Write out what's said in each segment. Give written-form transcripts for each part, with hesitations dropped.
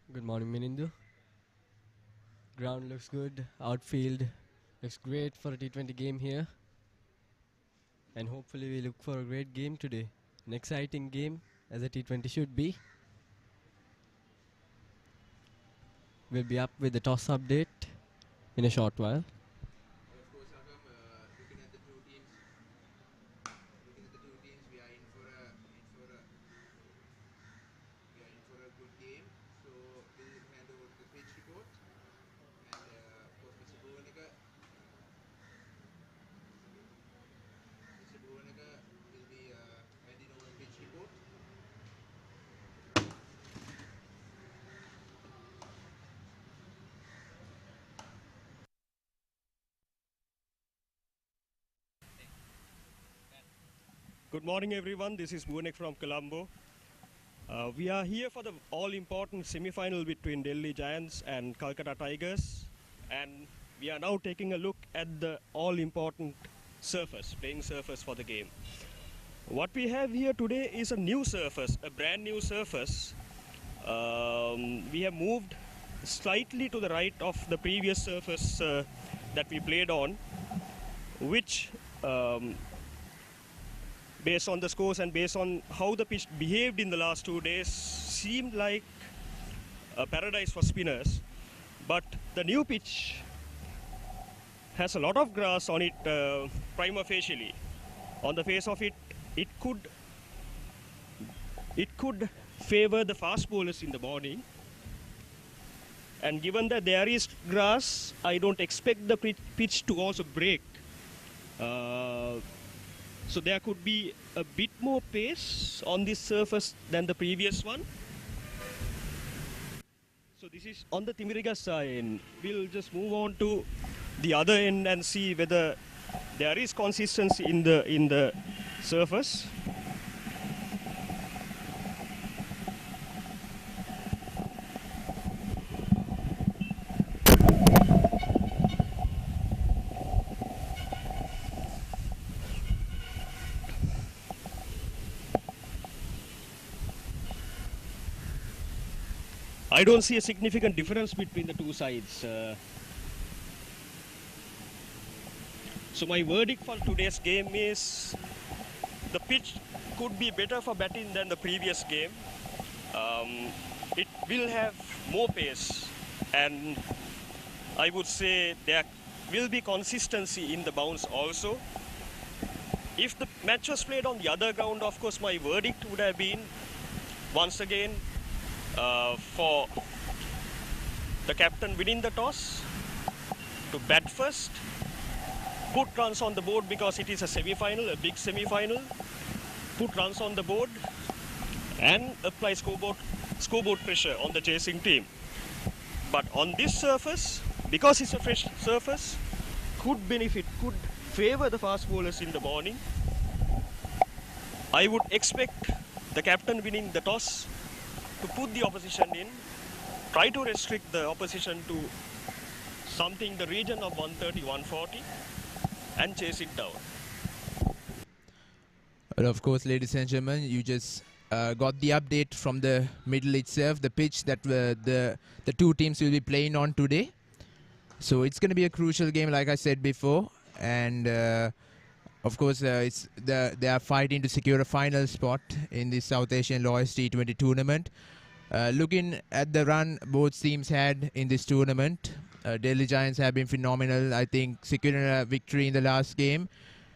Good morning, Minindu. Ground looks good. Outfield looks great for a T20 game here. And hopefully we look for a great game today. An exciting game as a T20 should be. We'll be up with the toss update in a short while. Good morning, everyone. This is Bhuvanek from Colombo. We are here for the all-important semi-final between Delhi Giants and Kolkata Tigers, and we are now taking a look at the all-important playing surface for the game. What we have here today is a new surface, a brand new surface. We have moved slightly to the right of the previous surface that we played on, which based on the scores and based on how the pitch behaved in the last 2 days, seemed like a paradise for spinners. But the new pitch has a lot of grass on it prima facie. On the face of it, it could favor the fast bowlers in the morning. And given that there is grass, I don't expect the pitch to also break. So there could be a bit more pace on this surface than the previous one. So this is on the Timiriga side. We'll just move on to the other end and see whether there is consistency in the surface. I don't see a significant difference between the two sides. So my verdict for today's game is the pitch could be better for batting than the previous game. It will have more pace, and I would say there will be consistency in the bounce also. If the match was played on the other ground, of course my verdict would have been once again for the captain winning the toss to bat first, put runs on the board because it is a semi-final, a big semi-final, put runs on the board and apply scoreboard pressure on the chasing team. But on this surface, because it's a fresh surface, could favor the fast bowlers in the morning. I would expect the captain winning the toss to put the opposition in, try to restrict the opposition to something the region of 130, 140 and chase it down. Well, of course, ladies and gentlemen, you just got the update from the middle itself, the pitch that the two teams will be playing on today. So it's going to be a crucial game, like I said before, and of course, they are fighting to secure a final spot in the South Asian Lawyers T20 tournament. Looking at the run both teams had in this tournament, Delhi Giants have been phenomenal. I think securing a victory in the last game.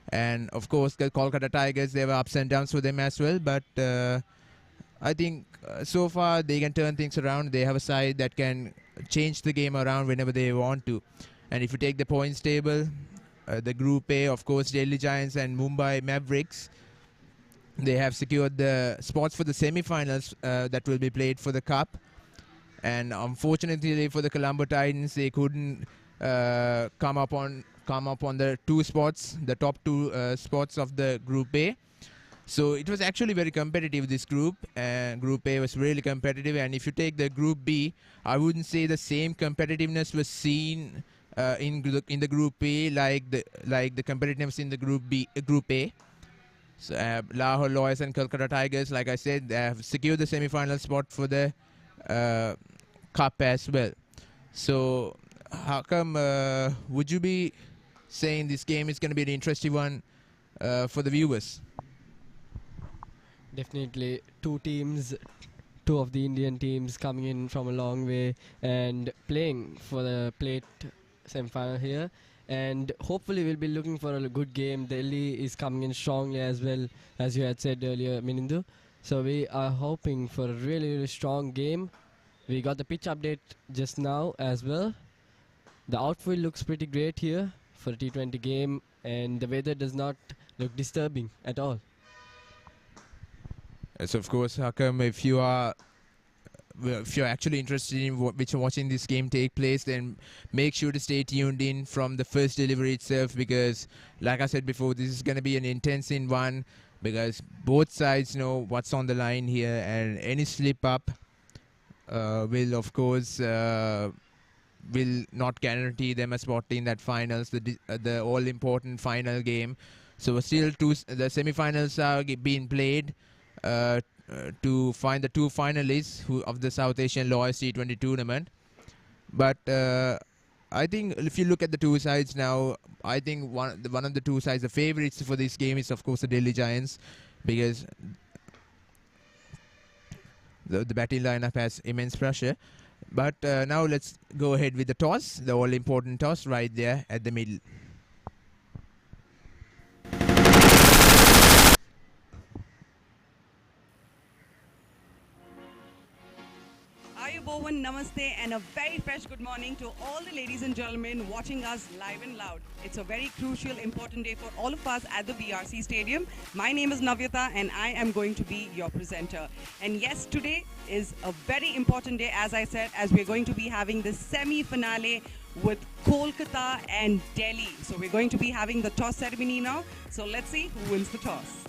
And of course, the Kolkata Tigers, there were ups and downs for them as well. But I think so far they can turn things around. They have a side that can change the game around whenever they want to. And if you take the points table, the Group A, of course, Delhi Giants and Mumbai Mavericks, they have secured the spots for the semi-finals that will be played for the Cup. And unfortunately for the Colombo Titans, they couldn't come up on the top two spots of the Group A. So it was actually very competitive, this group. Group A was really competitive. And if you take the Group B, I wouldn't say the same competitiveness was seen in the Group A like the competitiveness in the Group A. So Lahore Lawyers and Kolkata Tigers, like I said, they have secured the semi-final spot for the cup as well. So how come would you be saying this game is going to be an interesting one for the viewers? Definitely two of the Indian teams coming in from a long way and playing for the plate semi-final here. And hopefully we'll be looking for a good game. Delhi is coming in strongly as well, as you had said earlier, Minindu. So we are hoping for a really, really strong game. We got the pitch update just now as well. The outfield looks pretty great here for a T20 game, and the weather does not look disturbing at all. So of course, Hakam, if you're actually interested in watching this game take place, then make sure to stay tuned in from the first delivery itself, because like I said before, this is going to be an intense one, because both sides know what's on the line here, and any slip up will of course will not guarantee them a spot in that finals, the all important final game. So still the semi-finals are being played to find the two finalists of the South Asian Lawyers T20 tournament. But I think if you look at the two sides now, I think one of the two sides, the favorites for this game is of course the Delhi Giants, because the batting lineup has immense pressure. But now let's go ahead with the toss, the all-important toss right there at the middle. Ayubovan, namaste, and a very fresh good morning to all the ladies and gentlemen watching us live and loud. It's a very crucial, important day for all of us at the BRC Stadium. My name is Navyata, and I am going to be your presenter. And yes, today is a very important day, as I said, as we're going to be having the semi-finale with Kolkata and Delhi. So we're going to be having the toss ceremony now. So let's see who wins the toss.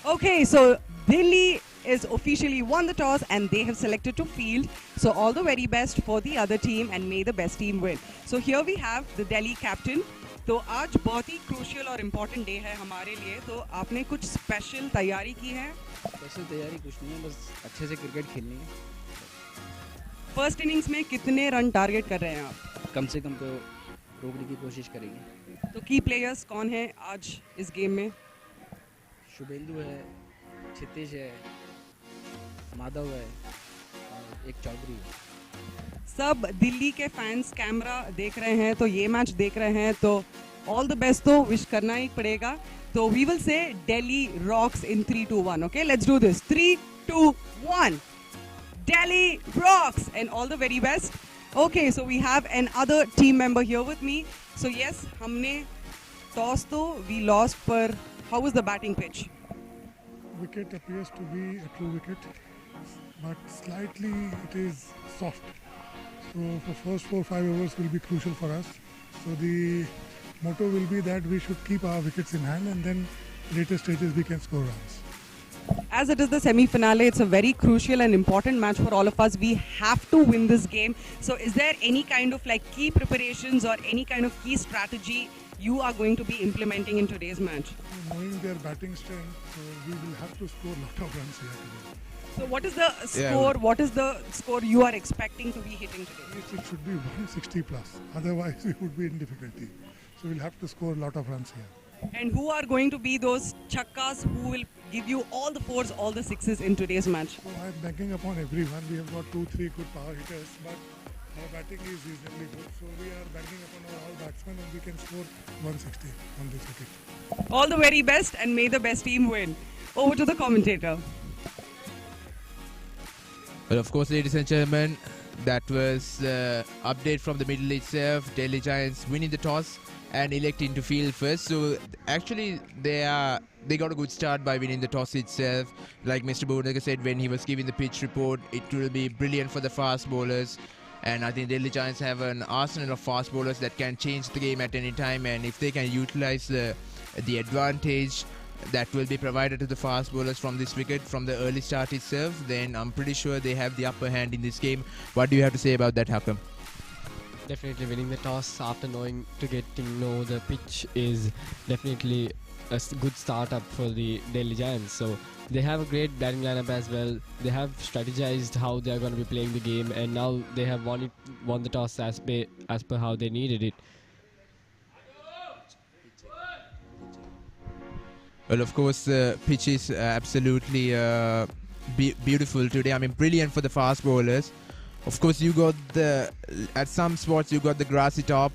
Okay, so Delhi is officially won the toss and they have selected to field. So all the very best for the other team and may the best team win. So here we have the Delhi captain. तो आज बहुत ही crucial और important day है हमारे लिए. तो आपने कुछ special तैयारी की है? Special तैयारी कुछ नहीं है, बस अच्छे से क्रिकेट खेलनी है. First innings में कितने रन टारगेट कर रहे हैं आप? कम से कम तो रोकने की कोशिश करेंगे. तो की प्लेयर्स कौन है आज इस गेम में? शुभेंदु है, क्षितिज है, माधव है और एक चौधरी है. सब दिल्ली के फैंस कैमरा देख रहे हैं, तो ये मैच देख रहे हैं, तो ऑल द बेस्ट तो विश करना ही पड़ेगा. तो we will say Delhi rocks in 3, 2, 1. Okay, let's do this. 3, 2, 1. Delhi rocks and all the very best. Okay, so we have another team member here with me. So yes, हमने toss तो we lost, पर how was the batting pitch? Wicket appears to be a true wicket, but slightly it is soft. So for first 4-5 overs will be crucial for us. So the motto will be that we should keep our wickets in hand, and then later stages we can score runs. As it is the semi-finale, it's a very crucial and important match for all of us. We have to win this game. So is there any kind of like key preparations or any kind of key strategy you are going to be implementing in today's match? Knowing their batting strength, so we will have to score a lot of runs here today. So what is the score? What is the score you are expecting to be hitting today? It should be 160 plus. Otherwise, we would be in difficulty. So we'll have to score a lot of runs here. And who are going to be those chakkas who will give you all the fours, all the sixes in today's match? So I'm banking upon everyone. We have got 2-3 good power hitters, but our batting is reasonably good. So we are banking upon our all batsmen, and we can score 160 on this wicket. All the very best, and may the best team win. Over to the commentator. Well, of course, ladies and gentlemen, that was the update from the middle itself. Delhi Giants winning the toss and electing to field first. So actually they got a good start by winning the toss itself. Like Mr. Bhunagar said when he was giving the pitch report, it will be brilliant for the fast bowlers. And I think Delhi Giants have an arsenal of fast bowlers that can change the game at any time. And if they can utilize the advantage that will be provided to the fast bowlers from this wicket from the early start itself, then I'm pretty sure they have the upper hand in this game. What do you have to say about that, Hakam? Definitely winning the toss after getting know the pitch is definitely a good startup for the Delhi Giants. So they have a great batting lineup as well. They have strategized how they are going to be playing the game, and now they have won the toss as per how they needed it. Well, of course, the pitch is absolutely beautiful today. I mean, brilliant for the fast bowlers. Of course, you got at some spots you got the grassy top.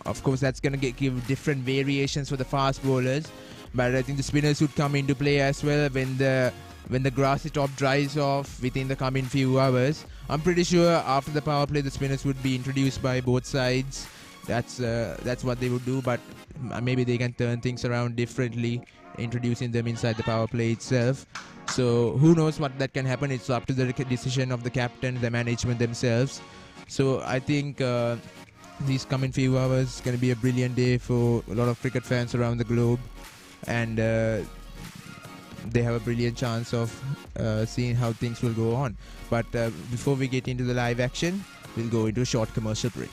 Of course, that's going to give different variations for the fast bowlers. But I think the spinners would come into play as well when the grassy top dries off within the coming few hours. I'm pretty sure after the power play, the spinners would be introduced by both sides. That's what they would do. But maybe they can turn things around differently, introducing them inside the power play itself. So who knows what that can happen. It's up to the decision of the captain, the management themselves. So I think these coming few hours going to be a brilliant day for a lot of cricket fans around the globe, and they have a brilliant chance of seeing how things will go on. But before we get into the live action, we'll go into a short commercial break.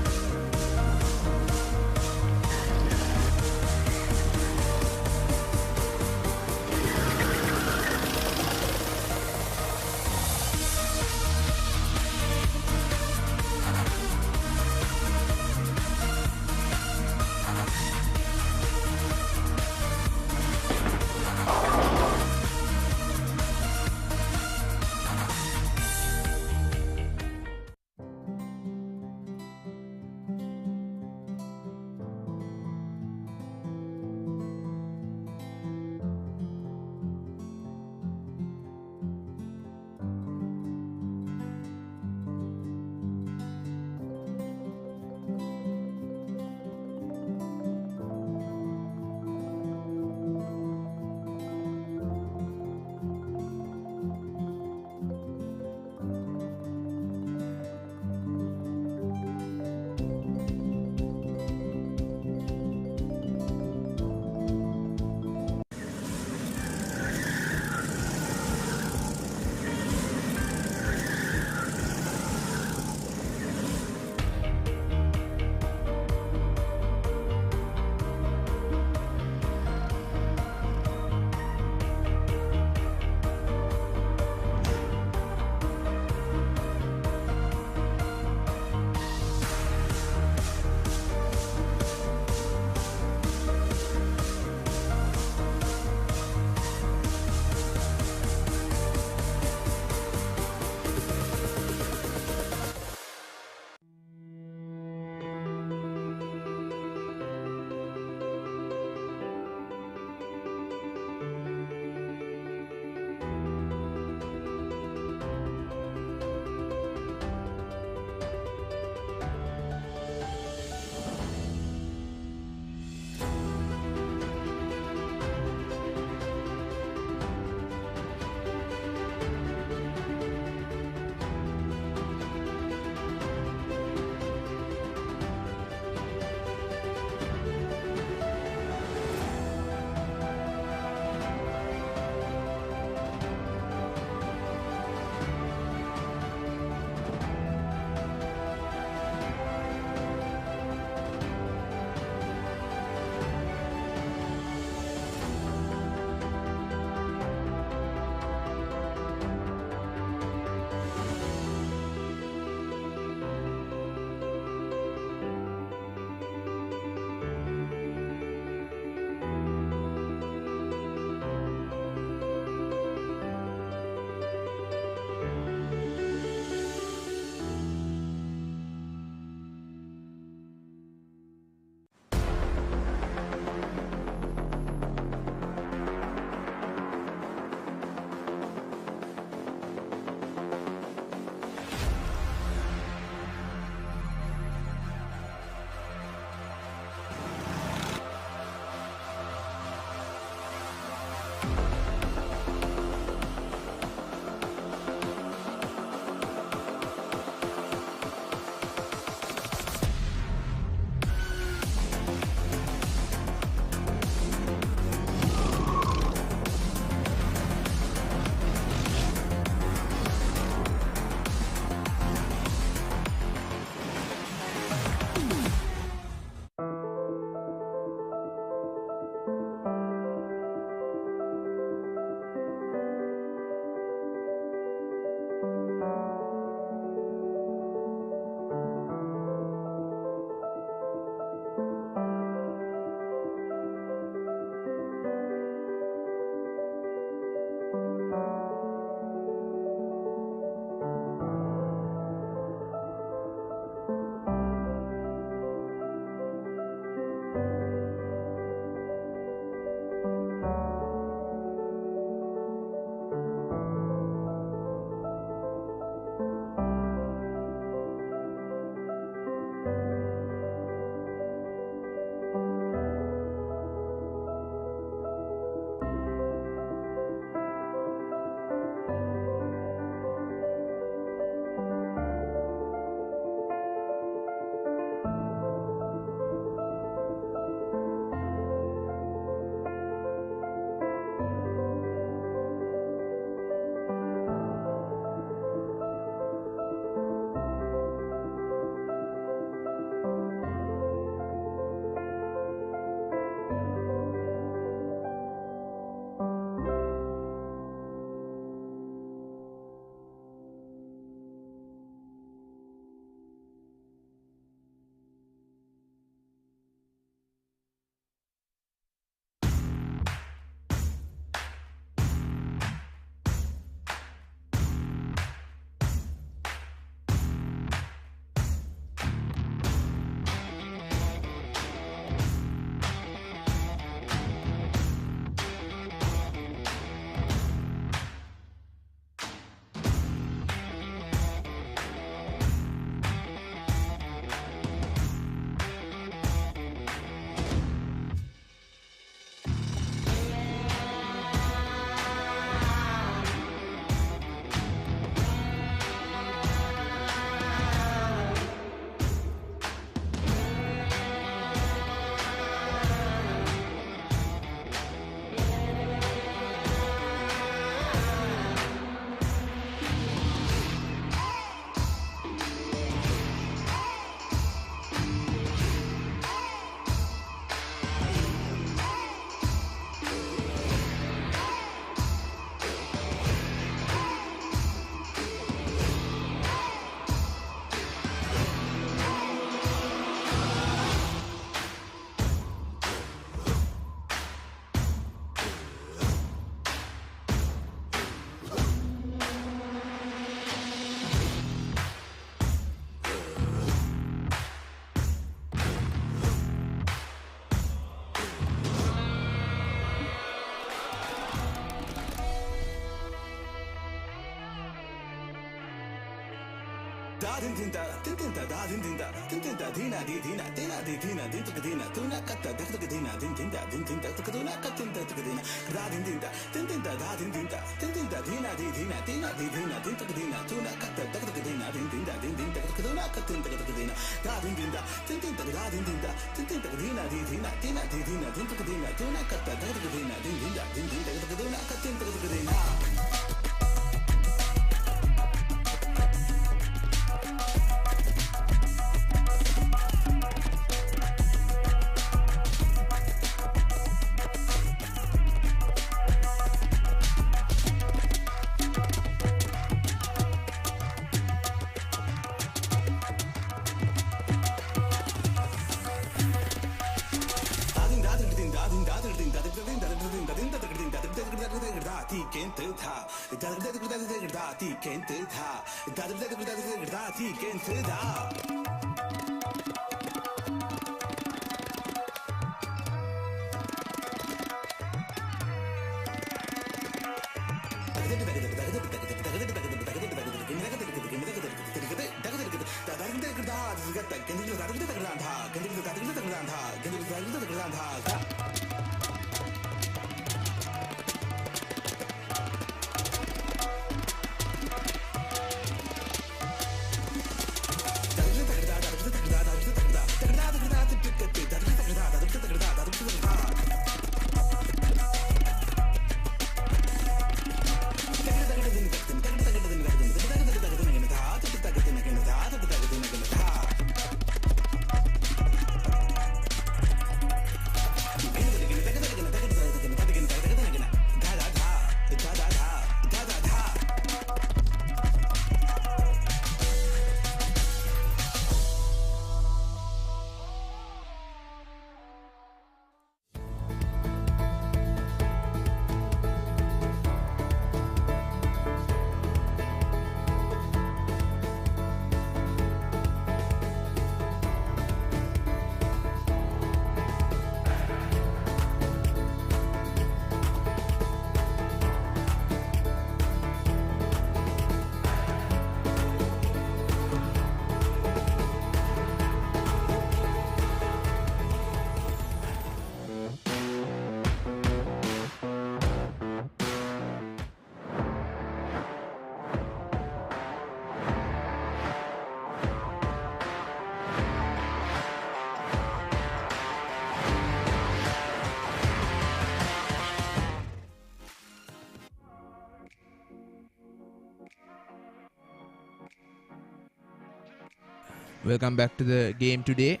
Welcome back to the game today.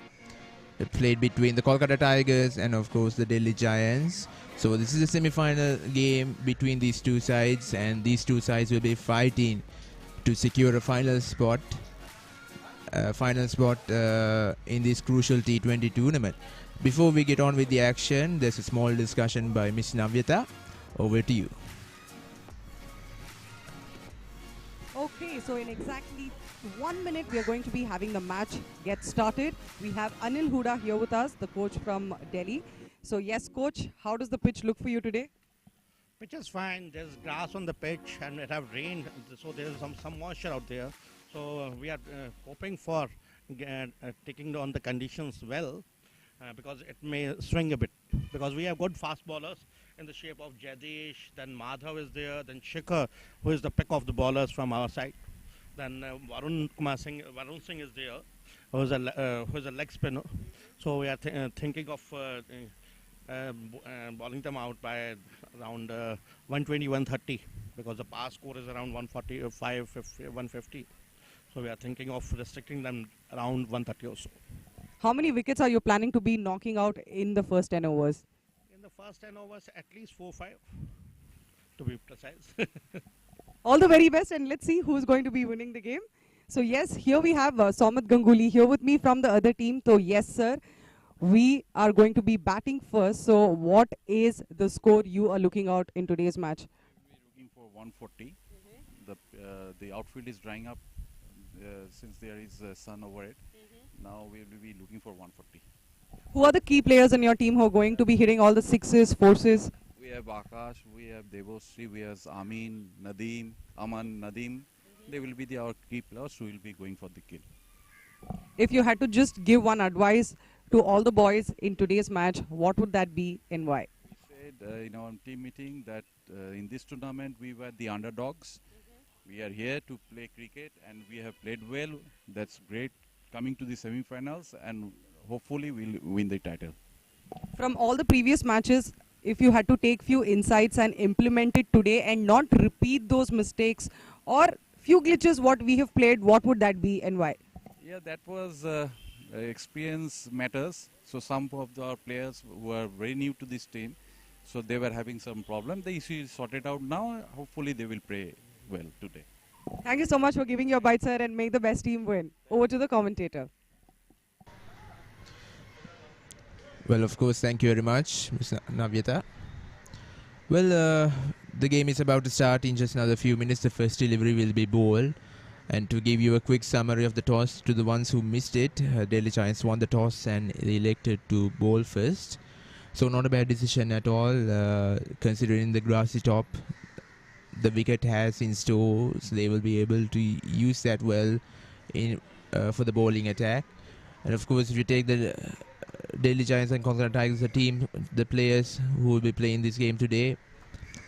It played between the Kolkata Tigers and of course the Delhi Giants. So this is a semi-final game between these two sides, and these two sides will be fighting to secure a final spot in this crucial T20 tournament. Before we get on with the action, there's a small discussion by Miss Navyata. Over to you. Okay, so in exactly 1 minute, we are going to be having the match get started. We have Anil Huda here with us, the coach from Delhi. So yes, coach, how does the pitch look for you today? Pitch is fine. There's grass on the pitch and it have rained, so there's some moisture out there. So we are hoping for taking on the conditions well, because it may swing a bit. Because we have good fast bowlers in the shape of Jadish, then Madhav is there, then Shikhar, who is the pick of the bowlers from our side. Then Varun Singh is there, who is a leg spinner. So we are thinking of bowling them out by around 120, 130, because the pass score is around 145, 150. So we are thinking of restricting them around 130 or so. How many wickets are you planning to be knocking out in the first 10 overs? In the first 10 overs, at least 4-5, to be precise. All the very best, and let's see who's going to be winning the game. So yes, here we have Soumit Ganguly here with me from the other team. So yes, sir, we are going to be batting first. So what is the score you are looking out in today's match? We're looking for 140. The outfield is drying up since there is sun over it. Now we will be looking for 140. Who are the key players in your team who are going to be hitting all the sixes, fours? We have Akash, we have Devosri, we have Amin, Nadeem, Aman, Nadeem, they will be our key players who will be going for the kill. If you had to just give one advice to all the boys in today's match, what would that be and why? Said in our team meeting that in this tournament we were the underdogs. We are here to play cricket and we have played well. That's great. Coming to the semi-finals and hopefully we'll win the title. From all the previous matches, if you had to take few insights and implement it today and not repeat those mistakes or few glitches what we have played, what would that be and why? Yeah, that was experience matters. So some of our players were very new to this team, so they were having some problem. The issue is sorted out now. Hopefully they will play well today. Thank you so much for giving your bite, sir, and make the best team win. Over to the commentator. Well, of course, thank you very much, Ms. Navyata. Well, the game is about to start in just another few minutes. The first delivery will be bowled. And to give you a quick summary of the toss to the ones who missed it, Delhi Giants won the toss and they elected to bowl first. So not a bad decision at all, considering the grassy top the wicket has in store. So they will be able to use that well in for the bowling attack. And of course, if you take the Delhi Giants and Kolkata Tigers, the team, the players who will be playing this game today,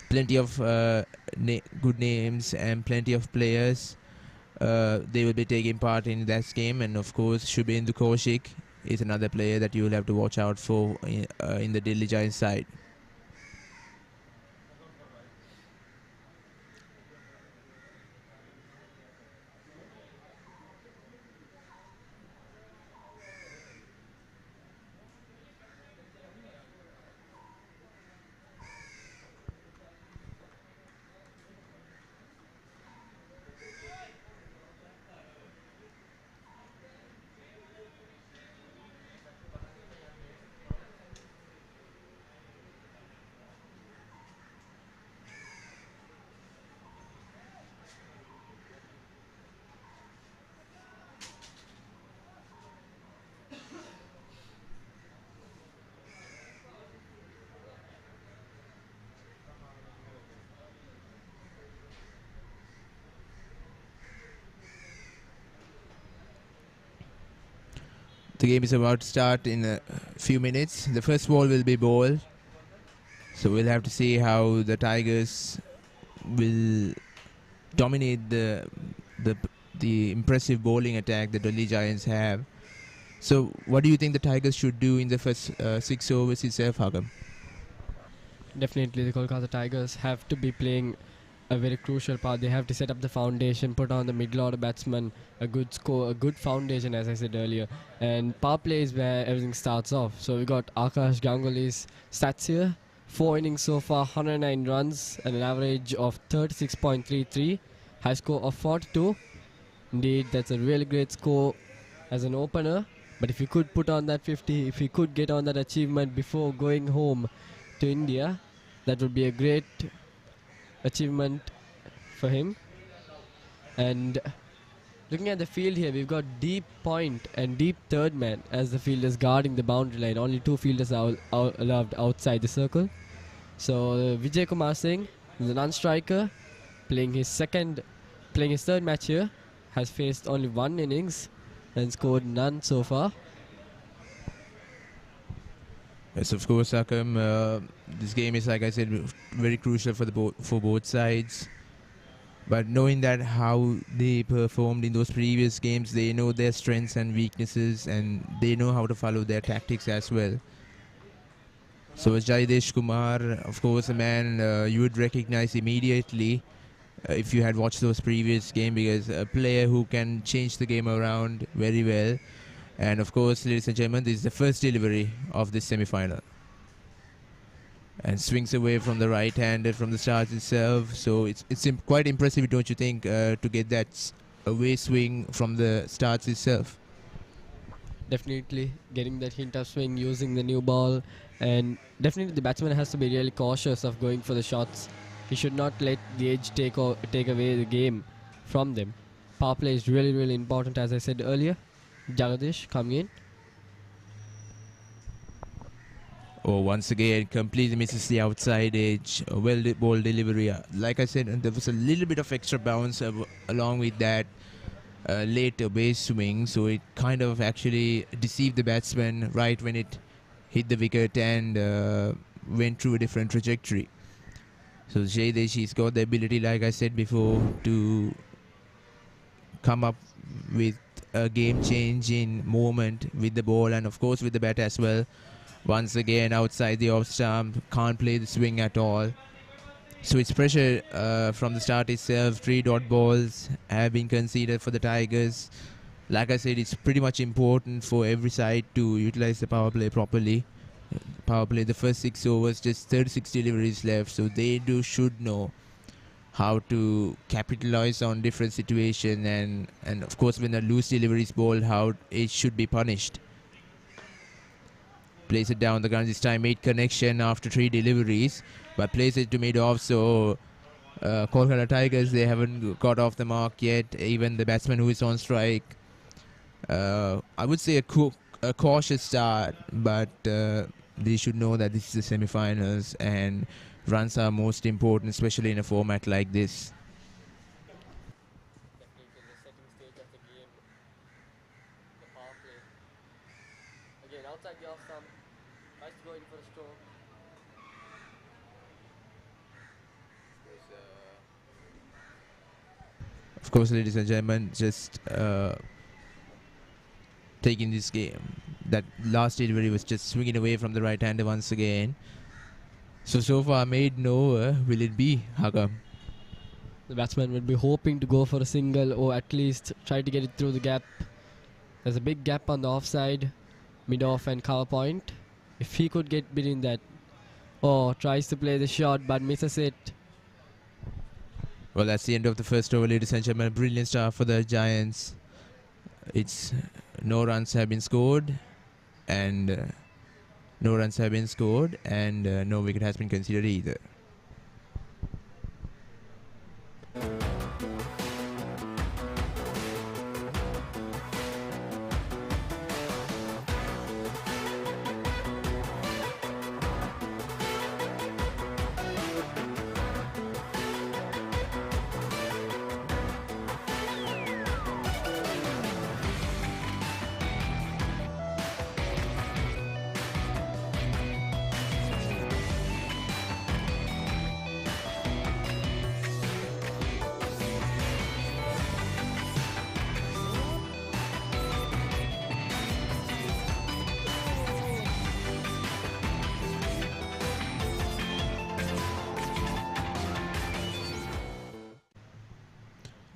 plenty of good names and plenty of players. They will be taking part in that game, and of course Shubhendu Kaushik is another player that you will have to watch out for in the Delhi Giants side. The game is about to start in a few minutes. The first ball will be bowled. So we'll have to see how the Tigers will dominate the impressive bowling attack the Delhi Giants have. So what do you think the Tigers should do in the first 6 overs itself, Hagam? Definitely, the Kolkata Tigers have to be playing a very crucial part. They have to set up the foundation, put on the middle order batsman, a good score, a good foundation, as I said earlier. And power play is where everything starts off. So we got Akash Ganguly's stats here. 4 innings so far, 109 runs, and an average of 36.33. High score of 42. Indeed, that's a really great score as an opener. But if he could put on that 50, if he could get on that achievement before going home to India, that would be a great achievement for him. And looking at the field here, we've got deep point and deep third man as the fielders guarding the boundary line. Only 2 fielders are allowed outside the circle. So Vijay Kumar Singh, the non-striker, playing his third match here, has faced only 1 innings and scored none so far. Yes, of course, Akam. This game is, like I said, very crucial for both sides. But knowing that how they performed in those previous games, they know their strengths and weaknesses, and they know how to follow their tactics as well. So Jaidesh Kumar, of course, a man you would recognize immediately if you had watched those previous games, because a player who can change the game around very well. And of course, ladies and gentlemen, this is the first delivery of this semi-final. And swings away from the right-hander from the start itself. So it's quite impressive, don't you think, to get that away swing from the starts itself? Definitely getting that hint of swing using the new ball, and definitely the batsman has to be really cautious of going for the shots. He should not let the edge take away the game from them. Power play is really, really important, as I said earlier. Jagadish coming in. Oh, once again, completely misses the outside edge. A ball delivery. Like I said, there was a little bit of extra bounce along with that later base swing, so it kind of actually deceived the batsman right when it hit the wicket and went through a different trajectory. So Jayadeshi's got the ability, like I said before, to come up with a game-changing moment with the ball and, of course, with the bat as well. Once again, outside the off stump, can't play the swing at all. So it's pressure from the start itself. 3 dot balls have been conceded for the Tigers. Like I said, it's pretty much important for every side to utilize the power play properly. Power play, the first 6 overs, just 36 deliveries left, so they should know how to capitalize on different situations and of course when a loose delivery is bowled, how it should be punished. Plays it down the ground this time, made connection after 3 deliveries, but plays it to mid-off, so Kolkata Tigers, they haven't got off the mark yet, even the batsman who is on strike. I would say a cautious start, but they should know that this is the semi-finals and runs are most important, especially in a format like this. Definitely the setting stage of the game. The power play. Again, outside the off stump. Tries to go in for a stroke. Of course, ladies and gentlemen, just taking this game. That last delivery was just swinging away from the right-hander once again. So far made no. Will it be? How come? The batsman will be hoping to go for a single or at least try to get it through the gap. There's a big gap on the offside, mid-off and cover point. If he could get between that. Oh, tries to play the shot but misses it. Well, that's the end of the first over, ladies and gentlemen. A brilliant start for the Giants. It's no runs have been scored and no wicket has been considered either.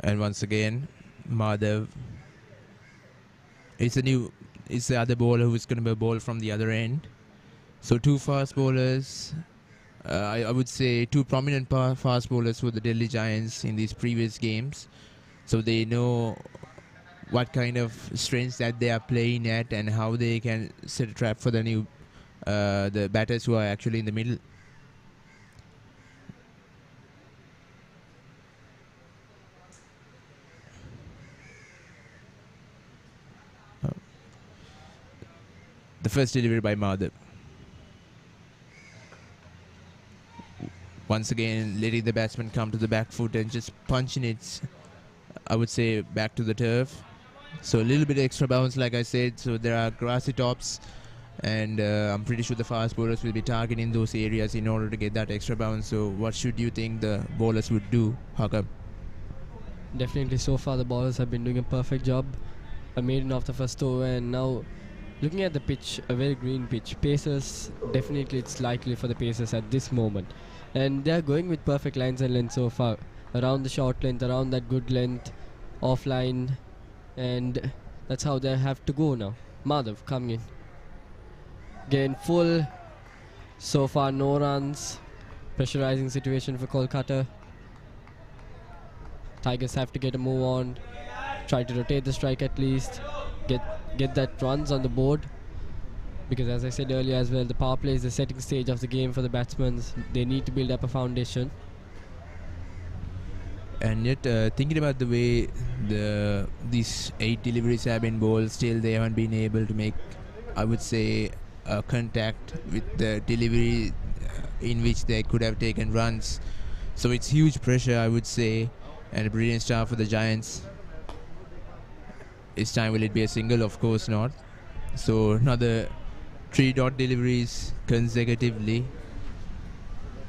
And once again, Madhav is the other bowler who is going to be a ball from the other end. So 2 fast bowlers, I would say 2 prominent fast bowlers for the Delhi Giants in these previous games. So they know what kind of strengths that they are playing at and how they can set a trap for the batters who are actually in the middle. The first delivery by Madhav. Once again, letting the batsman come to the back foot and just punching it, I would say, back to the turf. So a little bit extra bounce, like I said. So there are grassy tops, and I'm pretty sure the fast bowlers will be targeting those areas in order to get that extra bounce. So what should you think the bowlers would do, Hakam? Definitely, so far the bowlers have been doing a perfect job. A maiden of the first over, and now looking at the pitch, a very green pitch. Pacers, definitely it's likely for the Pacers at this moment. And they are going with perfect lines and length so far. Around the short length, around that good length, offline. And that's how they have to go now. Madhav coming in. Again, full. So far, no runs. Pressurizing situation for Kolkata. Tigers have to get a move on. Try to rotate the strike at least. Get that runs on the board, because as I said earlier as well, the power play is the setting stage of the game for the batsmen. They need to build up a foundation. And yet, thinking about the way these 8 deliveries have been bowled, still they haven't been able to make, I would say, contact with the delivery in which they could have taken runs. So it's huge pressure, I would say, and a brilliant start for the Giants. This time will it be a single? Of course not. So another 3-dot deliveries consecutively.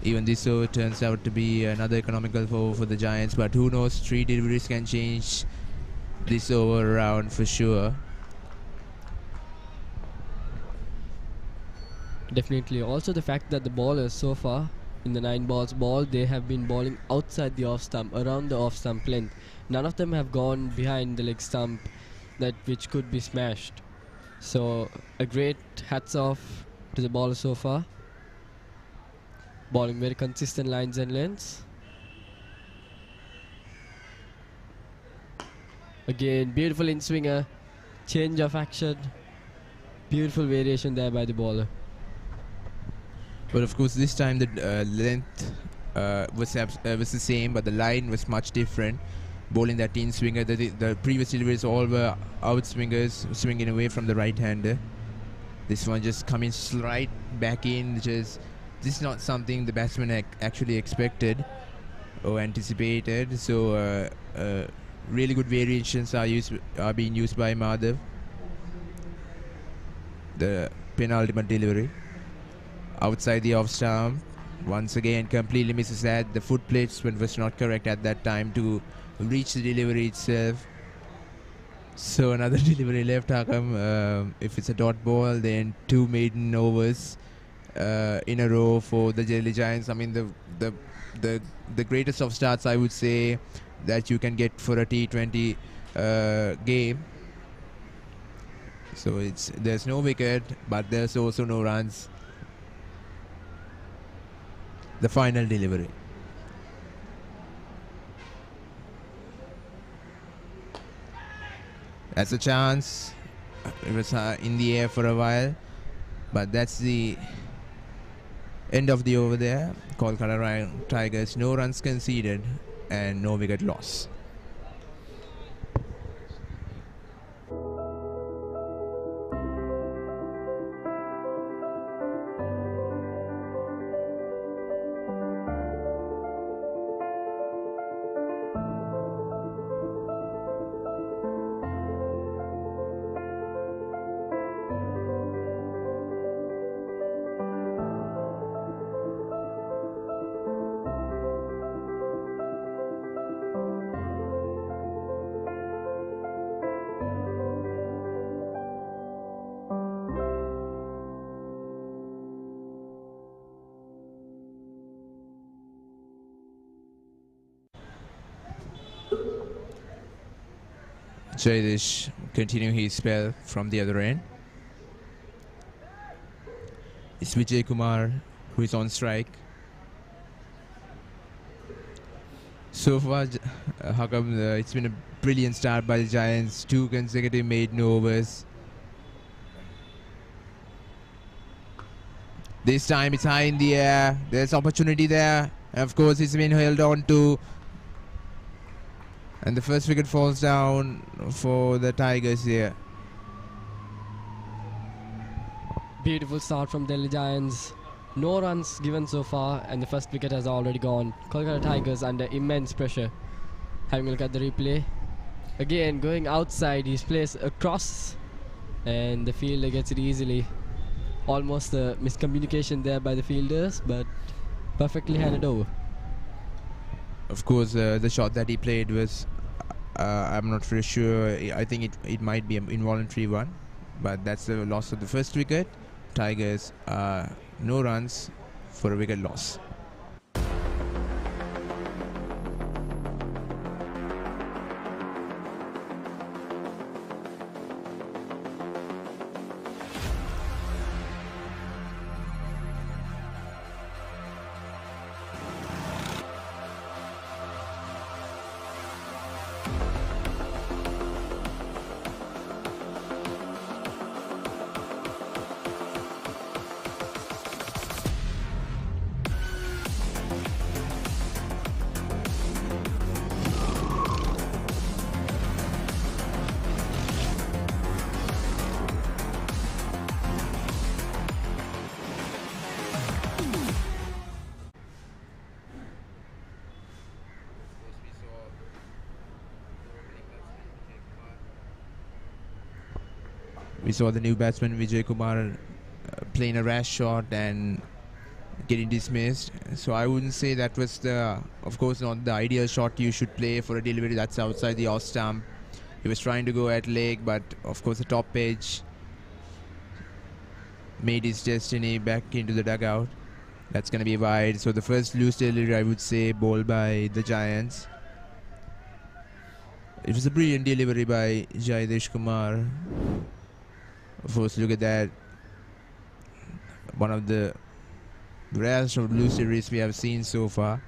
Even this over turns out to be another economical for the Giants, but who knows, 3 deliveries can change this over around for sure. Definitely. Also the fact that the ballers so far in the 9 balls ball, they have been bowling outside the off stump, around the off stump length. None of them have gone behind the leg stump, that which could be smashed. So a great hats off to the bowler so far. Bowling very consistent lines and lengths. Again, beautiful in swinger, change of action, beautiful variation there by the bowler. But of course, this time the length was the same, but the line was much different. Bowling that in swinger, the previous deliveries all were out swingers, swinging away from the right-hander. This one just coming right back in, which is this is not something the batsman actually expected or anticipated. So really good variations are being used by Madhav. The penultimate delivery outside the off stump, once again completely misses that. The foot placement was not correct at that time to reach the delivery itself. So another delivery left, Hakam. If it's a dot ball, then 2 maiden overs in a row for the Delhi Giants. I mean, the greatest of starts, I would say, that you can get for a T20 game. So there's no wicket, but there's also no runs. The final delivery. That's a chance. It was in the air for a while, but that's the end of the over there. Kolkata Tigers, no runs conceded and no wicket loss. Jaydesh continuing his spell from the other end. It's Vijay Kumar who is on strike. So far, how come it's been a brilliant start by the Giants. 2 consecutive maiden overs. This time it's high in the air. There's opportunity there. And of course, it's been held on to. And the first wicket falls down for the Tigers here. Beautiful start from Delhi Giants. No runs given so far, and the first wicket has already gone. Kolkata Tigers under immense pressure. Having a look at the replay. Again, going outside, he's placed across, and the fielder gets it easily. Almost a miscommunication there by the fielders, but perfectly handed over. Of course, the shot that he played was, I'm not very sure, I think it might be an involuntary one, but that's the loss of the first wicket. Tigers, no runs for a wicket loss. we saw the new batsman Vijay Kumar playing a rash shot and getting dismissed. So I wouldn't say that was of course, not the ideal shot you should play for a delivery that's outside the off stump. He was trying to go at leg, but of course the top edge made his destiny back into the dugout. That's going to be wide. So the first loose delivery, I would say, bowled by the Giants. It was a brilliant delivery by Jaidesh Kumar. Of course, look at that. One of the rarest of loose deliveries we have seen so far.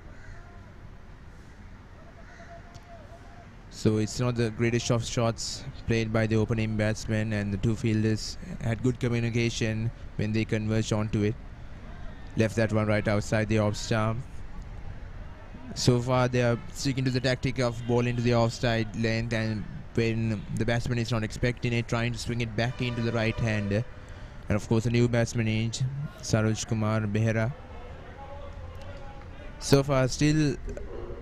So it's not the greatest of shots played by the opening batsman, and the two fielders had good communication when they converged onto it. Left that one right outside the off stump. So far they are sticking to the tactic of ball into the offside length, and when the batsman is not expecting it, trying to swing it back into the right hander. And of course a new batsman in Saroj Kumar Behera. So far still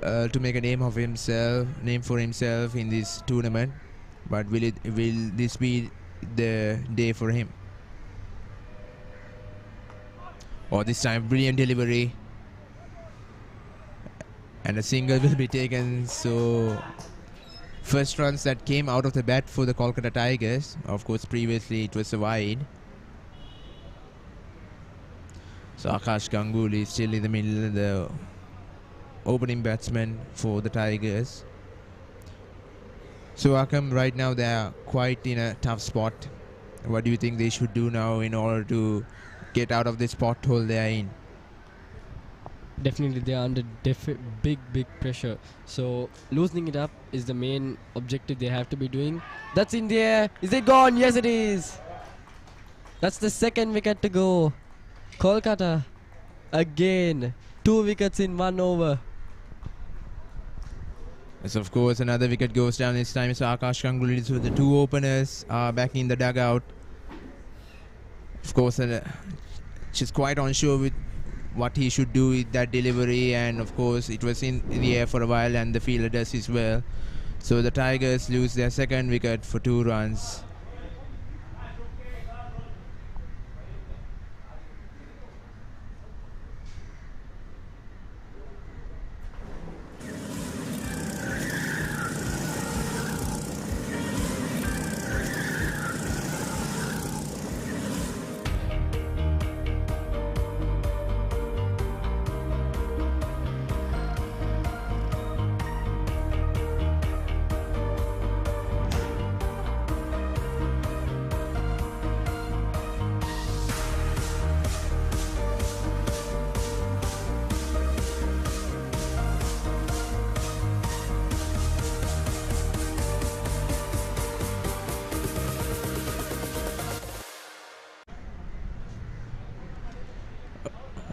to make a name for himself in this tournament, but will this be the day for him? Or this time brilliant delivery, and a single will be taken. So first runs that came out of the bat for the Kolkata Tigers. Of course previously it was a wide. So Akash Ganguly is still in the middle, the opening batsman for the Tigers. So Akam, right now they are quite in a tough spot. What do you think they should do now in order to get out of this pothole they are in? Definitely they are under big pressure. So loosening it up is the main objective they have to be doing. That's in the air. Is it gone? Yes, it is. That's the second wicket to go. Kolkata again. 2 wickets in 1 over. Yes, of course, another wicket goes down this time. So Akash Ganguly, so the two openers are back in the dugout. Of course, she's quite unsure with what he should do with that delivery, and of course it was in the air for a while, and the fielder does as well. So the Tigers lose their second wicket for 2 runs.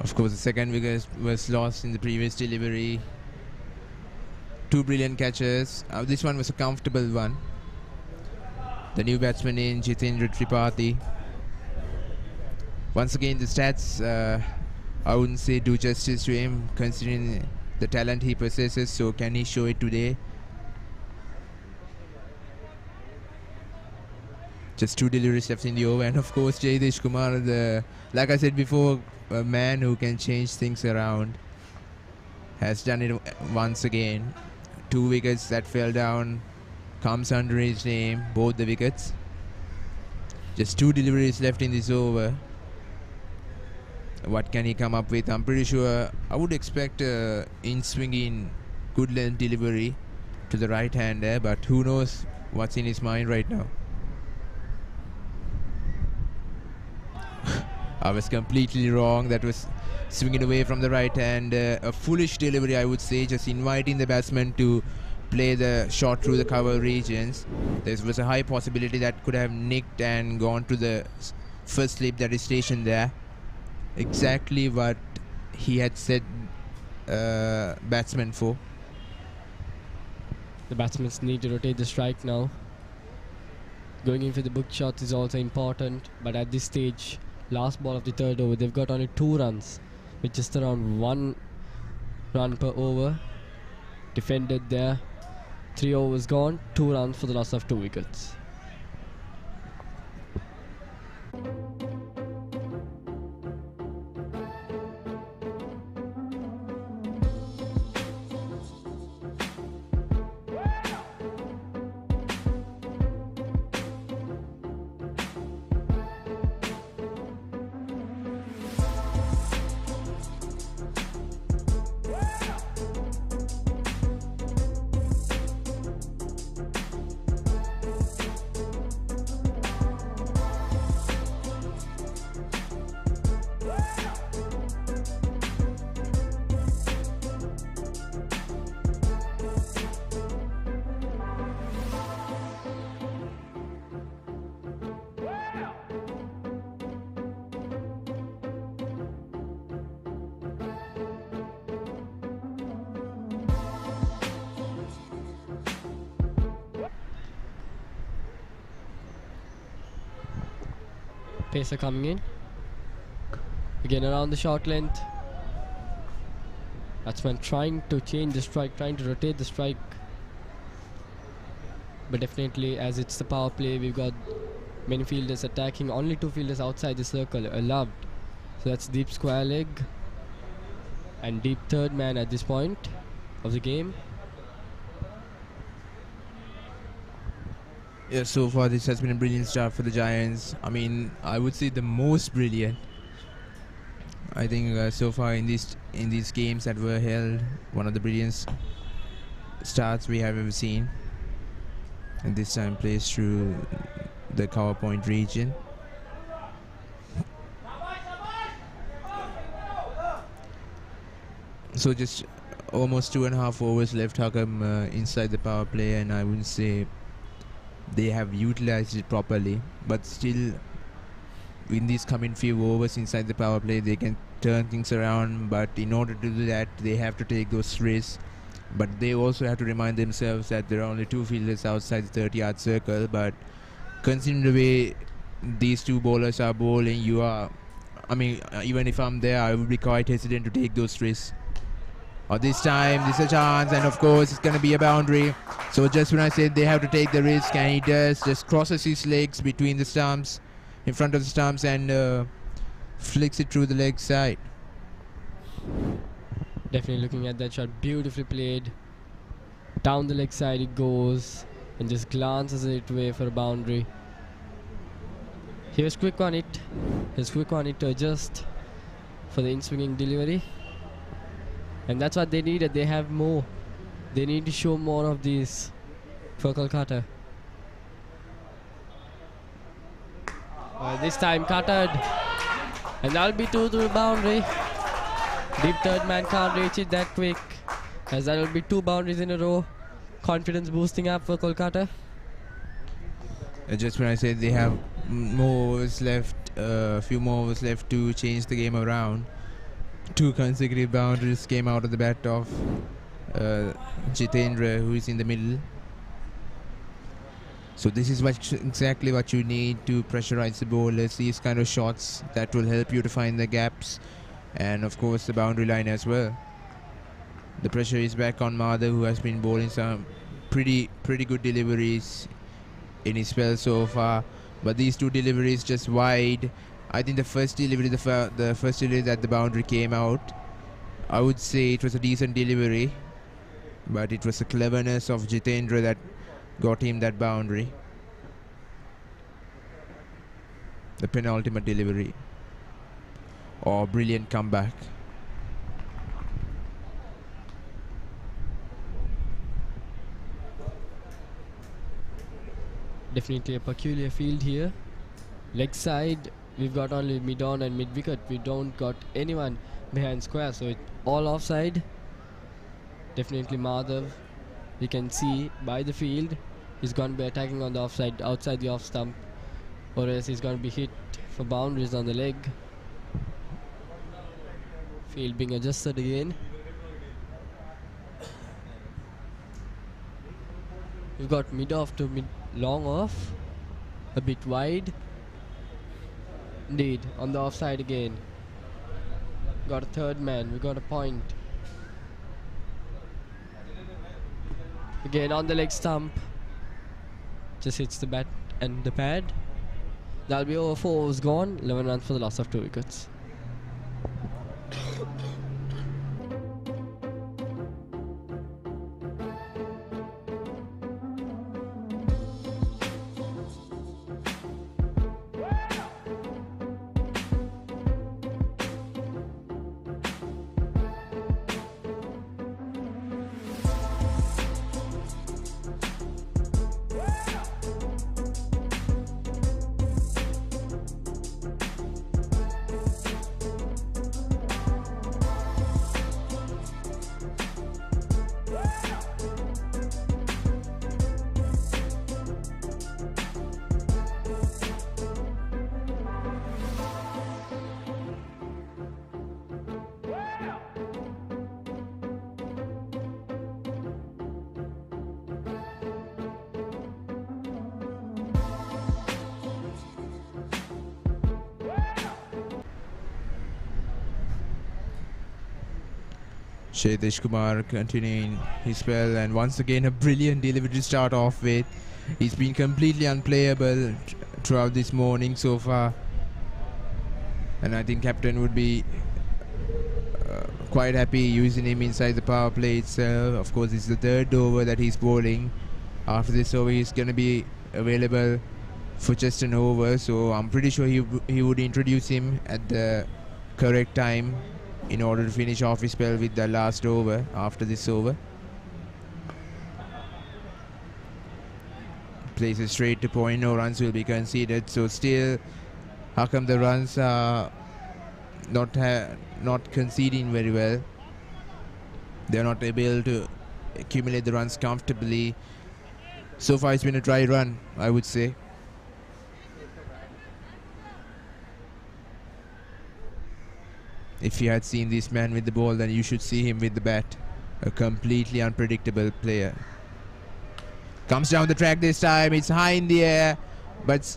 Of course, the second wicket was lost in the previous delivery. 2 brilliant catches. This one was a comfortable one. The new batsman in Jitendra Tripathi. Once again, the stats, I wouldn't say do justice to him considering the talent he possesses. So can he show it today? Just 2 deliveries left in the over, and of course Jaidesh Kumar, like I said before, a man who can change things around, has done it once again. 2 wickets that fell down comes under his name, both the wickets. Just 2 deliveries left in this over. What can he come up with? I'm pretty sure I would expect in-swinging good length delivery to the right hander, but who knows what's in his mind right now. I was completely wrong. That was swinging away from the right hand. A foolish delivery, I would say, just inviting the batsman to play the shot through the cover regions. There was a high possibility that could have nicked and gone to the first slip that is stationed there. Exactly what he had said batsman for. The batsmen need to rotate the strike now. Going in for the book shots is also important, but at this stage, last ball of the third over, they've got only 2 runs with just around 1 run per over. Defended there. 3 overs gone, 2 runs for the loss of 2 wickets. pacer coming in. Again around the short length. Batsman trying to change the strike, trying to rotate the strike. But definitely, as it's the power play, we've got many fielders attacking. Only 2 fielders outside the circle allowed. So that's deep square leg and deep third man at this point of the game. Yeah, so far this has been a brilliant start for the Giants. I mean, I would say the most brilliant. I think so far in these games that were held, one of the brilliant starts we have ever seen. And this time plays through the cover point region. So just almost 2.5 overs left, Hakam, inside the power play, and I wouldn't say they have utilized it properly, but still in these coming few overs inside the power play they can turn things around. But in order to do that, they have to take those risks. But they also have to remind themselves that there are only 2 fielders outside the 30-yard circle. But considering the way these 2 bowlers are bowling, even if I'm there, I would be quite hesitant to take those risks. This time, this is a chance, and of course, it's going to be a boundary. So just when I said they have to take the risk, and he does, just crosses his legs between the stumps, in front of the stumps, and flicks it through the leg side. Definitely looking at that shot, beautifully played. Down the leg side it goes, and just glances it away for a boundary. He was quick on it. He was quick on it to adjust for the in-swinging delivery. And that's what they needed. They have more. They need to show more of these for Kolkata. This time cutted. And that'll be 2 to the boundary. Deep third man can't reach it that quick, as that'll be 2 boundaries in a row. Confidence boosting up for Kolkata. Just when I said they have more overs left, a few more overs left to change the game around, 2 consecutive boundaries came out of the bat of Jitendra, who is in the middle. So this is exactly what you need to pressurize the bowlers, these kind of shots that will help you to find the gaps, and of course the boundary line as well. The pressure is back on Madhav, who has been bowling some pretty good deliveries in his spell so far, but these 2 deliveries just wide. I think the first delivery, the first delivery that the boundary came out, I would say it was a decent delivery, but it was the cleverness of Jitendra that got him that boundary. The penultimate delivery, or brilliant comeback. Definitely a peculiar field here. Leg side, we've got only mid-on and mid-wicket. We don't got anyone behind square, so it's all offside. Definitely Madhav, you can see by the field, he's going to be attacking on the offside, outside the off stump, or else he's going to be hit for boundaries on the leg. Field being adjusted again. We've got mid-off to mid-long off, a bit wide. Indeed, on the offside again. Got a third man, we got a point. Again on the leg stump. Just hits the bat and the pad. That'll be over 4 overs gone, 11 runs for the loss of 2 wickets. Jaydesh Kumar continuing his spell, and once again a brilliant delivery to start off with. He's been completely unplayable throughout this morning so far, and I think captain would be quite happy using him inside the power play itself. Of course, it's the third over that he's bowling. After this over, he's going to be available for just an over, so I'm pretty sure he would introduce him at the correct time in order to finish off his spell with the last over after this over. Places straight to point, no runs will be conceded. So still, how come the runs are not conceding very well? They're not able to accumulate the runs comfortably. So far it's been a dry run, I would say. If you had seen this man with the ball, then you should see him with the bat. A completely unpredictable player. Comes down the track this time. It's high in the air, but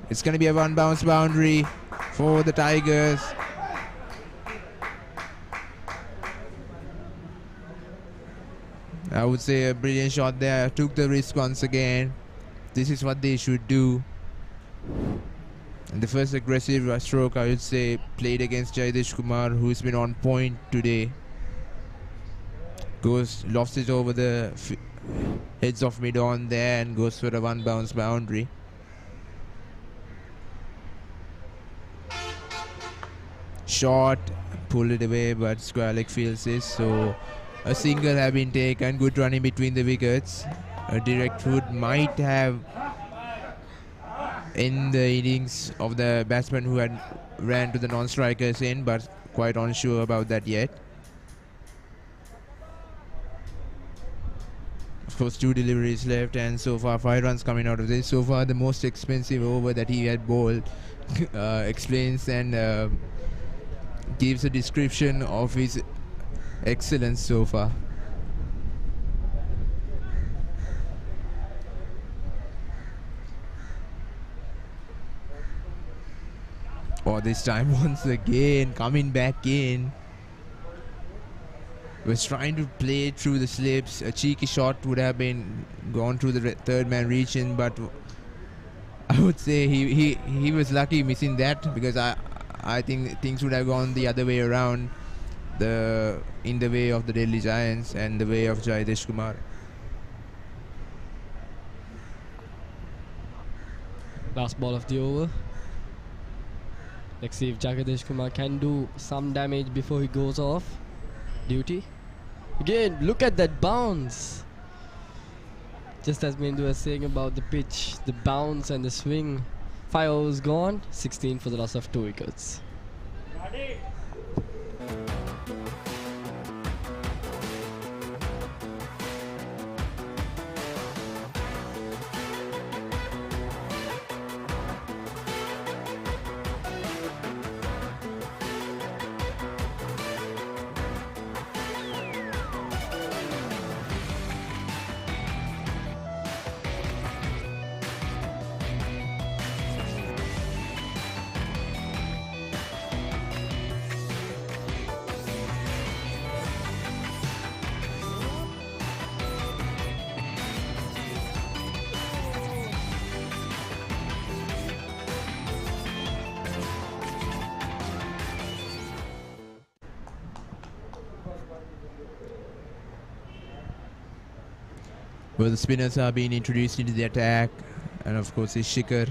it's going to be a one bounce boundary for the Tigers. I would say a brilliant shot there. Took the risk once again. This is what they should do. And the first aggressive stroke, I would say, played against Jaydesh Kumar, who's been on point today. Lofts it over the heads of mid-on there and goes for a one bounce boundary. Shot, pulled it away, but square leg fields it. So a single have been taken. Good running between the wickets. A direct foot might have in the innings of the batsman who had ran to the non-strikers end, but quite unsure about that yet. Of course, 2 deliveries left, and so far 5 runs coming out of this. So far the most expensive over that he had bowled. Explains and gives a description of his excellence so far. Oh, this time once again coming back in. Was trying to play through the slips. A cheeky shot would have been gone through the third man region, but I would say he was lucky missing that, because I think things would have gone the other way around, in the way of the Delhi Giants and the way of Jaydesh Kumar. Last ball of the over. Let's see if Jagadish Kumar can do some damage before he goes off duty. Again, look at that bounce. Just as Mendu was saying about the pitch, the bounce and the swing. 5 overs gone, 16 for the loss of 2 wickets. Well, the spinners are being introduced into the attack, and of course is Shikhar,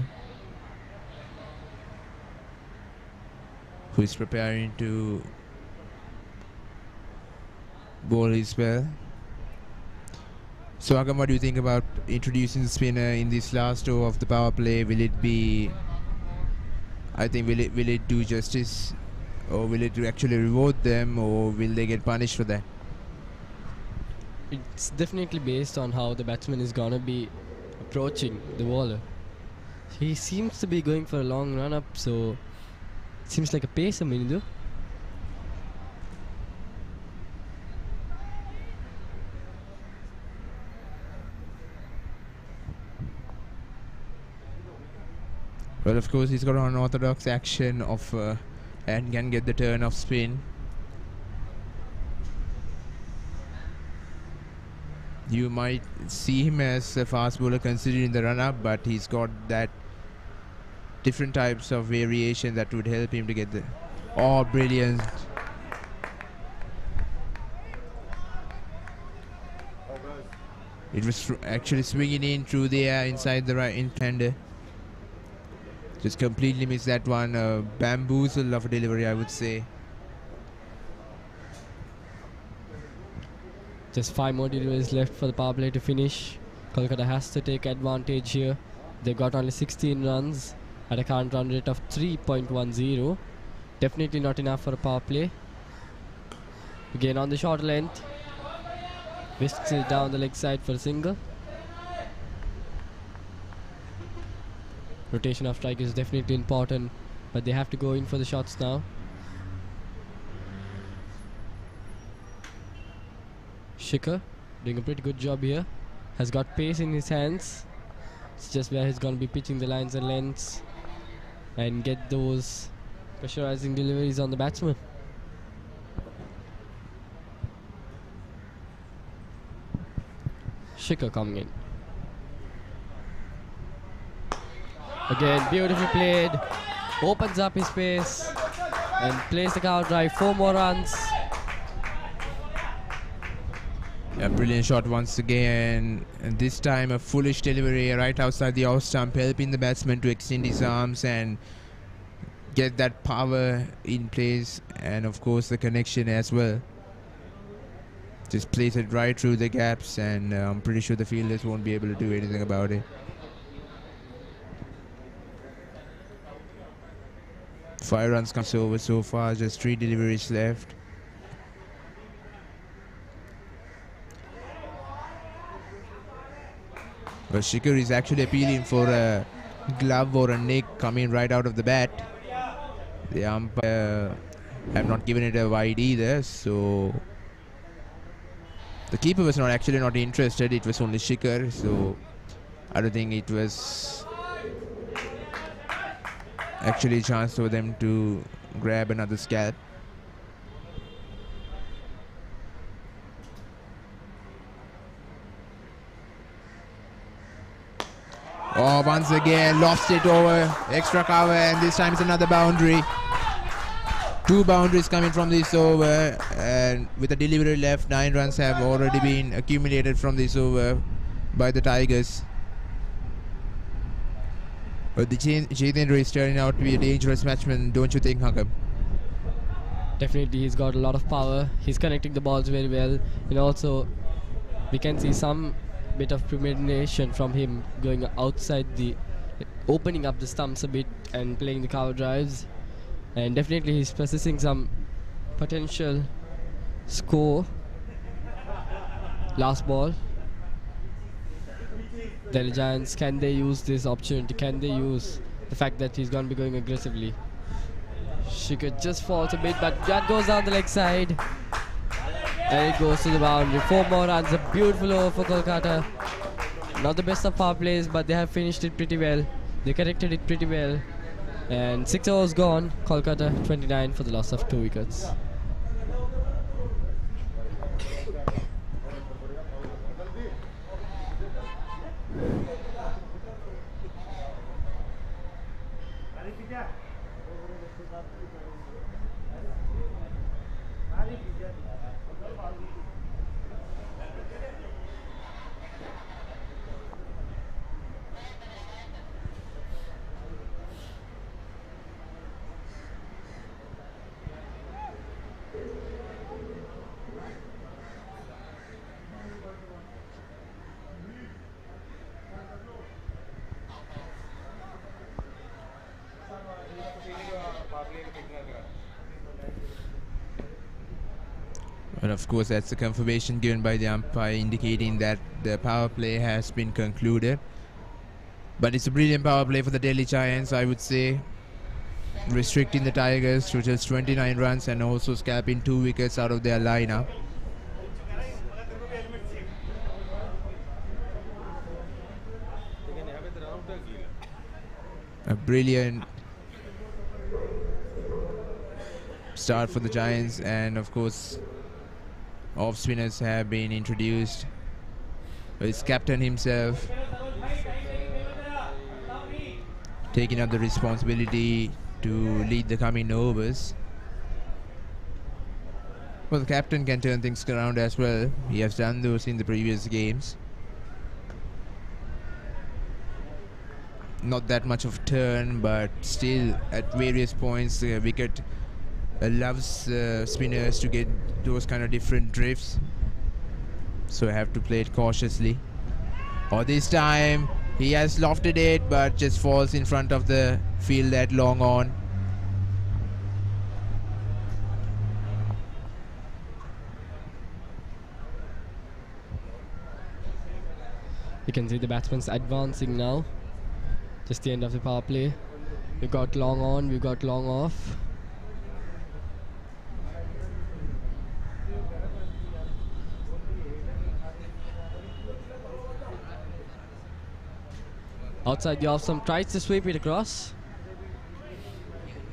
who is preparing to bowl his spell. So Agam, what do you think about introducing the spinner in this last over of the power play? Will it be, I think, will it do justice, or will it actually reward them, or will they get punished for that? It's definitely based on how the batsman is gonna be approaching the bowler. He seems to be going for a long run up, so it seems like a pacer, Mindu. Well, of course, he's got an unorthodox action of and can get the turn of spin. You might see him as a fast bowler considering the run-up, but he's got that different types of variation that would help him to get the... Oh, brilliant. It was actually swinging in through the air inside the right in-hander. Just completely missed that one. Bamboozle of a delivery, I would say. Just 5 more deliveries left for the power play to finish. Kolkata has to take advantage here. They got only 16 runs at a current run rate of 3.10. Definitely not enough for a power play. Again on the short length. Whisks it down the leg side for a single. Rotation of strike is definitely important, but they have to go in for the shots now. Shikhar doing a pretty good job here. Has got pace in his hands. It's just where he's going to be pitching the lines and lengths and get those pressurizing deliveries on the batsman. Shikhar coming in. Again, beautifully played. Opens up his pace and plays the cover drive. 4 more runs. A brilliant shot once again, and this time a foolish delivery right outside the off stump, helping the batsman to extend his arms and get that power in place, and of course the connection as well. Just plays it right through the gaps, and I'm pretty sure the fielders won't be able to do anything about it. 5 runs comes over so far, just 3 deliveries left. But Shikhar is actually appealing for a glove or a nick coming right out of the bat. The umpire have not given it a wide either, so the keeper was not interested. It was only Shikhar, so I don't think it was actually a chance for them to grab another scalp. Oh, once again, lost it over extra cover, and this time it's another boundary. 2 boundaries coming from this over, and with a delivery left, 9 runs have already been accumulated from this over by the Tigers. But the Jitendra is turning out to be a dangerous matchman, don't you think, Hakam? Definitely, he's got a lot of power. He's connecting the balls very well, and also we can see some bit of premeditation from him going outside the, opening up the stumps a bit and playing the cover drives, and definitely he's possessing some potential score. Last ball. Delhi Giants, can they use this opportunity? Can they use the fact that he's going to be going aggressively? Shikhar just falls a bit, but that goes down the leg side. And it goes to the boundary. 4 more runs. A beautiful over for Kolkata. Not the best of power plays, but they have finished it pretty well. They connected it pretty well. And 6 overs gone. Kolkata 29 for the loss of 2 wickets. And of course, that's the confirmation given by the umpire indicating that the power play has been concluded. But it's a brilliant power play for the Delhi Giants, I would say. Restricting the Tigers to just 29 runs and also scalping 2 wickets out of their lineup. A brilliant start for the Giants, and of course off spinners have been introduced. His captain himself taking up the responsibility to lead the coming overs. Well, the captain can turn things around as well. He has done those in the previous games. Not that much of turn, but still at various points the wicket loves spinners to get those kind of different drifts. So I have to play it cautiously. Or this time he has lofted it but just falls in front of the field at long on. You can see the batsman's advancing now. Just the end of the power play. We've got long on, we've got long off. Outside the off stump, tries to sweep it across.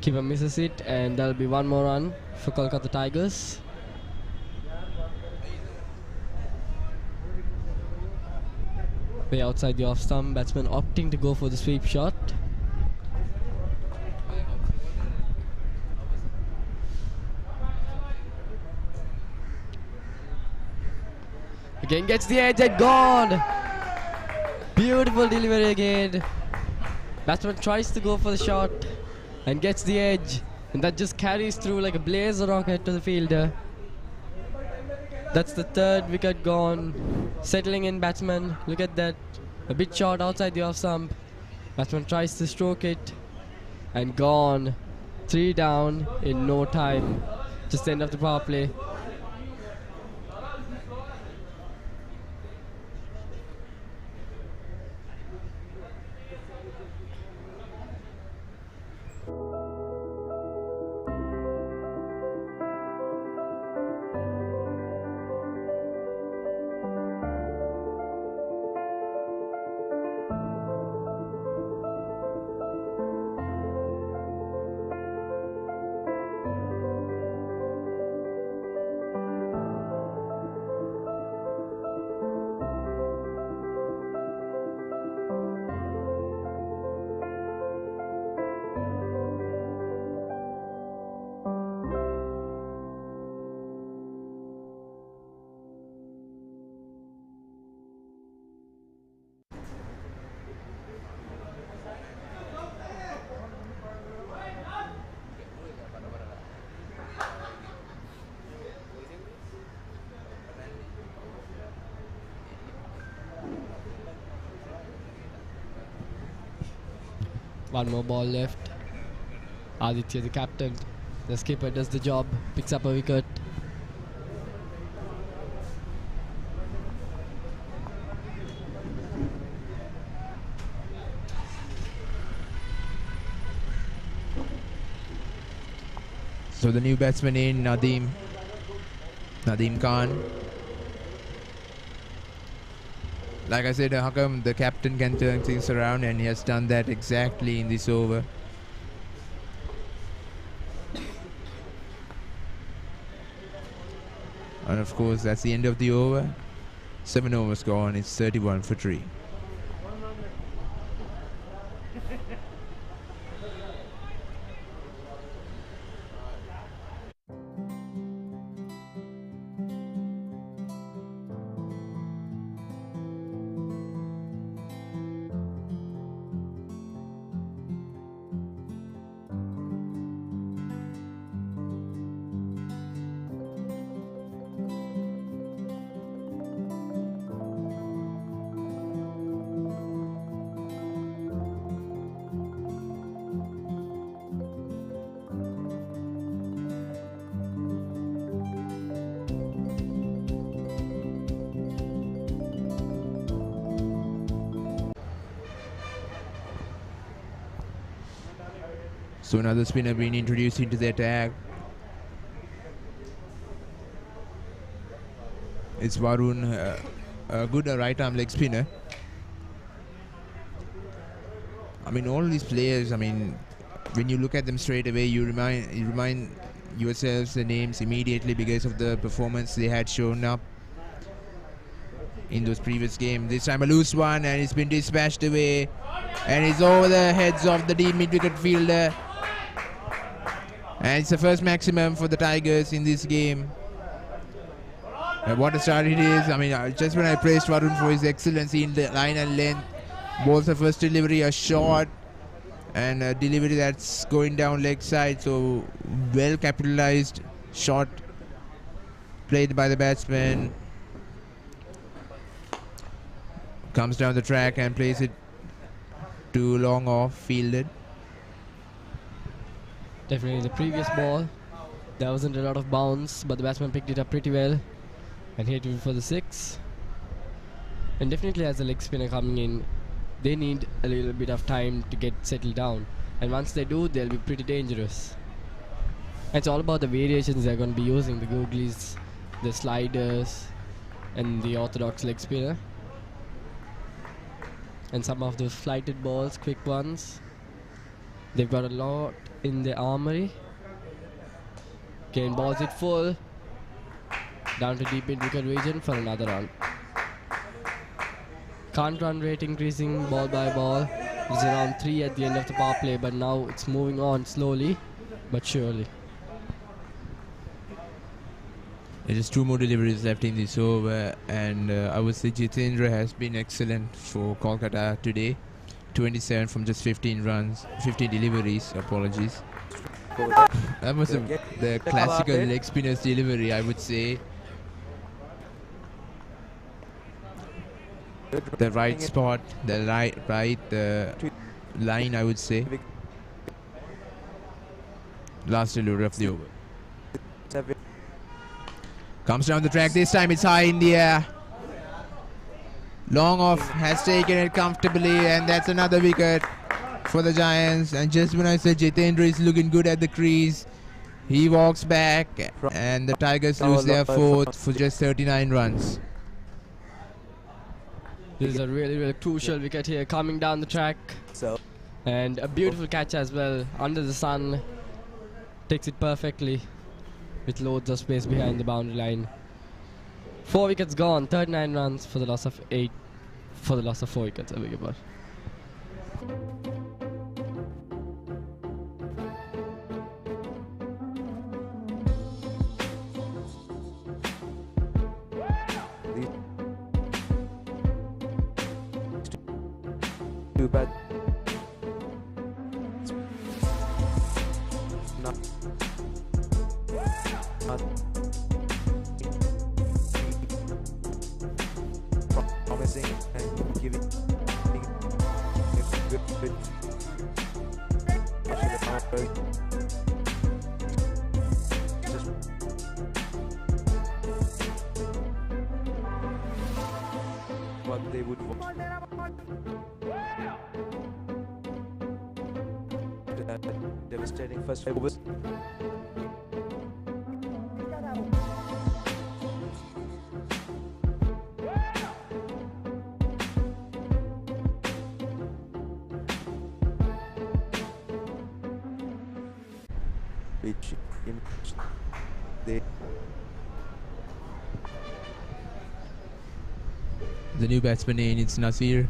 Keeper misses it, and there'll be one more run for Kolkata Tigers. Way outside the off stump, batsman opting to go for the sweep shot. Again gets the edge and gone! Beautiful delivery again. Batsman tries to go for the shot and gets the edge, and that just carries through like a blazer rocket to the fielder. That's the third wicket gone. Settling in batsman. Look at that. A bit short outside the off stump. Batsman tries to stroke it and gone. 3 down in no time. Just the end of the power play. One more ball left. Aditya, the captain, the skipper, does the job, picks up a wicket. So the new batsman in, Nadeem Khan. Like I said, how come the captain can turn things around, and he has done that exactly in this over. And of course, that's the end of the over. 7 overs gone, it's 31 for 3. So another spinner being introduced into the attack. It's Varun, a good right arm leg spinner. I mean, all these players, I mean, when you look at them straight away, you remind yourselves the names immediately because of the performance they had shown up. in those previous games. This time a loose one, and it's been dispatched away, and it's over the heads of the deep mid-wicket fielder. And it's the first maximum for the Tigers in this game. And what a start it is. I mean, just when I praised Varun for his excellency in the line and length, balls the first delivery, a short, and a delivery that's going down leg side. So well capitalized shot played by the batsman. Comes down the track and plays it too long off, fielded. Definitely the previous ball, there wasn't a lot of bounce, but the batsman picked it up pretty well and hit it for the 6. And definitely as a leg spinner coming in, they need a little bit of time to get settled down. And once they do, they'll be pretty dangerous. And it's all about the variations they're going to be using, the googlies, the sliders, and the orthodox leg spinner. And some of those flighted balls, quick ones. They've got a lot in the armory. Kane balls it full. Down to deep mid-wicket region for another run. Current run rate increasing ball by ball. It's around 3 at the end of the power play, but now it's moving on slowly but surely. There is 2 more deliveries left in this over, and I would say Jitendra has been excellent for Kolkata today. 27 from just 15 runs, 15 deliveries, apologies. That was the classical leg spinner's delivery, I would say. The right spot, the right line, I would say. Last delivery of the over. Comes down the track, this time it's high in the air. Long off has taken it comfortably, and that's another wicket for the Giants. And just when I said Jitendra is looking good at the crease, he walks back, and the Tigers lose their 4th for just 39 runs. This is a really, really crucial wicket here coming down the track. And a beautiful catch as well, under the sun. Takes it perfectly with loads of space behind the boundary line. 4 wickets gone, 39 runs for the loss of 8, for the loss of 4 wickets, I beg your pardon. Too bad. Not promising and giving good just what they would want. Devastating first 5 overs. Which they The new batsman in, it's Nasir.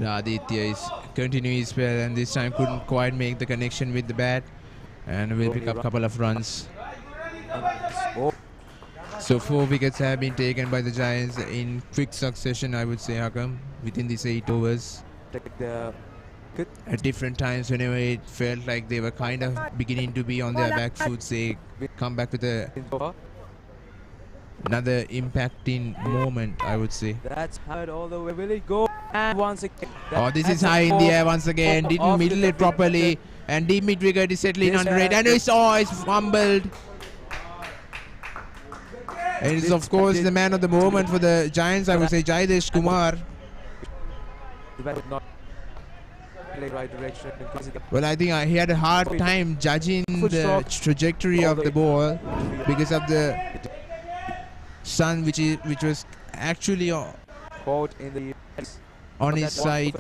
Aditya is continuing his spell, and this time couldn't quite make the connection with the bat, and will pick up a couple of runs. So 4 wickets have been taken by the Giants in quick succession, I would say, Hakam, within these 8 overs. At different times, whenever it felt like they were kind of beginning to be on their back foot, they come back with another impacting moment, I would say. That's how it all the way will it go. And once again, oh, this is high in the air once again. Didn't middle it properly, and deep mid wicket is settling under it, and it's fumbled. And it's of course the man of the moment for the Giants, I would say, Jaidesh Kumar. Well, I think he had a hard time judging the trajectory of the ball because of the sun, which was actually on his side.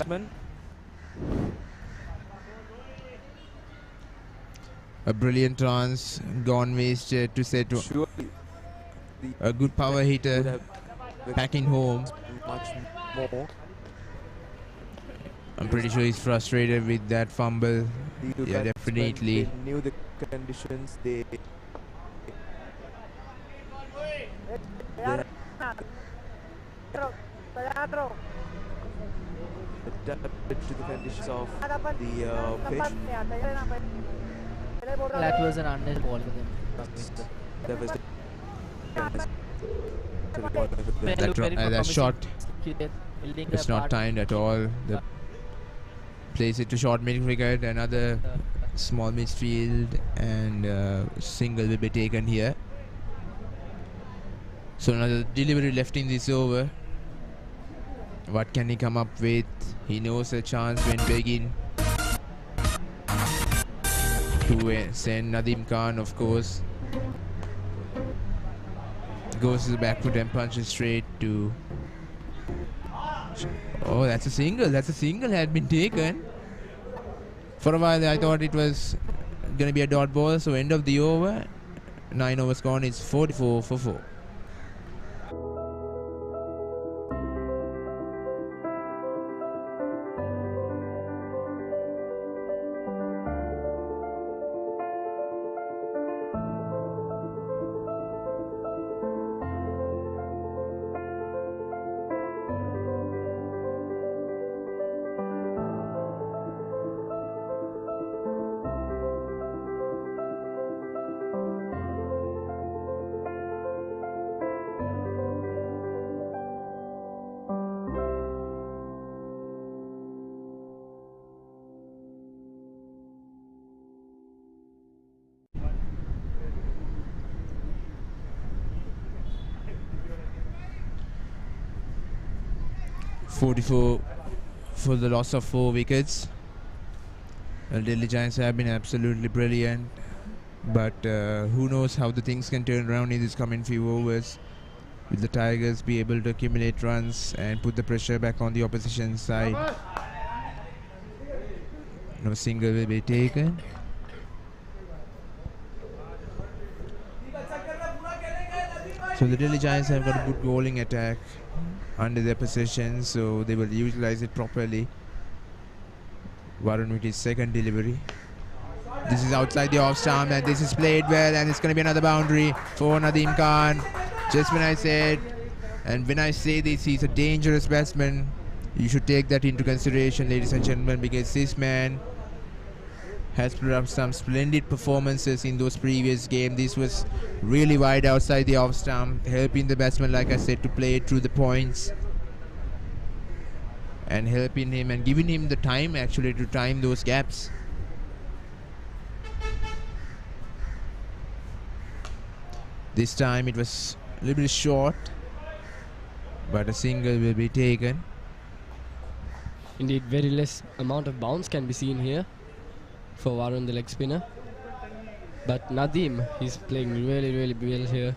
A brilliant chance gone wasted to set Surely a good power would hitter have packing home. much more. I'm pretty sure he's frustrated with that fumble. The two Yeah, batsmen, definitely. They knew the conditions. They adapted to the conditions of the pitch. That was an unnecessary ball for them. That was That shot is not timed at all. The plays it to short mid wicket, another small midfield, and single will be taken here. So another delivery left in this over. What can he come up with? He knows a chance when begging to send Nadim Khan, of course. Goes to the back foot and punches straight to... Oh, that's a single. That's a single had been taken. For a while I thought it was going to be a dot ball. So end of the over. 9 overs gone. It's 44 for 4. .44 for the loss of 4 wickets. The Delhi Giants have been absolutely brilliant, but who knows how the things can turn around in these coming few overs. Will the Tigers be able to accumulate runs and put the pressure back on the opposition side? No single will be taken. So the Delhi Giants have got a good bowling attack under their possession, so they will utilize it properly. Varun with his second delivery. This is outside the off stump, and this is played well, and it's going to be another boundary for Nadim Khan. Just when I said, and when I say this, he's a dangerous batsman, you should take that into consideration, ladies and gentlemen, because this man has put up some splendid performances in those previous games. This was really wide outside the off stump, helping the batsman, like I said, to play it through the points, and helping him and giving him the time actually to time those gaps. This time it was a little bit short, but a single will be taken. Indeed, very less amount of bounce can be seen here for Varun, the leg spinner. But Nadim, he's playing really, really well here.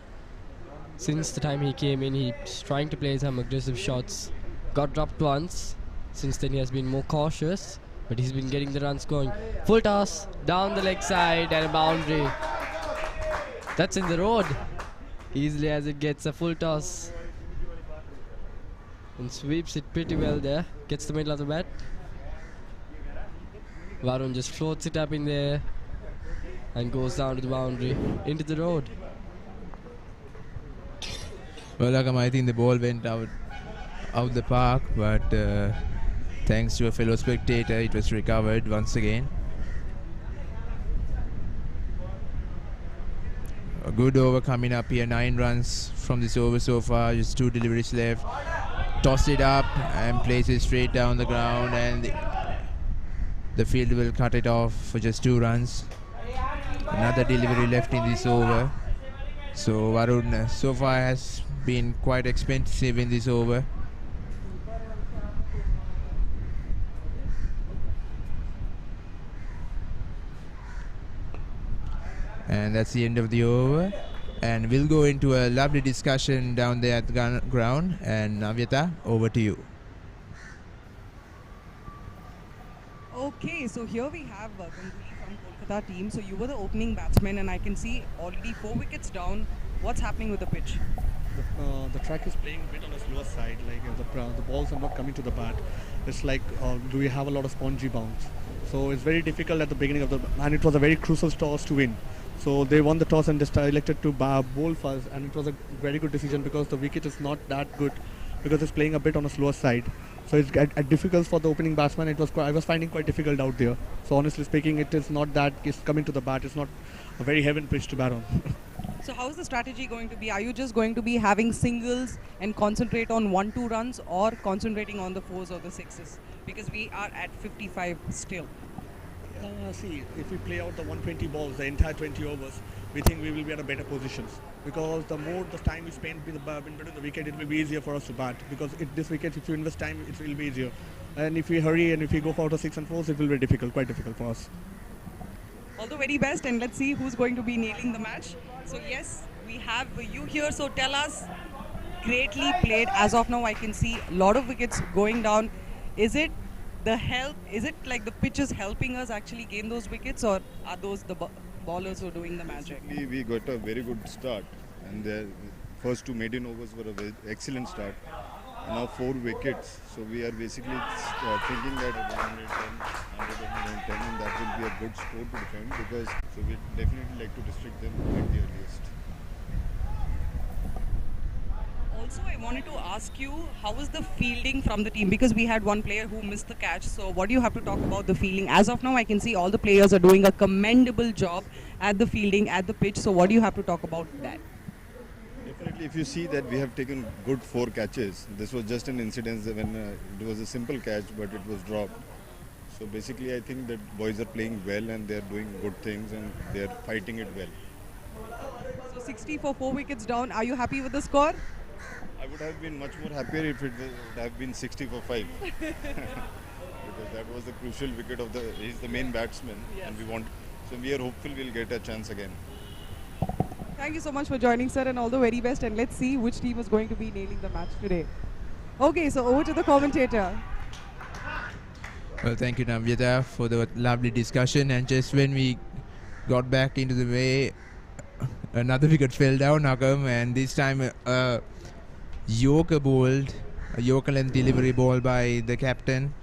Since the time he came in, he's trying to play some aggressive shots. Got dropped once. Since then he has been more cautious, but he's been getting the runs going. Full toss, down the leg side, and a boundary. That's in the road. Easily as it gets, a full toss. And sweeps it pretty well there. Gets the middle of the bat. Varun just floats it up in there and goes down to the boundary, into the road. Well, Akam, I think the ball went out the park, but thanks to a fellow spectator, it was recovered once again. A good over coming up here, 9 runs from this over so far, just 2 deliveries left. Toss it up and place it straight down the ground, and the field will cut it off for just 2 runs. Another delivery left in this over. So Varun so far has been quite expensive in this over. And that's the end of the over. And we'll go into a lovely discussion down there at the ground. And Navyata, over to you. Okay, so here we have Ganguly from Kolkata team. So you were the opening batsman, and I can see already 4 wickets down. What's happening with the pitch? The track is playing a bit on the slower side. Like the balls are not coming to the bat. It's like do we have a lot of spongy bounce? So it's very difficult at the beginning of the, and it was a very crucial toss to win. So they won the toss and they elected to bowl first, and it was a very good decision because the wicket is not that good because it's playing a bit on a slower side. So it's difficult for the opening batsman. I was finding quite difficult out there. So honestly speaking, it is not that it's coming to the bat. It's not a very heaven pitch to bat on. So how is the strategy going to be? Are you just going to be having singles and concentrate on 1-2 runs, or concentrating on the 4s or the 6s? Because we are at 55 still. See, if we play out the 120 balls, the entire 20 overs, we think we will be at a better positions. Because the more the time we spend in between the wicket, it will be easier for us to bat. Because this wicket, if you invest time, it will be easier. And if we hurry and if we go for the 6 and 4s, it will be difficult, quite difficult for us. All the very best, and let's see who's going to be nailing the match. So yes, we have you here. So tell us, greatly played. As of now, I can see a lot of wickets going down. Is it the help? Is it like the pitch is helping us actually gain those wickets, or are those the ballers who are doing the magic? We got a very good start, and the first 2 maiden overs were a very excellent start. And now 4 wickets, so we are basically thinking that 110, 110, and that will be a good score to defend, because so we definitely like to restrict them at the earliest. Also, I wanted to ask you, how was the fielding from the team? Because we had one player who missed the catch. So what do you have to talk about the fielding? As of now, I can see all the players are doing a commendable job at the fielding, at the pitch. So what do you have to talk about that? Definitely, if you see that we have taken good 4 catches, this was just an incident when it was a simple catch, but it was dropped. So basically, I think that boys are playing well and they are doing good things and they are fighting it well. So 60 for 4 wickets down. Are you happy with the score? I would have been much more happier if it would have been 60 for 5. Because that was the crucial wicket of the, he's the main batsman, yes. And so we are hopeful we'll get a chance again. Thank you so much for joining, sir, and all the very best, and let's see which team is going to be nailing the match today. Okay, so over to the commentator. Well, thank you, Namrata, for the lovely discussion. And just when we got back into the way, another wicket fell down, Hakam, and this time Yorker bowled, a Yorker length delivery ball by the captain.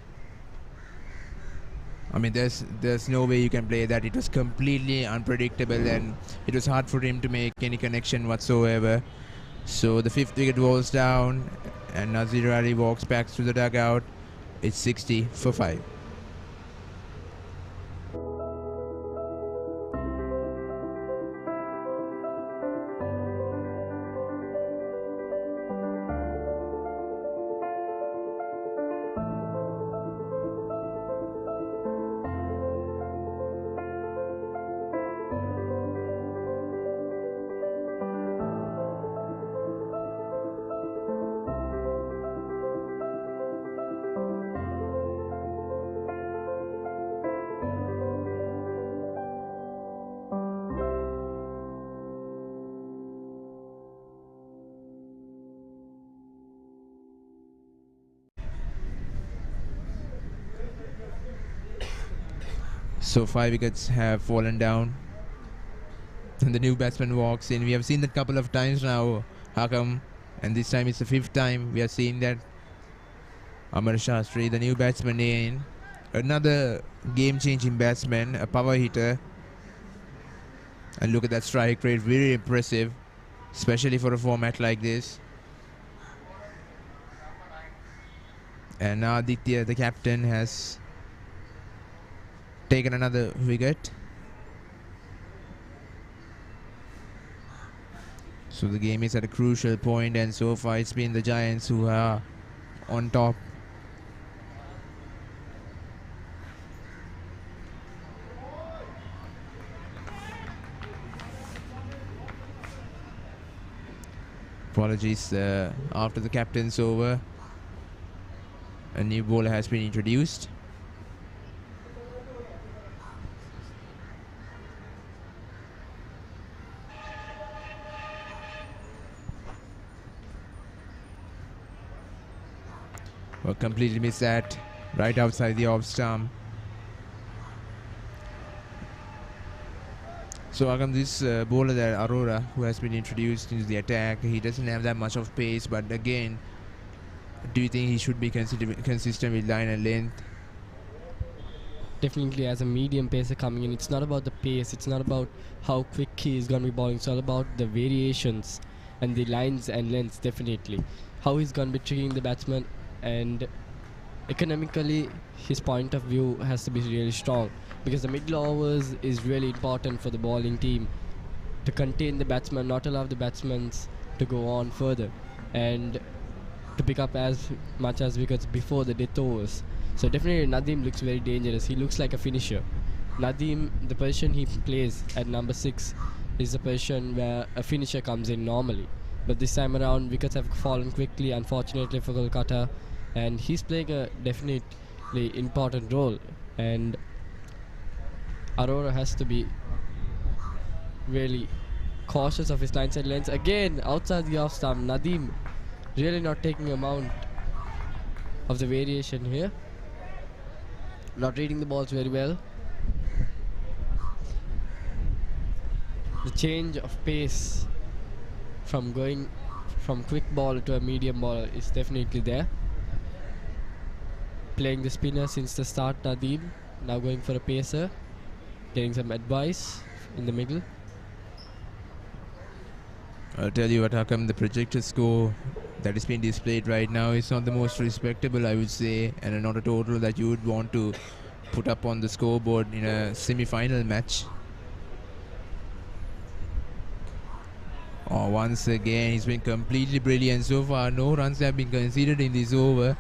I mean, there's no way you can play that. It was completely unpredictable, and it was hard for him to make any connection whatsoever. So the 5th wicket falls down, and Nazir Ali walks back to the dugout. It's 60 for 5. So 5 wickets have fallen down, and the new batsman walks in. We have seen that couple of times now, Hakam, and this time it's the 5th time we are seeing that. Amar Shastri, the new batsman, in. Another game-changing batsman, a power hitter. And look at that strike rate, very impressive, especially for a format like this. And now Aditya, the captain, has taken another wicket. So the game is at a crucial point, and so far it's been the Giants who are on top. Apologies, after the captain's over, a new bowler has been introduced. Well, completely missed that, right outside the off stump. So how come this bowler there, Aurora, who has been introduced into the attack, he doesn't have that much of pace, but again, do you think he should be consistent with line and length? Definitely, as a medium pacer coming in, it's not about the pace, it's not about how quick he is going to be bowling, it's all about the variations and the lines and lengths, definitely. How he's going to be tricking the batsman, and economically, his point of view has to be really strong, because the middle overs is really important for the bowling team to contain the batsman, not allow the batsmen to go on further, and to pick up as much as wickets before the death overs. So definitely Nadeem looks very dangerous. He looks like a finisher. Nadeem, the position he plays at number 6 is the position where a finisher comes in normally. But this time around, wickets have fallen quickly, unfortunately for Kolkata, and he's playing a definitely important role. And Aurora has to be really cautious of his line side lengths. Again, outside the off stump, Nadeem really not taking amount of the variation here. Not reading the balls very well. The change of pace from going from quick ball to a medium ball is definitely there. Playing the spinner since the start, Nadeem. Now going for a pacer. Getting some advice in the middle. I'll tell you what, how come the projected score that is being displayed right now is not the most respectable, I would say, and not a total that you would want to put up on the scoreboard in a semi-final match. Oh, once again, he's been completely brilliant so far. No runs have been conceded in this over.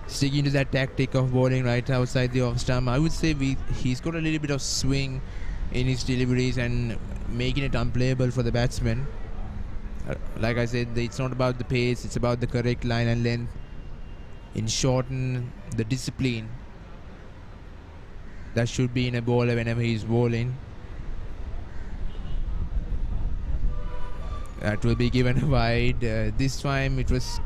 Sticking to that tactic of bowling right outside the off stump, I would say he's got a little bit of swing in his deliveries and making it unplayable for the batsman. Like I said, it's not about the pace, it's about the correct line and length. In short, the discipline that should be in a bowler whenever he's bowling. That will be given a wide. This time it was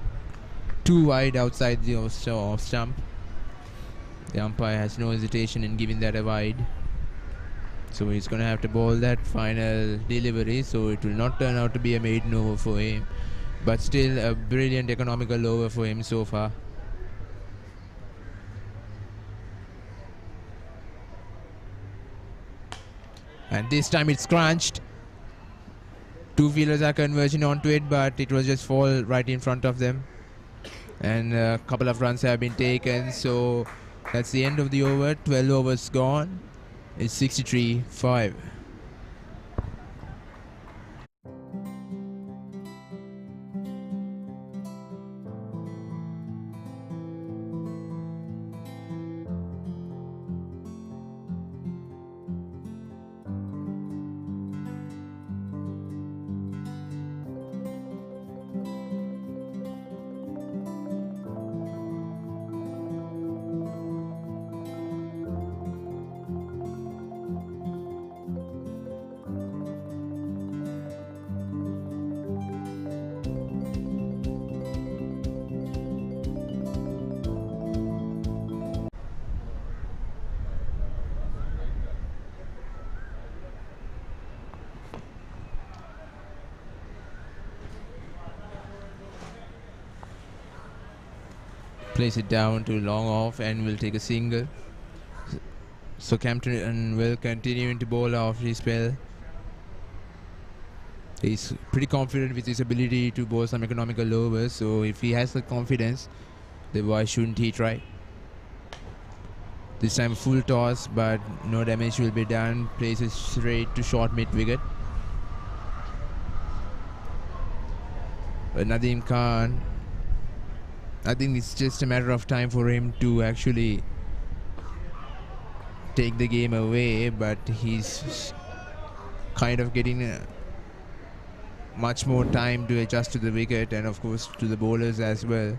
too wide outside the off stump. The umpire has no hesitation in giving that a wide. So he's going to have to bowl that final delivery, so it will not turn out to be a maiden over for him. But still a brilliant economical over for him so far. And this time it's crunched. Two fielders are converging onto it, but it was just fall right in front of them. And a couple of runs have been taken, so that's the end of the over. 12 overs gone. It's 63-5. Place it down to long off and will take a single. So Campton will continue to bowl after his spell. He's pretty confident with his ability to bowl some economical overs, so if he has the confidence, then why shouldn't he try? This time full toss, but no damage will be done. Places straight to short mid wicket. But Nadeem Khan, I think it's just a matter of time for him to actually take the game away, but he's kind of getting much more time to adjust to the wicket and of course to the bowlers as well.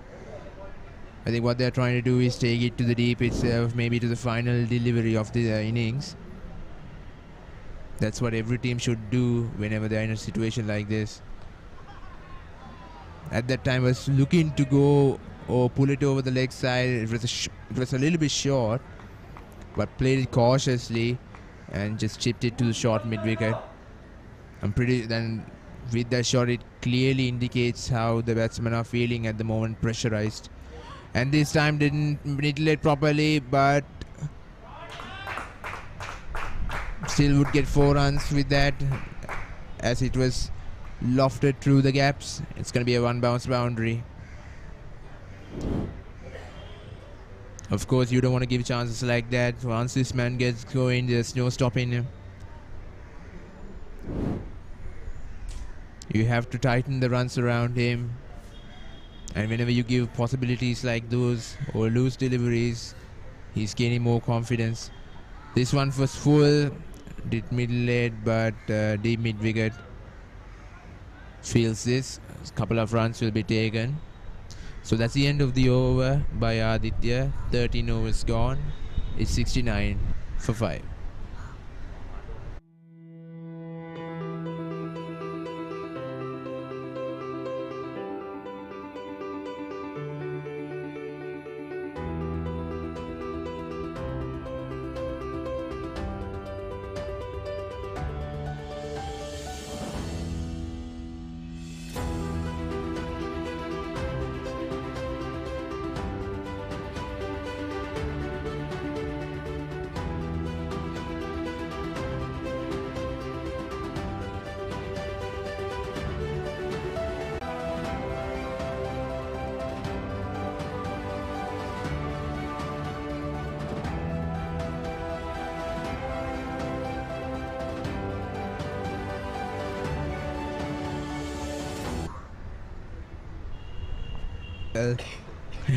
I think what they're trying to do is take it to the deep itself, maybe to the final delivery of the innings. That's what every team should do whenever they're in a situation like this. At that time was looking to go or pull it over the leg side. It was a little bit short, but played it cautiously and just chipped it to the short mid wicket. Then with that shot, it clearly indicates how the batsmen are feeling at the moment, pressurized. And this time didn't middle it properly, but still would get 4 runs with that, as it was lofted through the gaps. It's going to be a 1 bounce boundary. Of course, you don't want to give chances like that. Once this man gets going, there's no stopping him. You have to tighten the runs around him. And whenever you give possibilities like those or loose deliveries, he's gaining more confidence. This one was full, did middle late, but deep mid wicket feels this. A couple of runs will be taken. So that's the end of the over by Aditya. 13 overs gone. It's 69 for 5.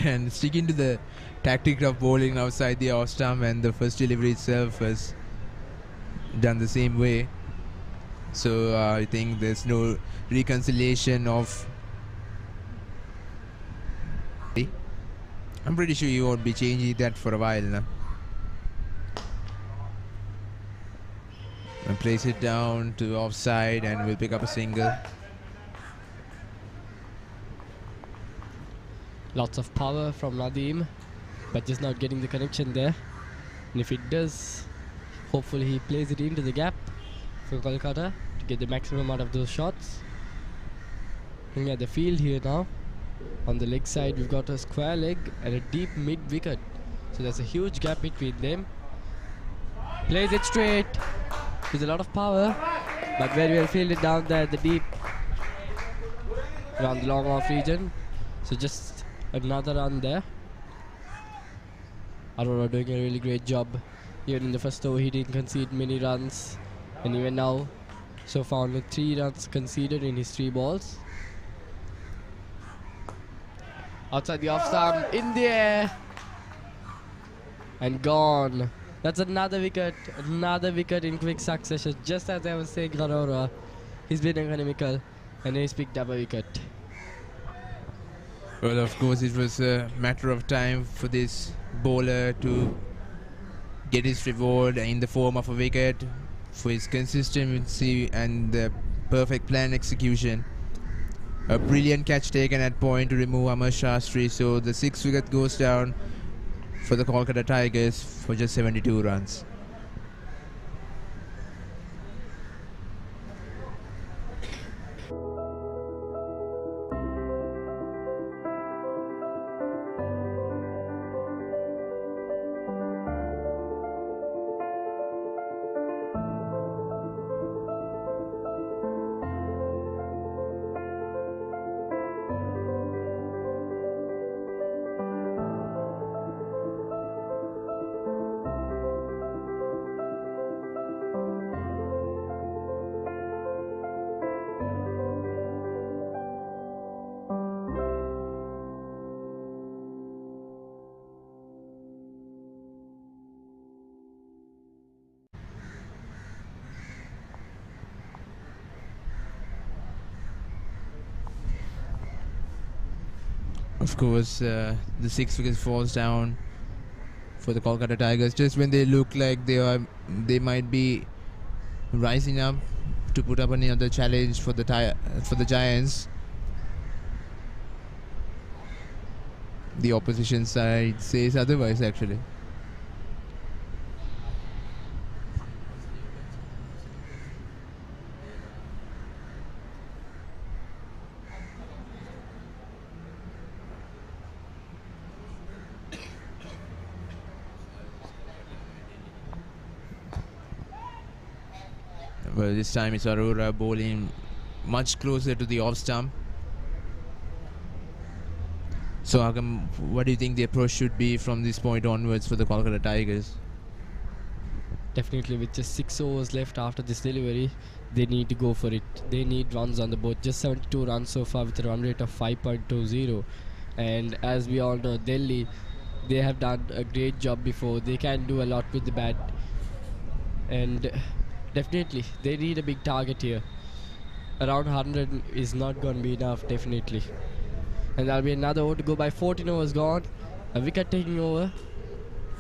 And sticking to the tactic of bowling outside the off stump, and the first delivery itself was done the same way. So I think there's no reconciliation of. I'm pretty sure you won't be changing that for a while now. And place it down to offside, and we'll pick up a single. Lots of power from Nadeem, but just not getting the connection there. And if it does, hopefully he plays it into the gap for Kolkata to get the maximum out of those shots. Looking at the field here now, on the leg side we've got a square leg and a deep mid wicket. So there's a huge gap between them. Plays it straight with a lot of power, but very well fielded down there at the deep, around the long off region. So just another run there. Arora doing a really great job. Even in the first over he didn't concede many runs, and even now so far only 3 runs conceded in his 3 balls. Outside the off stump, in the air, and gone. That's another wicket in quick succession. Just as I was saying, Arora, he's been economical and he's picked up a wicket. Well, of course, it was a matter of time for this bowler to get his reward in the form of a wicket for his consistency and the perfect plan execution. A brilliant catch taken at point to remove Amar Shastri, so the 6th wicket goes down for the Kolkata Tigers for just 72 runs. Of course, the 6th wicket falls down for the Kolkata Tigers just when they look like they might be rising up to put up another challenge for the Giants. The opposition side says otherwise, actually. Well, this time it's Arora bowling much closer to the off stump. So, Agam, what do you think the approach should be from this point onwards for the Kolkata Tigers? Definitely, with just 6 overs left after this delivery, they need to go for it. They need runs on the board. Just 72 runs so far with a run rate of 5.20. And as we all know, Delhi, they have done a great job before. They can do a lot with the bat. And definitely, they need a big target here. Around 100 is not going to be enough, definitely. And there'll be another over to go by. 14 overs gone. A wicket taking over.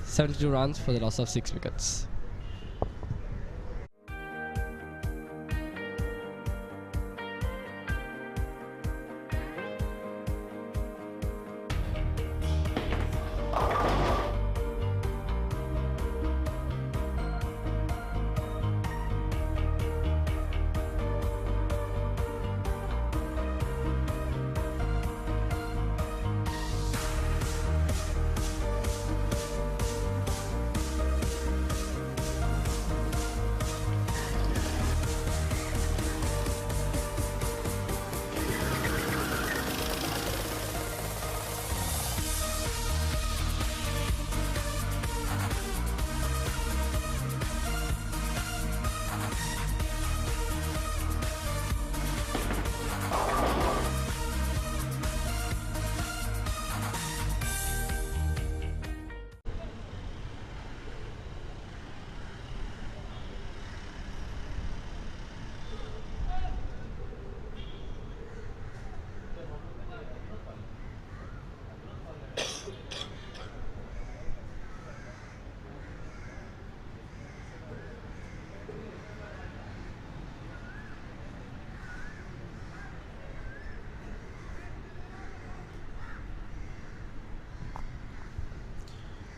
72 runs for the loss of 6 wickets.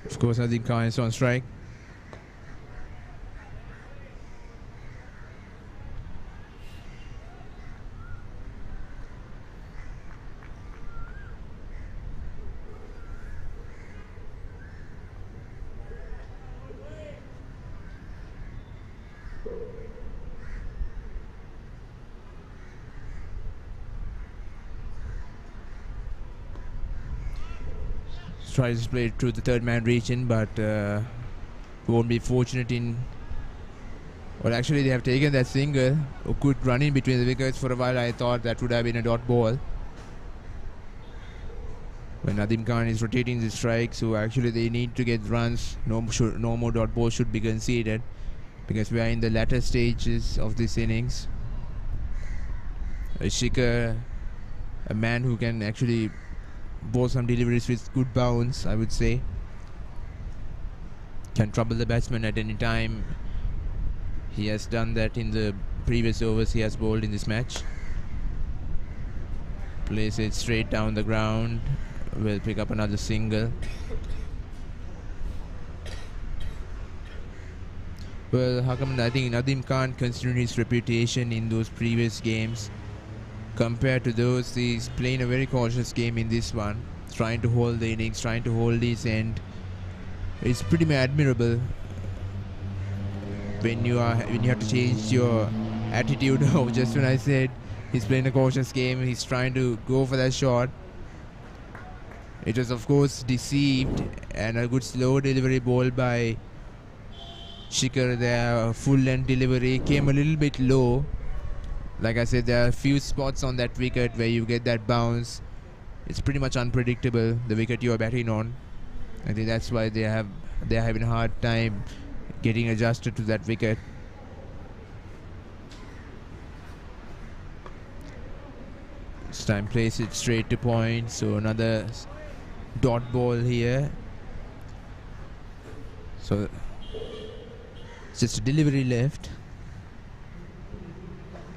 Of course, Nadim Khan is on strike. Tries to play it through the third man region, but won't be fortunate in. Well, actually, they have taken that single. Who could run in between the wickets for a while. I thought that would have been a dot ball. When Nadim Khan is rotating the strike, so actually they need to get runs. No more dot balls should be conceded because we are in the latter stages of this innings. Shikhar, a man who can actually bowl some deliveries with good bounce, I would say. Can trouble the batsman at any time. He has done that in the previous overs he has bowled in this match. Plays it straight down the ground. Will pick up another single. Well, how come I think Nadim Khan, considering his reputation in those previous games, compared to those, he's playing a very cautious game in this one, trying to hold the innings, trying to hold his end. It's pretty admirable when you have to change your attitude. Just when I said he's playing a cautious game, he's trying to go for that shot. It was of course deceived, and a good slow delivery ball by Shikhar there. Full length delivery came a little bit low. Like I said, there are a few spots on that wicket where you get that bounce. It's pretty much unpredictable, the wicket you are batting on. I think that's why they're having a hard time getting adjusted to that wicket. This time plays it straight to point, so another dot ball here. So it's just a delivery left.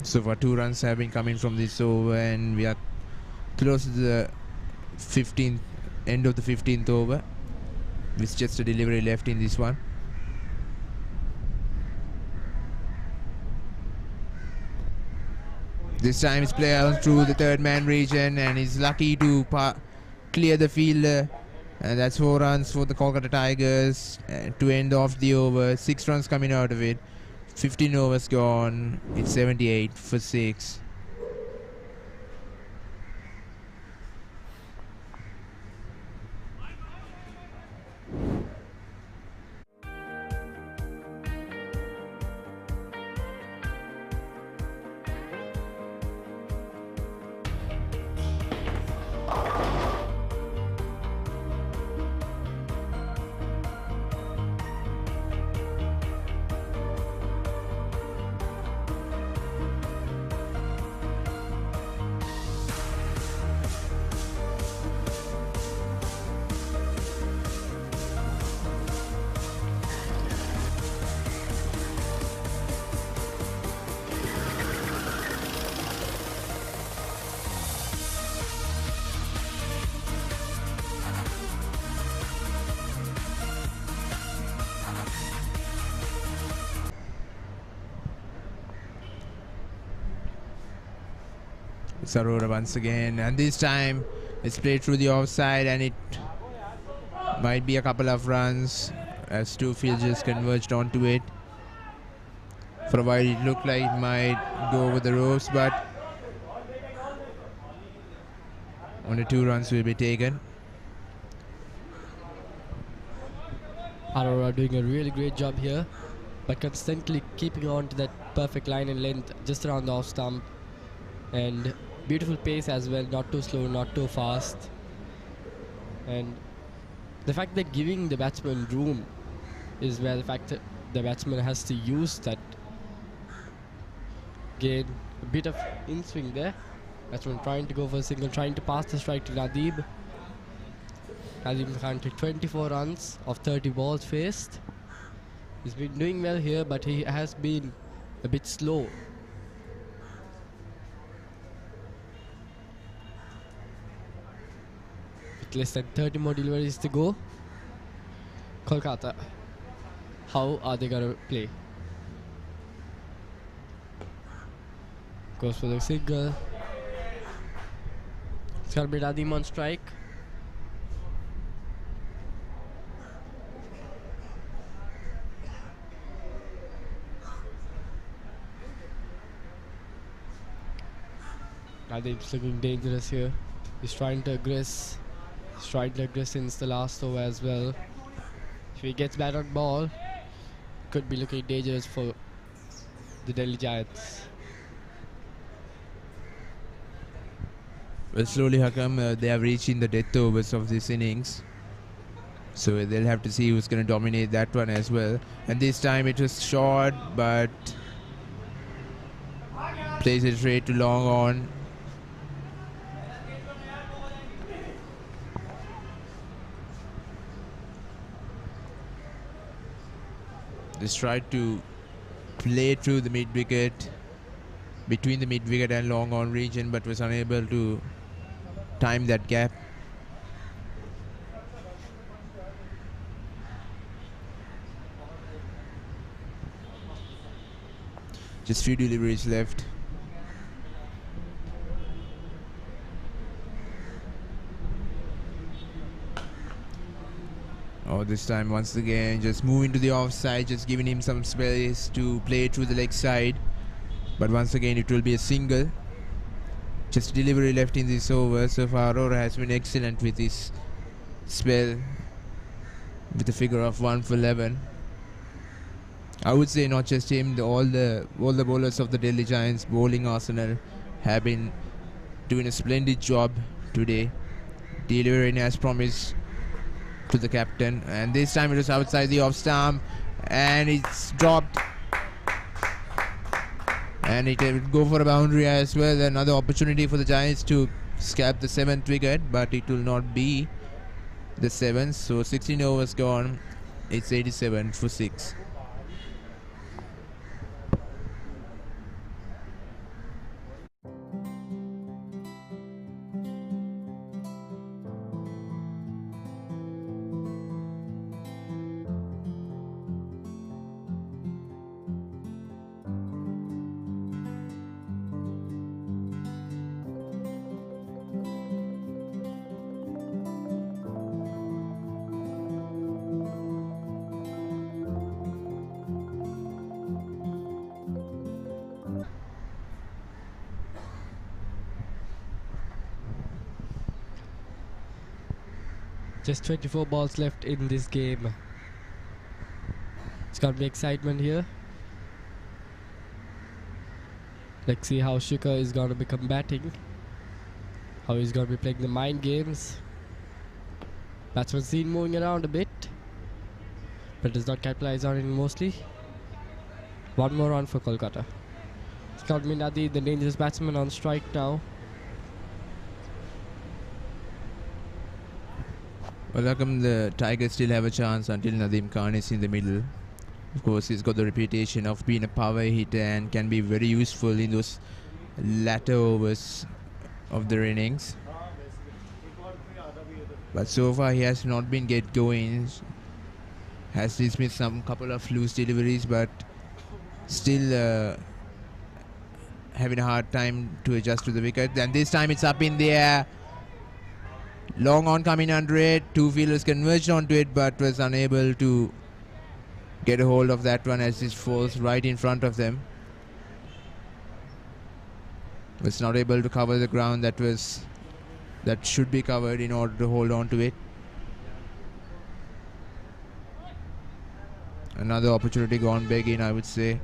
So far 2 runs have been coming from this over, and we are close to the end of the 15th over. With just a delivery left in this one. This time he's playing through the third man region, and he's lucky to clear the fielder. And that's 4 runs for the Kolkata Tigers to end off the over. 6 runs coming out of it. 15 overs gone. It's 78 for 6. It's Aurora once again, and this time it's played through the offside, and it might be a couple of runs as two fielders converged onto it. For a while it looked like it might go over the ropes, but only 2 runs will be taken. Aurora doing a really great job here, but constantly keeping on to that perfect line and length just around the off stump, and beautiful pace as well, not too slow, not too fast. And the fact that giving the batsman room is where the fact that the batsman has to use that, gain a bit of in swing there. Batsman trying to go for a single, trying to pass the strike to Nadeeb. Nadeeb currently 24 runs of 30 balls faced. He's been doing well here, but he has been a bit slow. With less than 30 more deliveries to go. Kolkata, how are they going to play? Goes for the single. It's going to be Nadeem on strike. Nadeem's looking dangerous here. He's trying to aggress. He's trying to aggress since the last over as well. If he gets bat on ball, could be looking dangerous for the Delhi Giants. Well, slowly Hakam, they have reached in the death overs of this innings. So they'll have to see who's going to dominate that one as well. And this time it was short, but plays it straight to long on. Just tried to play through the mid-wicket, between the mid-wicket and long on region, but was unable to time that gap. Just few deliveries left. Oh, this time once again just moving to the offside, just giving him some space to play through the leg side. But once again it will be a single. Just delivery left in this over. So far Aurora has been excellent with his spell, with a figure of 1 for 11. I would say not just him, all the bowlers of the Delhi Giants bowling arsenal have been doing a splendid job today, delivering as promised to the captain. And this time it was outside the off stump, and it's dropped, and it will go for a boundary as well. Another opportunity for the Giants to scalp the 7th wicket, but it will not be the 7th. So 16 overs gone. It's 87 for 6. Just 24 balls left in this game. It's gonna be excitement here. Let's see how Shikhar is gonna be combating. How he's gonna be playing the mind games. Batsman seen moving around a bit, but does not capitalize on it mostly. One more run for Kolkata. It's got Minadi, the dangerous batsman, on strike now. Well, how come the Tigers still have a chance until Nadeem Khan is in the middle? Of course, he's got the reputation of being a power hitter and can be very useful in those latter overs of the innings. But so far, he has not been get going. Has dismissed some couple of loose deliveries, but still having a hard time to adjust to the wicket. And this time it's up in the air. Long on coming under it. Two fielders converged onto it, but was unable to get a hold of that one as it falls right in front of them. Was not able to cover the ground that should be covered in order to hold on to it. Another opportunity gone begging, I would say.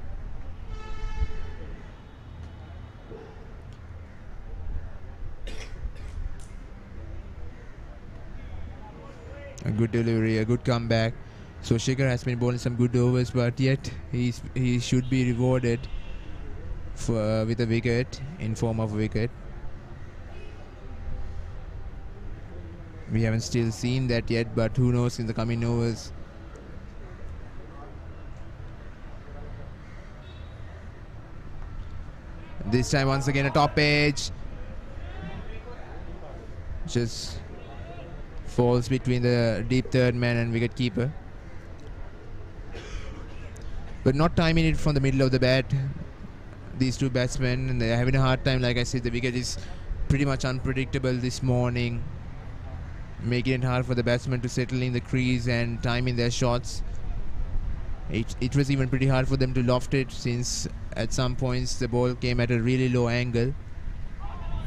A good delivery, a good comeback. So Shikhar has been bowling some good overs, but yet he should be rewarded with a wicket, in form of a wicket. We haven't still seen that yet, but who knows in the coming overs. This time once again a top edge. Just falls between the deep third man and wicket keeper. But not timing it from the middle of the bat. These two batsmen, and they're having a hard time. Like I said, the wicket is pretty much unpredictable this morning, making it hard for the batsmen to settle in the crease and time in their shots. It was even pretty hard for them to loft it, since at some points the ball came at a really low angle.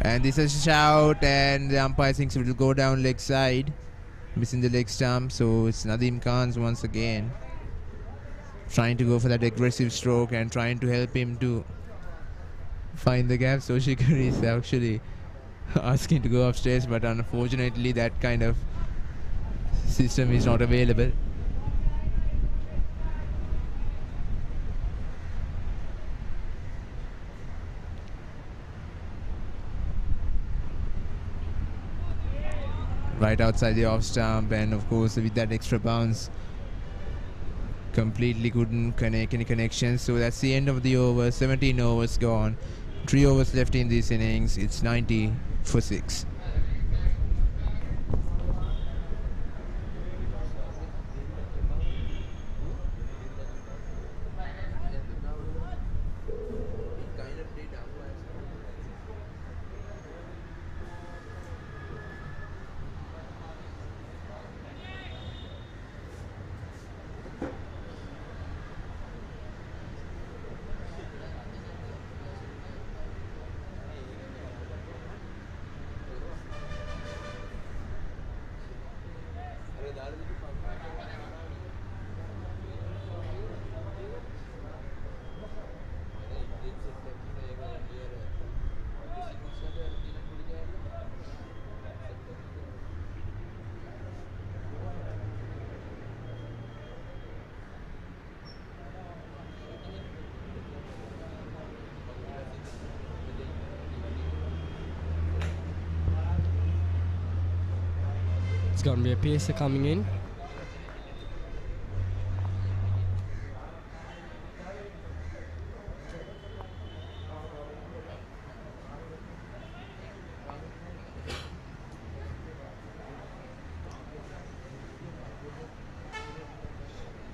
And this is a shout, and the umpire thinks it will go down leg side, missing the leg stump. So it's Nadeem Khan's once again, trying to go for that aggressive stroke and trying to help him to find the gap. So Shikhar is actually asking to go upstairs, but unfortunately that kind of system is not available. Right outside the off stump, and of course with that extra bounce, completely couldn't connect any connections. So that's the end of the over. 17 overs gone, 3 overs left in this innings. It's 90 for 6. It's gonna be a pacer coming in.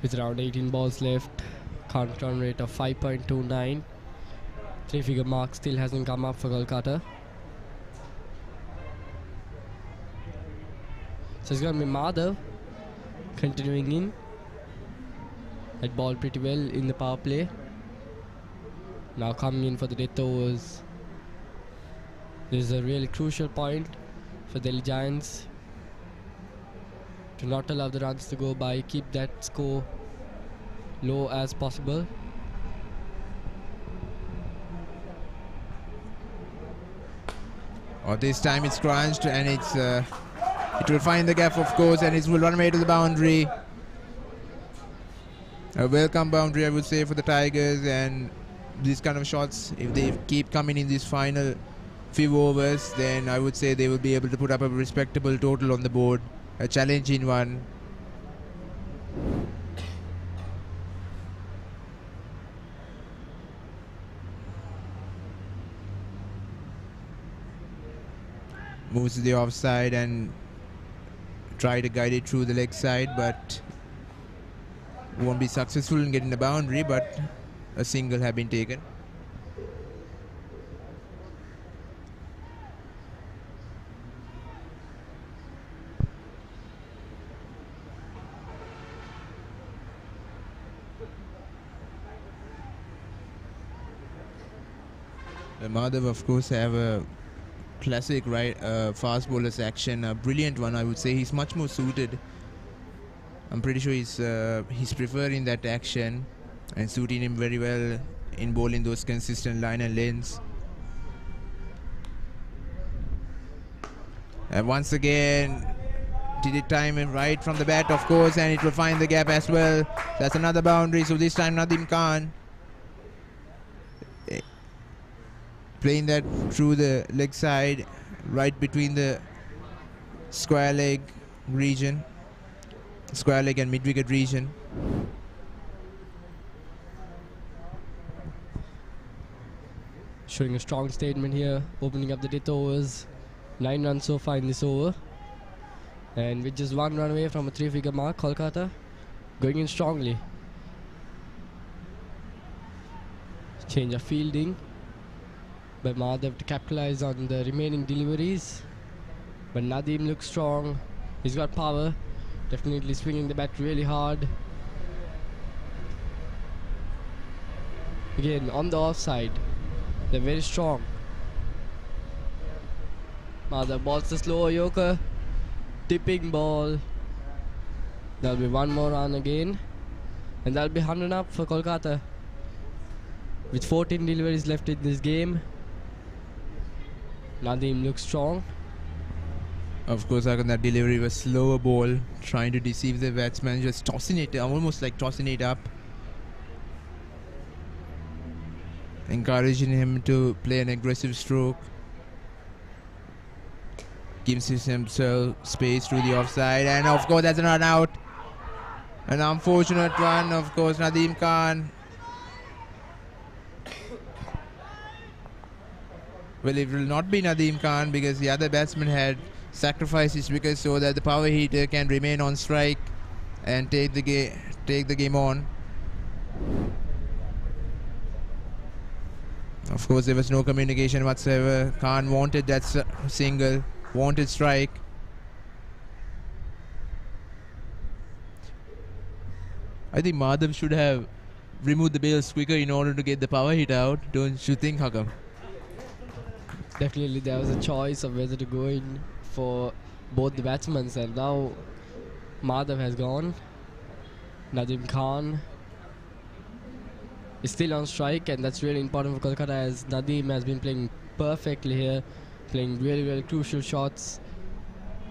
With around 18 balls left, current run rate of 5.29. 3-figure mark still hasn't come up for Kolkata. So it's going to be Madhav continuing in. Had ball pretty well in the power play. Now coming in for the death overs. This is a really crucial point for Delhi Giants. to not allow the runs to go by, keep that score low as possible. This time it's crunched and it's it will find the gap, of course, and it will run away to the boundary. A welcome boundary, I would say, for the Tigers. And these kind of shots, if they keep coming in these final few overs, then I would say they will be able to put up a respectable total on the board, a challenging one. Moves to the offside and try to guide it through the leg side, but won't be successful in getting the boundary, but a single have been taken. The Madhav, of course, have a classic fast bowler's action, a brilliant one, I would say. He's much more suited. I'm pretty sure he's preferring that action and suiting him very well in bowling those consistent line and lanes. And once again, did it time him right from the bat, of course, and it will find the gap as well. That's another boundary, so this time Nadeem Khan playing that through the leg side, right between the square leg and mid-wicket region. Showing a strong statement here, opening up the death overs. 9 runs so far in this over. And with just 1 run away from a 3-figure mark, Kolkata going in strongly. Change of fielding by Madhav to capitalize on the remaining deliveries. But Nadeem looks strong. He's got power. Definitely swinging the bat really hard. Again, on the offside. They're very strong. Madhav balls the slower Yorker. Tipping ball. There'll be 1 more run again. And that'll be 100 up for Kolkata. With 14 deliveries left in this game. Nadeem looks strong. Of course, that delivery was slower ball, trying to deceive the batsman, just tossing it, almost like tossing it up. Encouraging him to play an aggressive stroke. Gives himself space through the offside, and of course that's a run out. An unfortunate one, of course, Nadeem Khan. Well, it will not be Nadeem Khan because the other batsman had sacrificed his wicket so that the power hitter can remain on strike and take the game on. Of course, there was no communication whatsoever. Khan wanted that single, wanted strike. I think Madhav should have removed the bails quicker in order to get the power hit out. Don't you think, Hakam? Definitely there was a choice of whether to go in for both the batsmen, and now Madhav has gone. Nadeem Khan is still on strike, and that's really important for Kolkata as Nadeem has been playing perfectly here, playing really, really crucial shots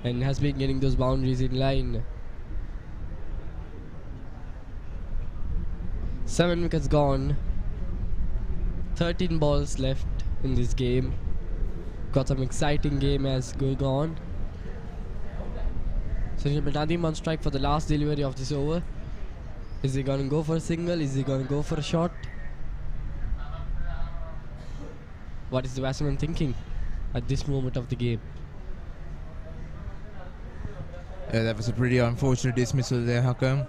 and has been getting those boundaries in line. 7 wickets gone, 13 balls left in this game. Got some exciting game as going on. So Nadeem on strike for the last delivery of this over. Is he going to go for a single? Is he going to go for a shot? What is the batsman thinking at this moment of the game? That was a pretty unfortunate dismissal there, Hakam.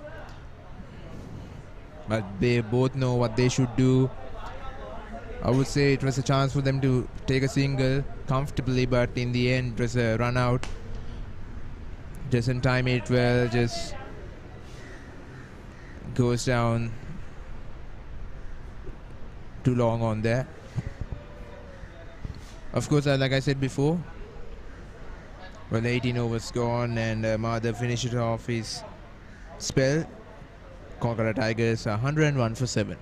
But they both know what they should do. I would say it was a chance for them to take a single comfortably, but in the end it was a run out. Doesn't time it well, just goes down too long on there. Of course, like I said before, Well, 18 overs gone, and Madhav finishes off his spell. Kolkata Tigers are 101 for 7.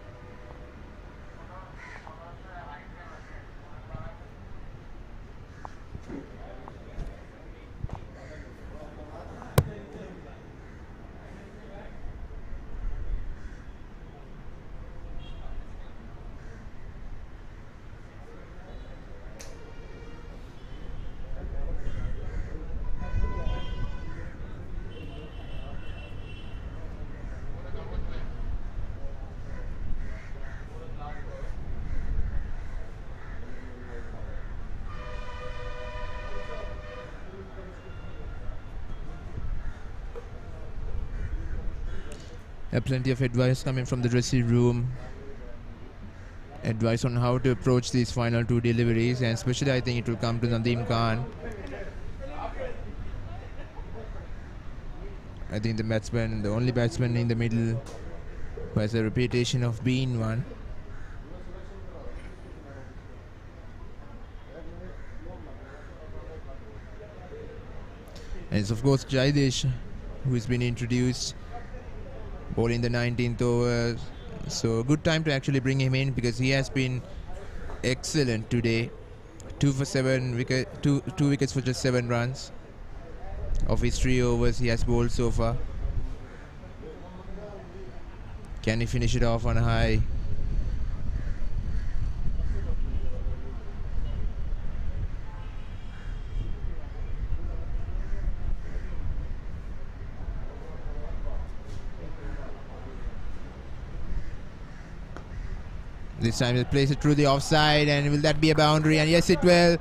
Plenty of advice coming from the dressing room. Advice on how to approach these final two deliveries, and especially I think it will come to Nadeem Khan. I think the only batsman in the middle who has a reputation of being one. And it's of course Jaidesh who has been introduced, bowling the 19th over. So good time to actually bring him in because he has been excellent today. 2 for 7 two wickets for just 7 runs. Of his 3 overs he has bowled so far. Can he finish it off on a high? This time he'll place it through the offside, and will that be a boundary? And yes, it will.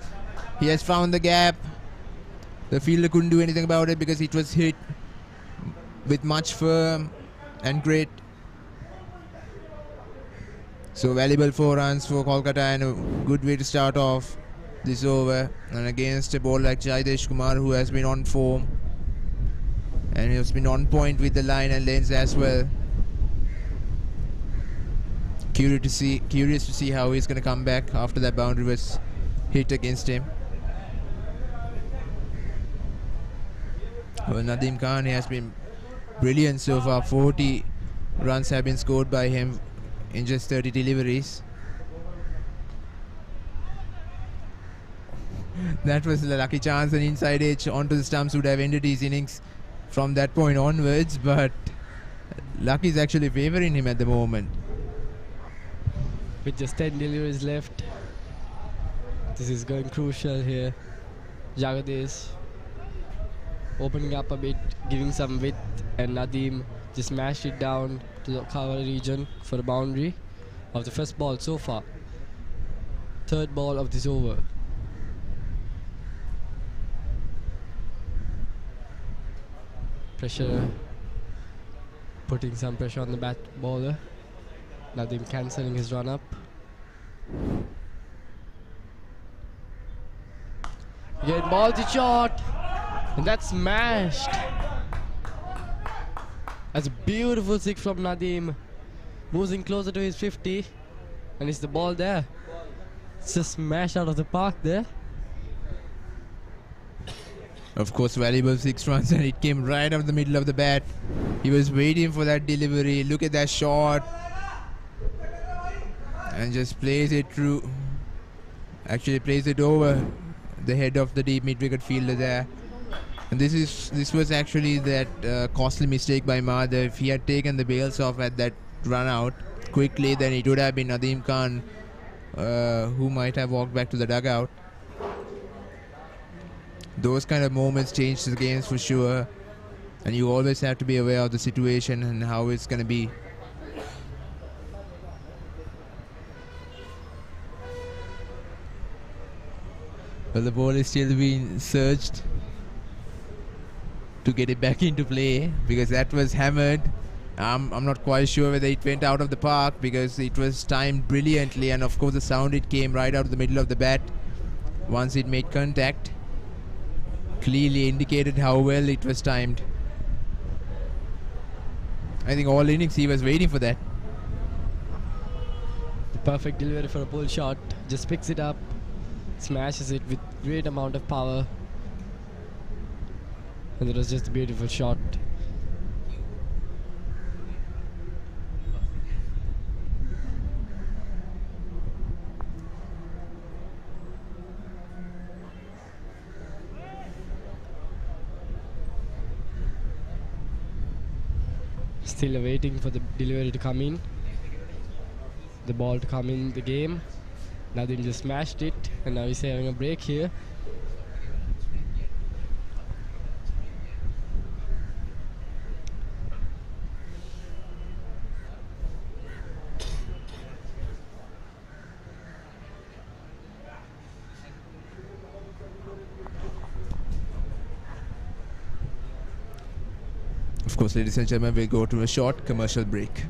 He has found the gap. The fielder couldn't do anything about it because it was hit with much firm and grit. So valuable 4 runs for Kolkata and a good way to start off this over. And against a bowler like Jaidesh Kumar, who has been on form and he has been on point with the line and lengths as well. Curious to see how he's going to come back after that boundary was hit against him. Well, Nadeem Khan has been brilliant so far. 40 runs have been scored by him in just 30 deliveries. That was a lucky chance, an inside edge onto the stumps would have ended his innings from that point onwards, but luck is actually favouring him at the moment. With just 10 deliveries left, this is going crucial here. Jagadesh opening up a bit, giving some width, and Nadeem just smashed it down to the cover region for the boundary of the first ball so far. Third ball of this over. Pressure, putting some pressure on the bat bowler. Nadeem cancelling his run up. Again, ballsy shot, and that's smashed. That's a beautiful 6 from Nadeem, moving closer to his 50, and it's the ball there. It's just smashed out of the park there. Of course, valuable 6 runs, and it came right out of the middle of the bat. He was waiting for that delivery. Look at that shot. And just plays it through. Actually plays it over the head of the deep mid-wicket fielder there. And this was actually that costly mistake by Madhav. If he had taken the bails off at that run out quickly, then it would have been Nadeem Khan who might have walked back to the dugout. Those kind of moments change the games for sure, and you always have to be aware of the situation and how it's going to be. Well, the ball is still being searched to get it back into play because that was hammered. I'm not quite sure whether it went out of the park because it was timed brilliantly, and of course the sound it came right out of the middle of the bat once it made contact. Clearly indicated how well it was timed. I think all innings he was waiting for that. The perfect delivery for a pull shot. Just picks it up, smashes it with great amount of power. And that was just a beautiful shot. Still waiting for the delivery to come in. The ball to come in the game. Nadine just smashed it, and now he's having a break here. Of course, ladies and gentlemen, we'll go to a short commercial break.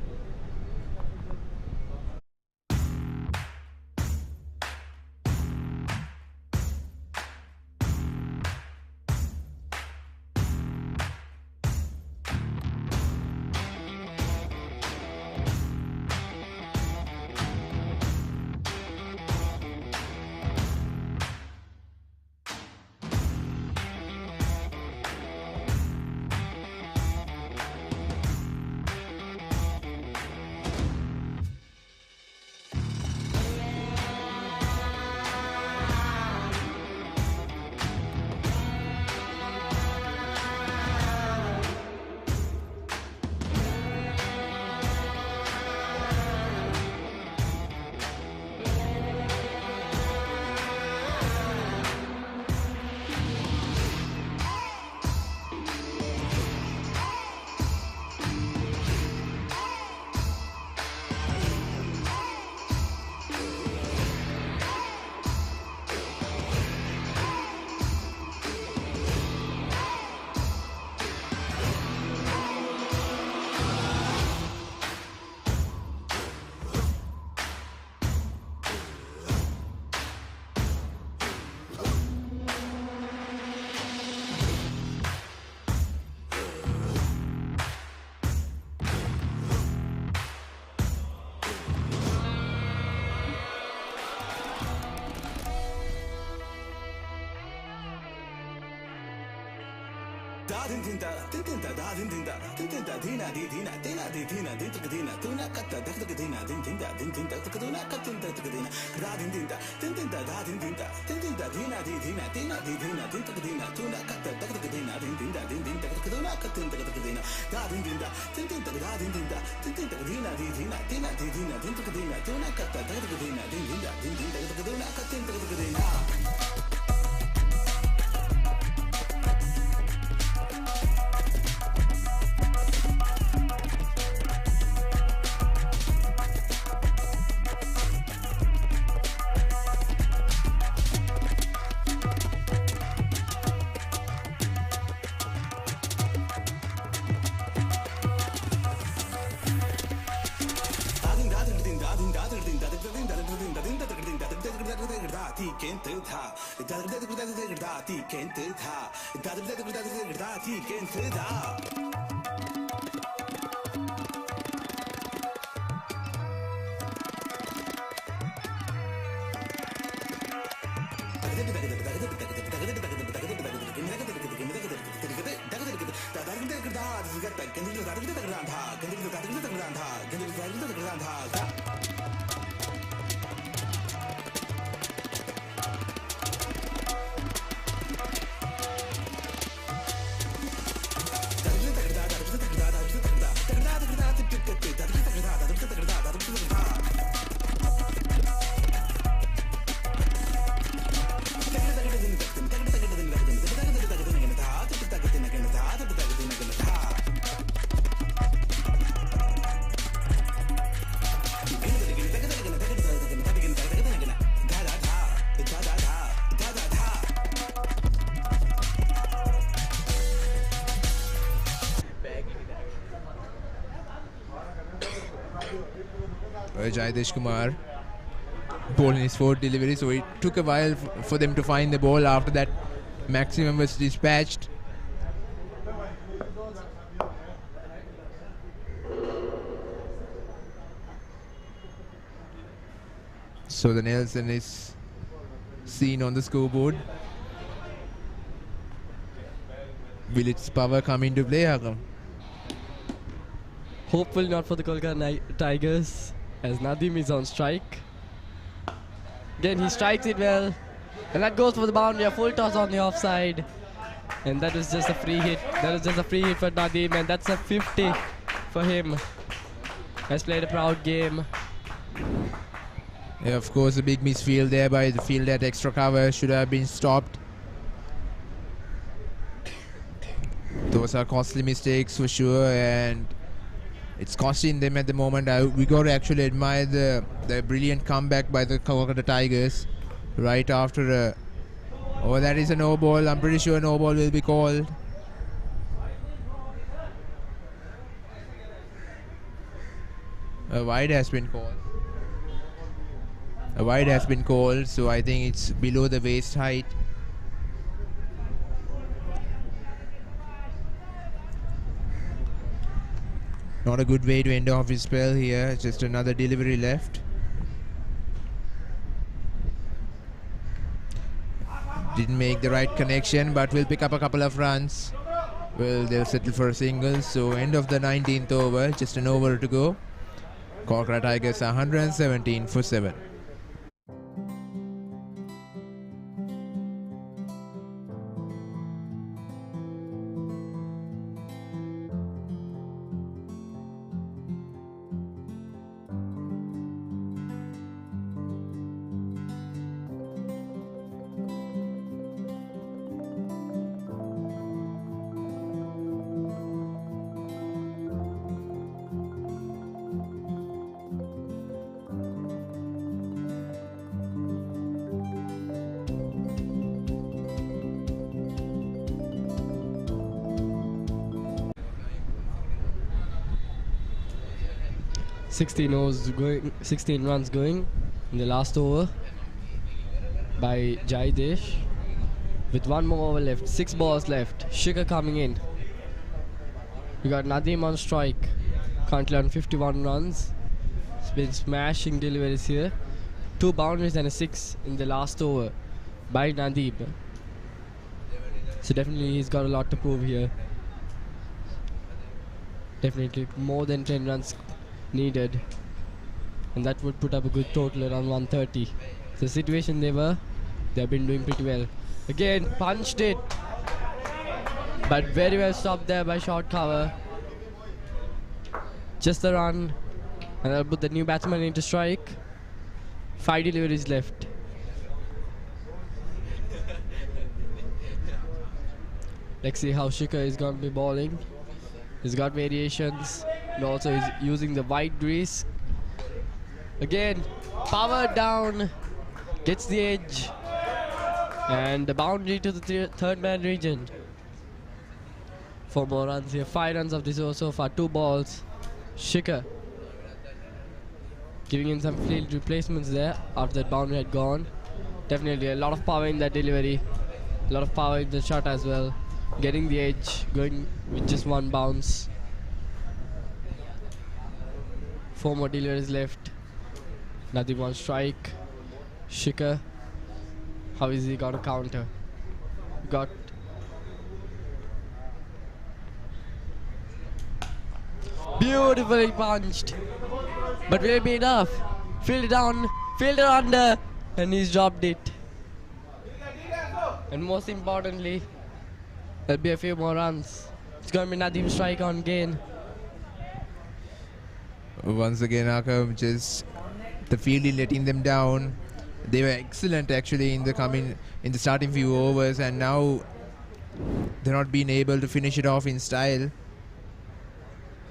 Jaidesh Kumar ball in his fourth delivery, so it took a while for them to find the ball. After that, Maximum was dispatched. So the Nelson is seen on the scoreboard Will its power come into play, Hakam? Hopefully not for the Kolkata Tigers, as Nadim is on strike. Again, he strikes it well. And that goes for the boundary, a full toss on the offside. And that was just a free hit. That was just a free hit for Nadim, and that's a 50 for him. Has played a proud game. Yeah, of course, a big misfield there by the field at extra cover. Should have been stopped. Those are costly mistakes for sure, and it's costing them at the moment. We got to actually admire the brilliant comeback by the Kolkata Tigers right after a... Oh, that is a no ball. I'm pretty sure no ball will be called. A wide has been called. A wide has been called, so I think it's below the waist height. Not a good way to end off his spell here. Just another delivery left. Didn't make the right connection, but will pick up a couple of runs. Well, they'll settle for a single. So end of the 19th over, just an over to go. Kolkata Tigers are 117 for 7. Going, 16 runs going in the last over by Jaidesh. With one more over left, 6 balls left. Shikhar coming in. We got Nadim on strike, currently on 51 runs. He's been smashing deliveries here. 2 boundaries and a 6 in the last over by Nadim. So definitely he's got a lot to prove here. Definitely more than 10 runs needed, and that would put up a good total around 130. The situation they've been doing pretty well. Again, punched it, but very well stopped there by short cover. Just a run, and I'll put the new batsman into strike. 5 deliveries left. Let's see how Shikhar is going to be bowling. He's got variations, and also he's using the wide grease. Again, power down, gets the edge, and the boundary to the third man region. 4 more runs here, 5 runs of this over so far, 2 balls. Shikhar giving in some field replacements there after that boundary had gone. Definitely a lot of power in that delivery, a lot of power in the shot as well. Getting the edge, going with just 1 bounce. 4 more deliveries left. Nadim on strike. Shikhar, how is he going to counter? Got beautifully punched, but will it be enough? Field down, fielder under, and he's dropped it. And most importantly, there'll be a few more runs. It's going to be Nadim strike on gain. Once again, Akam, just the fielding letting them down. They were excellent actually in the starting few overs, and now they're not being able to finish it off in style.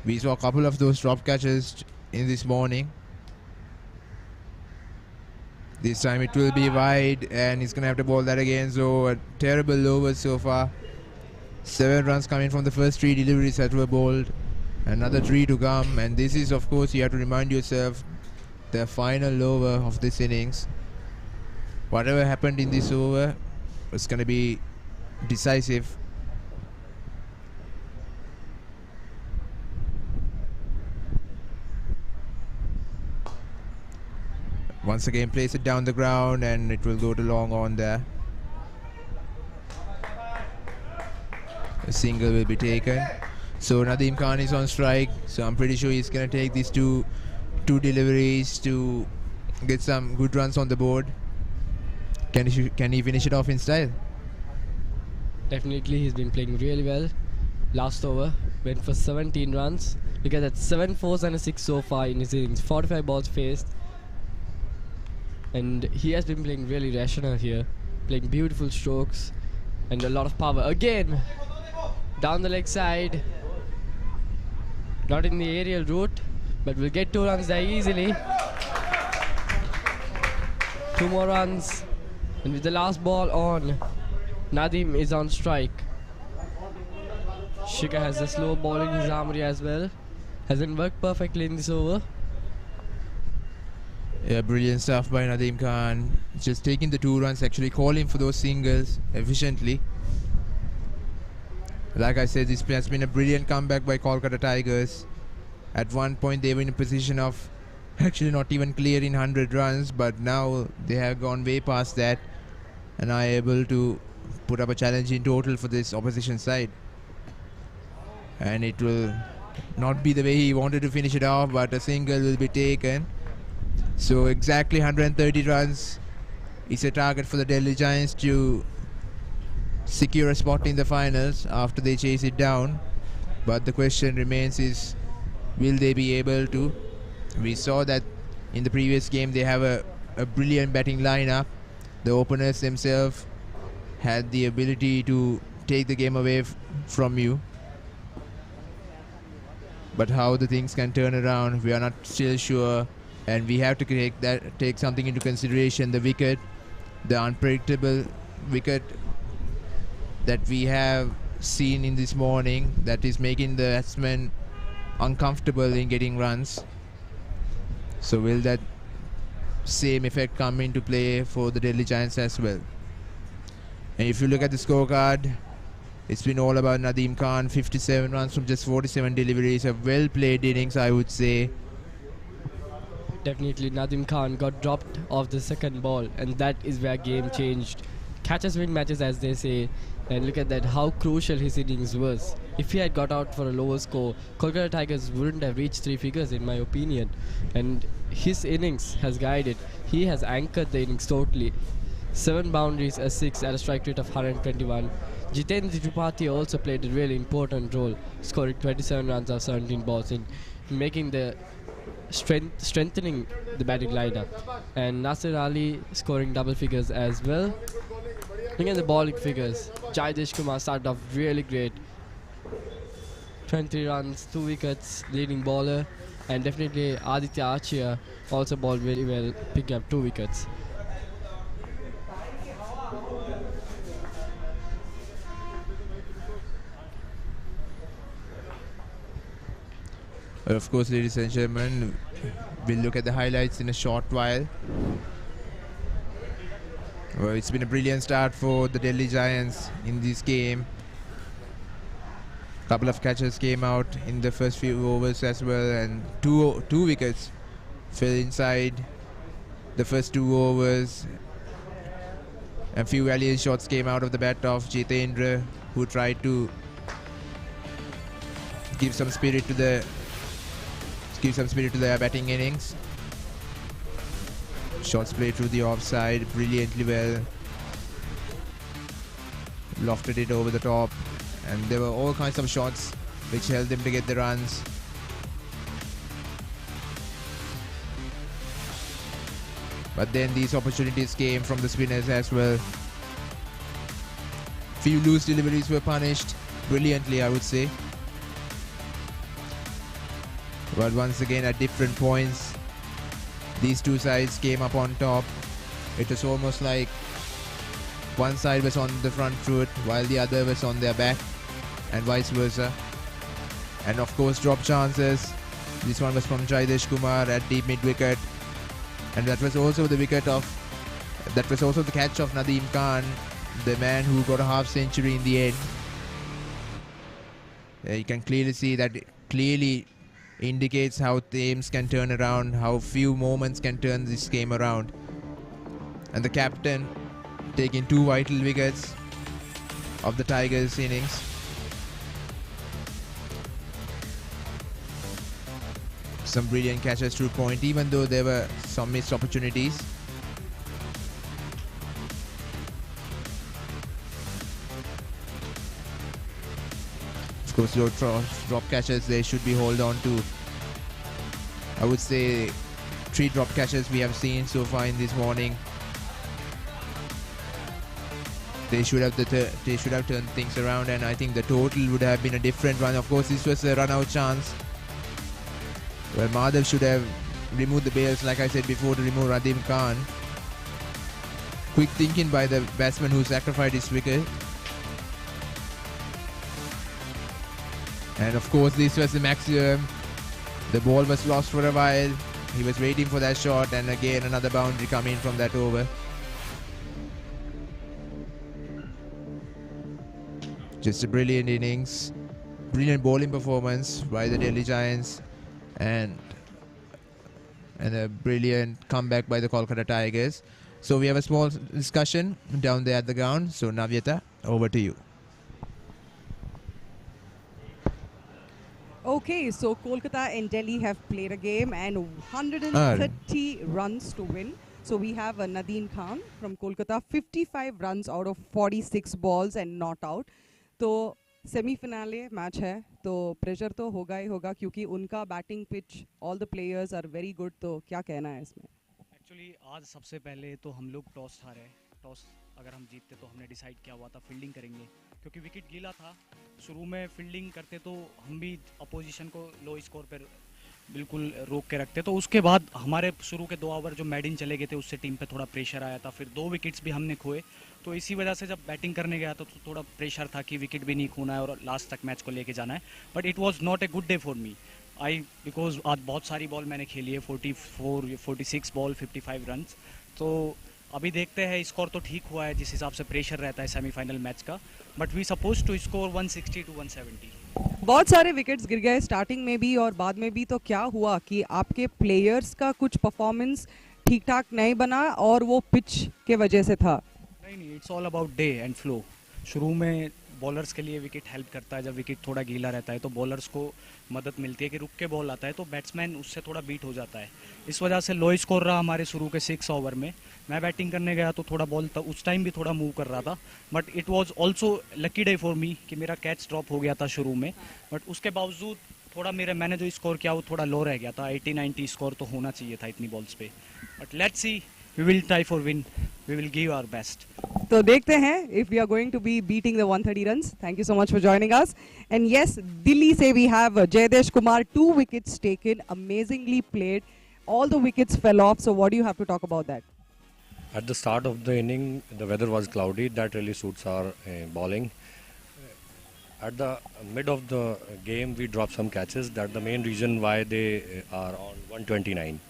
We saw a couple of those drop catches in this morning. This time it will be wide, and he's going to have to bowl that again. So a terrible over so far. 7 runs coming from the first 3 deliveries that were bowled. Another 3 to come, and this is, of course, you have to remind yourself, the final over of this innings. Whatever happened in this over was going to be decisive. Once again, place it down the ground, and it will go to long on there. A single will be taken. So Nadeem Khan is on strike. So I'm pretty sure he's going to take these two deliveries to get some good runs on the board. Can he finish it off in style? Definitely, he's been playing really well. Last over went for 17 runs. Look at that, 7 fours and a 6 so far in his innings. 45 balls faced. And he has been playing really rational here. Playing beautiful strokes and a lot of power. Again, down the leg side. Not in the aerial route, but we'll get 2 runs there easily. 2 more runs. And with the last ball on, Nadeem is on strike. Shikhar has a slow ball in his armory as well. Hasn't worked perfectly in this over. Yeah, brilliant stuff by Nadeem Khan. Just taking the 2 runs, actually calling for those singles efficiently. Like I said, this has been a brilliant comeback by Kolkata Tigers. At one point they were in a position of actually not even clearing 100 runs, but now they have gone way past that and are able to put up a challenge in total for this opposition side. And it will not be the way he wanted to finish it off, but a single will be taken. So exactly 130 runs is a target for the Delhi Giants to secure a spot in the finals after they chase it down. But the question remains is, will they be able to? We saw that in the previous game they have a brilliant batting lineup. The openers themselves had the ability to take the game away from you. But how the things can turn around, we are not still sure. And we have to take something into consideration, the wicket, the unpredictable wicket that we have seen in this morning, that is making the batsmen uncomfortable in getting runs. So will that same effect come into play for the Delhi Giants as well? And if you look at the scorecard, it's been all about Nadeem Khan, 57 runs from just 47 deliveries, a well-played innings, I would say. Definitely, Nadeem Khan got dropped off the second ball, and that is where game changed. Catches win matches, as they say, and look at that, how crucial his innings was. If he had got out for a lower score, Kolkata Tigers wouldn't have reached 3 figures in my opinion. And his innings has guided. He has anchored the innings totally. 7 boundaries, a 6 at a strike rate of 121. Jitendra Tripathi also played a really important role, scoring 27 runs of 17 balls in making the strengthening the batting lineup. And Nasir Ali scoring double figures as well. Looking at the bowling figures, Jaidesh Kumar started off really great. 20 runs, 2 wickets, leading bowler. And definitely Aditya Archia also bowled very well, picking up 2 wickets. Of course, ladies and gentlemen, we'll look at the highlights in a short while. Well, it's been a brilliant start for the Delhi Giants in this game. A couple of catches came out in the first few overs as well, and two wickets fell inside the first 2 overs. A few valiant shots came out of the bat of Jitendra, who tried to give some spirit to their batting innings. Shots played through the offside brilliantly well. Lofted it over the top, and there were all kinds of shots which helped them to get the runs. But then these opportunities came from the spinners as well. Few loose deliveries were punished brilliantly, I would say. But once again, at different points, these two sides came up on top. It was almost like one side was on the front foot while the other was on their back, and vice versa. And of course, drop chances. This one was from Jaidesh Kumar at deep mid wicket, and that was also the catch of Nadeem Khan, the man who got a half century in the end. You can clearly see that it clearly indicates how games can turn around, how few moments can turn this game around. And the captain taking 2 vital wickets of the Tigers innings. some brilliant catches through point, even though there were some missed opportunities. Of course, low drop catches, they should be held on to. I would say 3 drop catches we have seen so far in this morning. They should have turned things around, and I think the total would have been a different one. Of course, this was a run-out chance where Madhav should have removed the bails, like I said before, to remove Radim Khan. Quick thinking by the batsman who sacrificed his wicket. And of course, this was the maximum. The ball was lost for a while. He was waiting for that shot, and again another boundary coming from that over. Just a brilliant innings, brilliant bowling performance by the Delhi Giants, and a brilliant comeback by the Kolkata Tigers. So we have a small discussion down there at the ground. So Navyata, over to you. Okay, so Kolkata and Delhi have played a game and 130 runs to win. So we have Nadeem Khan from Kolkata, 55 runs out of 46 balls and not out. तो semifinal match है तो pressure तो होगा ही होगा क्योंकि उनका batting pitch all the players are very good. तो क्या कहना है इसमें? एक्चुअली आज सबसे पहले तो हम लोग टॉस हारे. टॉस अगर हम जीतते तो हमने डिसाइड किया हुआ था फील्डिंग करेंगे क्योंकि विकेट गीला था. शुरू में फील्डिंग करते तो हम भी अपोजिशन को लो स्कोर पर बिल्कुल रोक के रखते. तो उसके बाद हमारे शुरू के 2 ओवर जो मेडिन चले गए थे उससे टीम पे थोड़ा प्रेशर आया था. फिर 2 विकेट्स भी हमने खोए. तो इसी वजह से जब बैटिंग करने गया तो थोड़ा प्रेशर था कि विकेट भी नहीं खोना है और लास्ट तक मैच को लेके जाना है. But it was not a good day for me because आज बहुत सारी बॉल मैंने खेली है, 46 बॉल 55 रन. तो अभी देखते हैं. स्कोर तो ठीक हुआ है जिस हिसाब से प्रेशर रहता है सेमीफाइनल मैच का. But we suppose to score 160 to 170. बहुत सारे विकेट्स गिर गए स्टार्टिंग में भी और बाद में भी. तो क्या हुआ कि आपके प्लेयर्स का कुछ परफॉर्मेंस ठीक ठाक नहीं बना और वो पिच के वजह से था? नहीं, it's all about day and flow. शुरू में बॉलर्स के लिए विकेट हेल्प करता है. जब विकेट थोड़ा गीला रहता है तो बॉलर्स को मदद मिलती है कि रुक के बॉल आता है तो बैट्समैन उससे थोड़ा बीट हो जाता है. इस वजह से लो स्कोर रहा हमारे शुरू के 6 ओवर में. मैं बैटिंग करने गया तो थोड़ा बॉल उस टाइम भी थोड़ा मूव कर रहा था. But it was also lucky day for me कि मेरा कैच ड्रॉप हो गया था शुरू में. बट उसके बावजूद थोड़ा मैंने जो स्कोर किया वो थोड़ा लो रह गया था. 80-90 स्कोर तो होना चाहिए था इतनी बॉल्स पे. But let's see, we will try for win, we will give our best. तो देखते हैं if we are going to be beating the 130 runs. Thank you so much for joining us. And yes, Delhi say we have Jaidesh Kumar, 2 wickets taken, amazingly played. All the wickets fell off. So what do you have to talk about that? At the start of the inning, the weather was cloudy. That really suits our bowling. At the mid of the game, we dropped some catches. That's the main reason why they are on 129.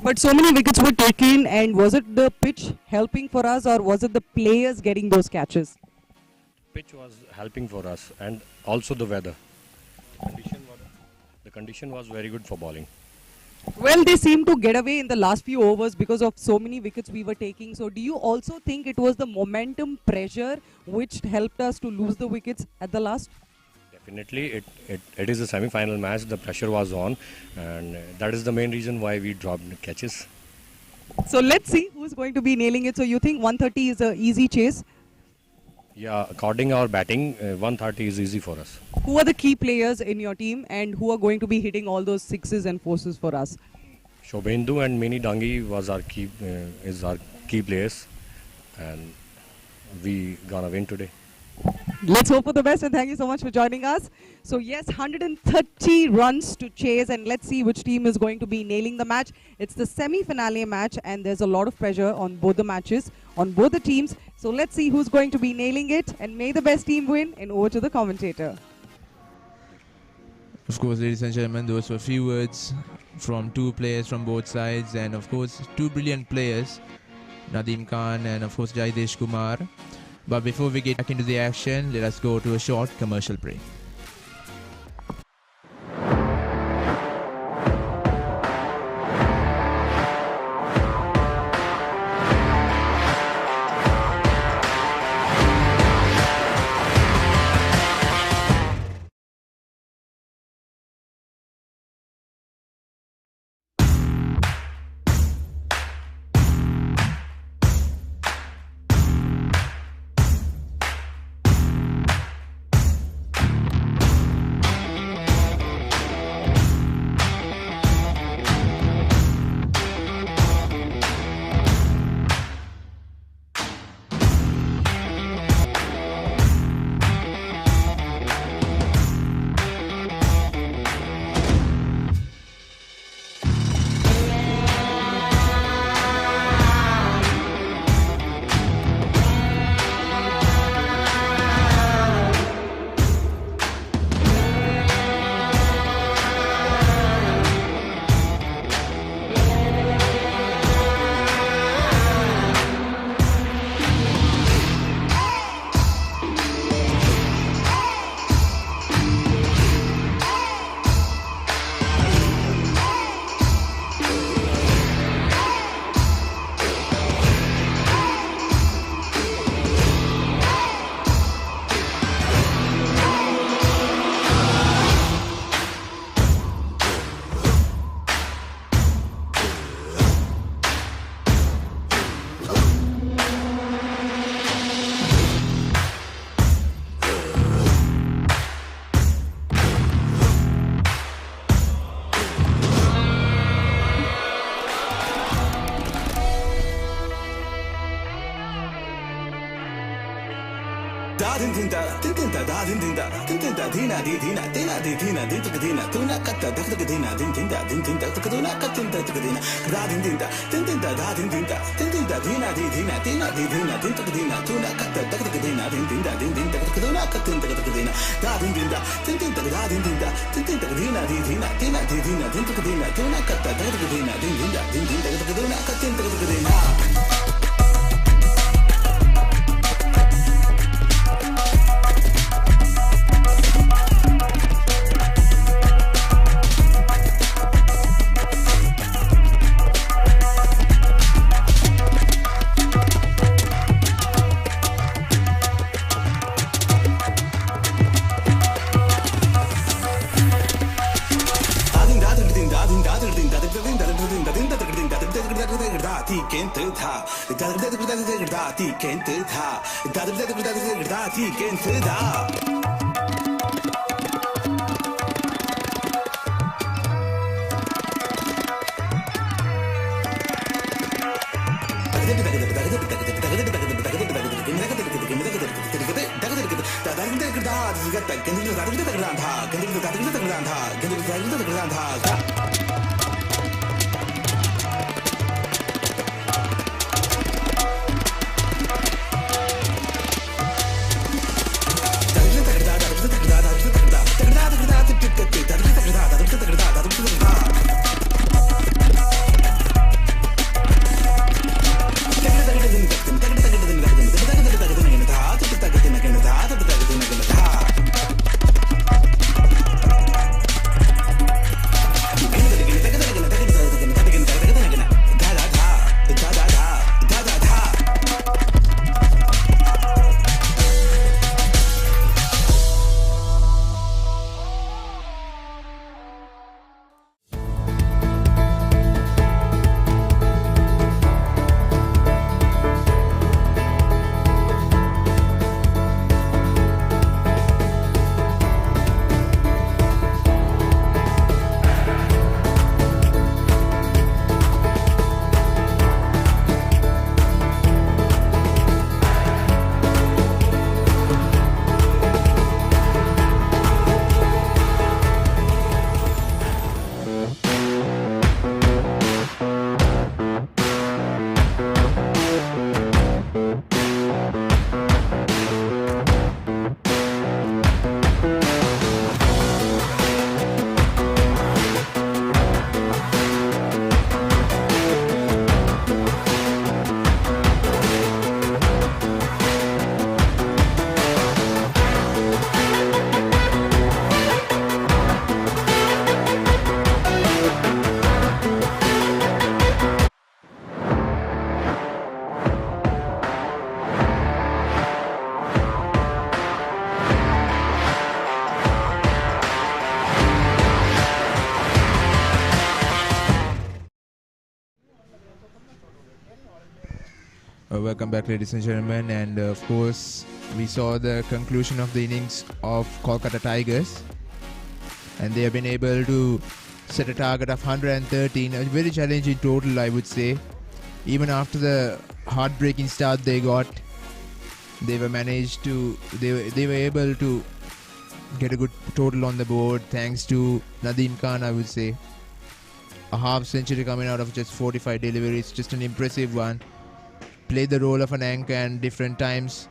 But so many wickets were taken, and was it the pitch helping for us or was it the players getting those catches? Pitch was helping for us and also the weather. The condition was very good for bowling. Well, they seemed to get away in the last few overs because of so many wickets we were taking. So do you also think it was the momentum pressure which helped us to lose the wickets at the last? Definitely, it is a semi-final match. The pressure was on, and that is the main reason why we dropped catches. So let's see who's going to be nailing it. So you think 130 is an easy chase? Yeah, according our batting, 130 is easy for us. Who are the key players in your team and who are going to be hitting all those sixes and fours for us? Shobhendu and Mini Dangi was our key players, and we gonna win today. Let's hope for the best, and thank you so much for joining us. So yes, 130 runs to chase, and let's see which team is going to be nailing the match. It's the semi-finale match and there's a lot of pressure on both the matches, on both the teams. So let's see who's going to be nailing it, and may the best team win. And over to the commentator. Of course, ladies and gentlemen, those were few words from 2 players from both sides, and of course 2 brilliant players, Nadeem Khan and of course Jaidesh Kumar. But before we get back into the action, let us go to a short commercial break. Welcome back, ladies and gentlemen, and of course we saw the conclusion of the innings of Kolkata Tigers, and they have been able to set a target of 113, a very challenging total, I would say. Even after the heartbreaking start they got, they were able to get a good total on the board thanks to Nadeem Khan, I would say. A half century coming out of just 45 deliveries, just an impressive one. Played the role of an anchor and different times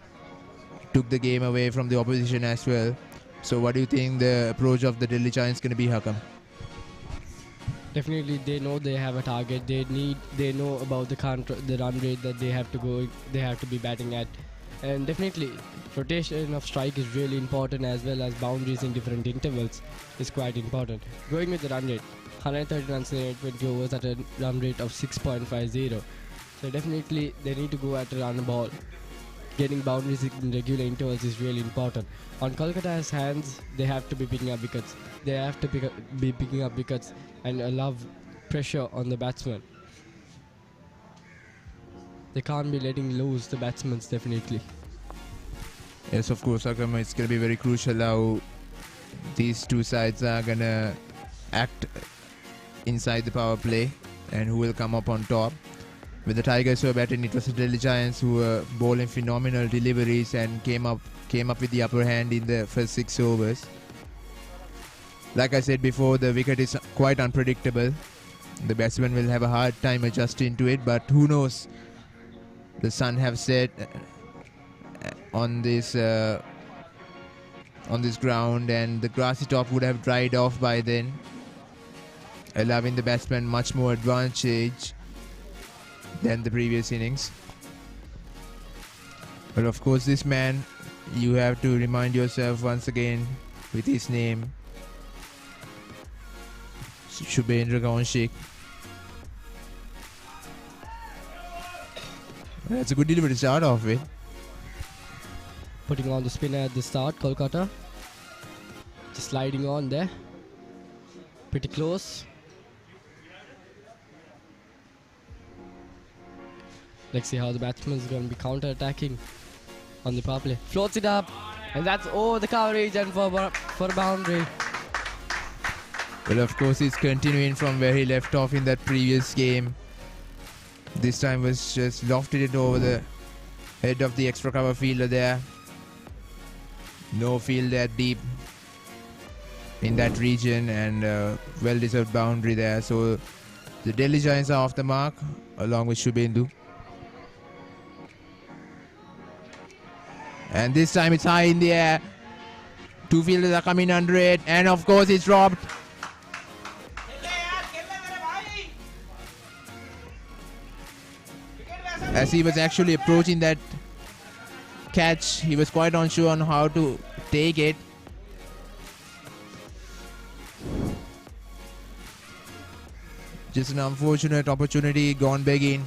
took the game away from the opposition as well. So what do you think the approach of the Delhi Giants going to be, Hakam? Definitely, they know they have a target. They know about the run rate that they have to be batting at, and definitely rotation of strike is really important, as well as boundaries in different intervals is quite important. Going with the run rate, 130 runs in 20 overs at a run rate of 6.50. So definitely they need to go at a run ball. Getting boundaries in regular intervals is really important. On Kolkata's hands, they have to be picking up wickets. They have to be picking up wickets and allow pressure on the batsman. They can't be letting loose the batsmen, definitely. Yes, of course, Akram, it's going to be very crucial how these two sides are going to act inside the power play and who will come up on top. when the Tigers were batting, it was the Delhi Giants who were bowling phenomenal deliveries and came up with the upper hand in the first 6 overs. Like I said before, the wicket is quite unpredictable. The batsman will have a hard time adjusting to it, but who knows? The sun have set on this ground, and the grassy top would have dried off by then, allowing the batsman much more advantage than the previous innings. But of course, this man, you have to remind yourself once again with his name, Shubhendra Kaunshik. That's a good delivery to start off with. Putting on the spinner at the start, Kolkata. Just sliding on there. Pretty close. Let's see how the batsman is going to be counter-attacking on the power play. Floats it up, and that's over the coverage and for a boundary. Well, of course, he's continuing from where he left off in that previous game. This time was just lofted it over the head of the extra cover fielder there. No field that deep in that region, and well-deserved boundary there. So the Delhi Giants are off the mark along with Shubhendu. And this time it's high in the air. 2 fielders are coming under it, and of course it's dropped. As he was actually approaching that catch, he was quite unsure on how to take it. Just an unfortunate opportunity gone begging.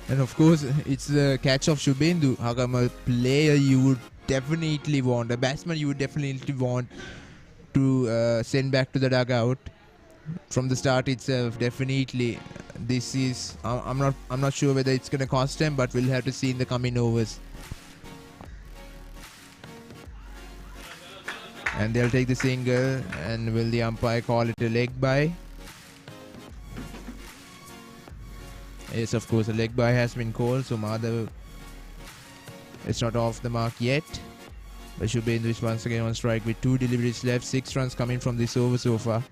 And of course, it's the catch of Shubhendu. How come a player you would definitely want, a batsman you would definitely want to send back to the dugout from the start itself? Definitely, this is. I'm not sure whether it's going to cost him, but we'll have to see in the coming overs. And they'll take the single, and will the umpire call it a leg bye? Yes, of course, a leg bye has been called, so Madhav is not off the mark yet. But Shubhendu is once again on strike with 2 deliveries left, 6 runs coming from this over so far.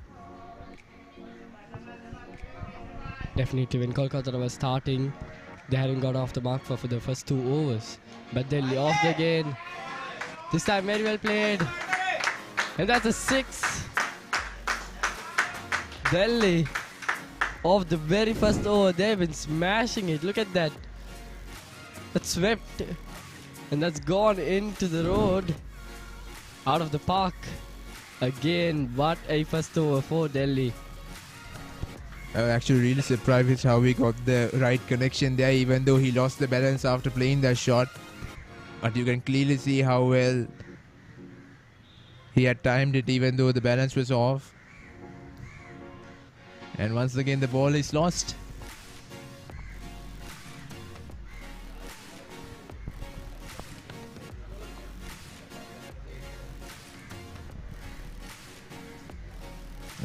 Definitely, when Kolkata was starting, they hadn't got off the mark for the first 2 overs. But Delhi off again. This time very well played. And that's a 6. Delhi off the very first over. They've been smashing it. Look at that. That's swept. And that's gone into the road. Out of the park. Again, what a first over for Delhi. I'm actually really surprised with how he got the right connection there, even though he lost the balance after playing that shot. But you can clearly see how well he had timed it, even though the balance was off. And once again, the ball is lost.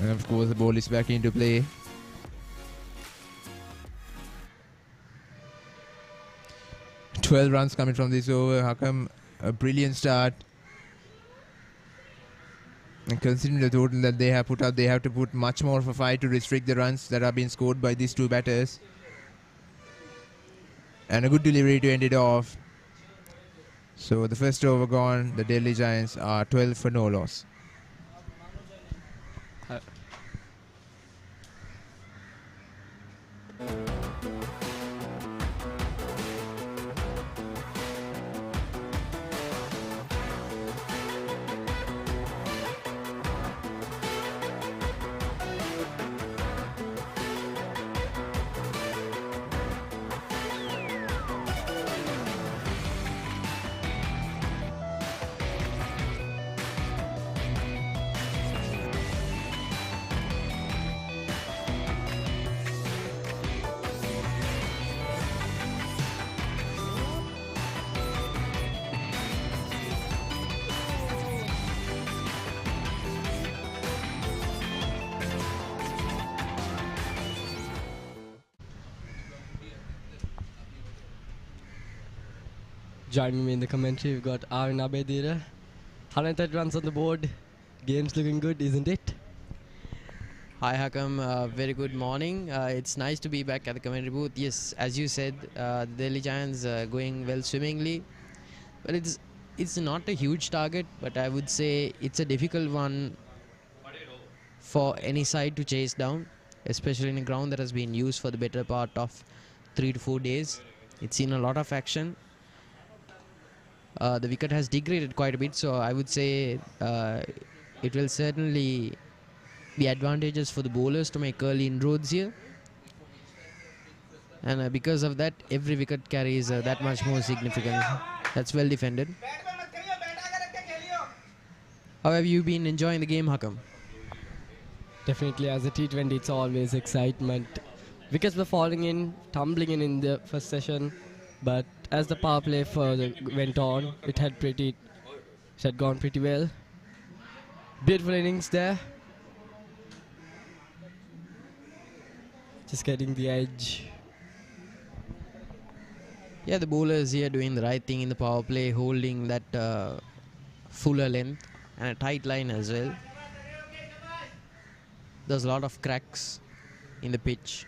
And of course, the ball is back into play. "12 runs coming from this over. How come a brilliant start? And considering the total that they have put out, they have to put much more of a fight to restrict the runs that are being scored by these 2 batters. And a good delivery to end it off. So the first over gone. The Delhi Giants are 12 for no loss. Joining me in the commentary, we've got Arun Abedira. 130 runs on the board. Game's looking good, isn't it? Hi Hakam, very good morning. It's nice to be back at the commentary booth. Yes, as you said, the Delhi Giants going well swimmingly, but it's not a huge target, but I would say it's a difficult one for any side to chase down, especially in a ground that has been used for the better part of 3 to 4 days. It's seen a lot of action. The wicket has degraded quite a bit, so I would say it will certainly be advantageous for the bowlers to make early inroads here, and because of that, every wicket carries that much more significance. That's well defended. How have you been enjoying the game, Hakam? Definitely, as a T20, it's always excitement. Wickets were falling in, tumbling in the first session, but as the power play further went on, it had gone pretty well. Beautiful innings there. Just getting the edge. Yeah, the bowlers here doing the right thing in the power play, holding that fuller length and a tight line as well. There's a lot of cracks in the pitch.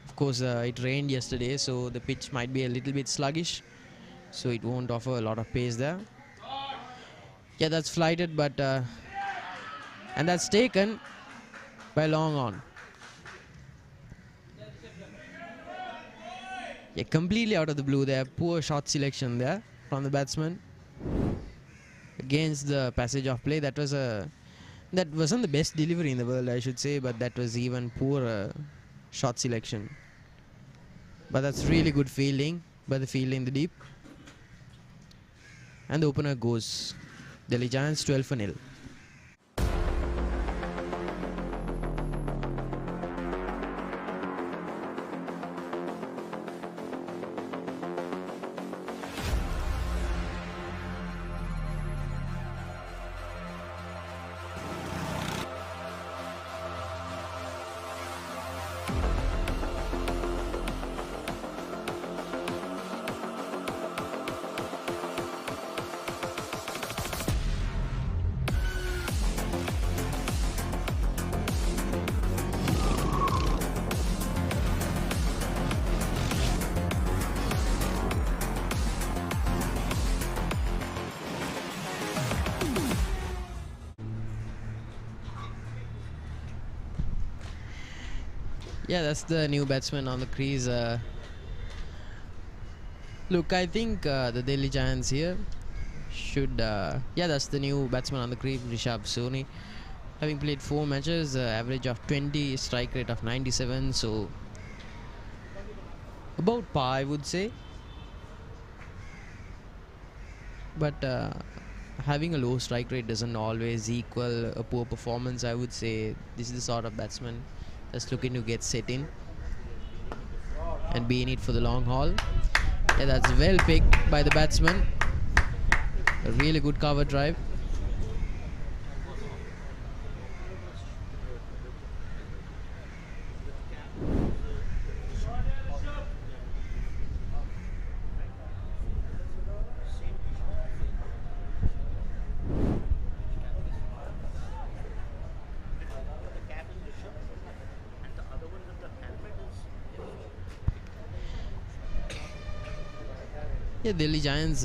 Of course, it rained yesterday, so the pitch might be a little bit sluggish, so it won't offer a lot of pace there. Yeah, that's flighted, but and that's taken by long on. Yeah, completely out of the blue there. Poor shot selection there from the batsman against the passage of play. That wasn't the best delivery in the world, I should say, but that was even poor shot selection. But that's really good fielding by the field in the deep. And the opener goes. Delhi Giants 12 for 0. Yeah, that's the new batsman on the crease. Look, I think the Delhi Giants here should... yeah, that's the new batsman on the crease, Rishabh Soni. Having played 4 matches, average of 20, strike rate of 97, so about par, I would say. But having a low strike rate doesn't always equal a poor performance, I would say. This is the sort of batsman that's looking to get set in and be in it for the long haul. Yeah, that's well picked by the batsman. A really good cover drive. Yeah, Delhi Giants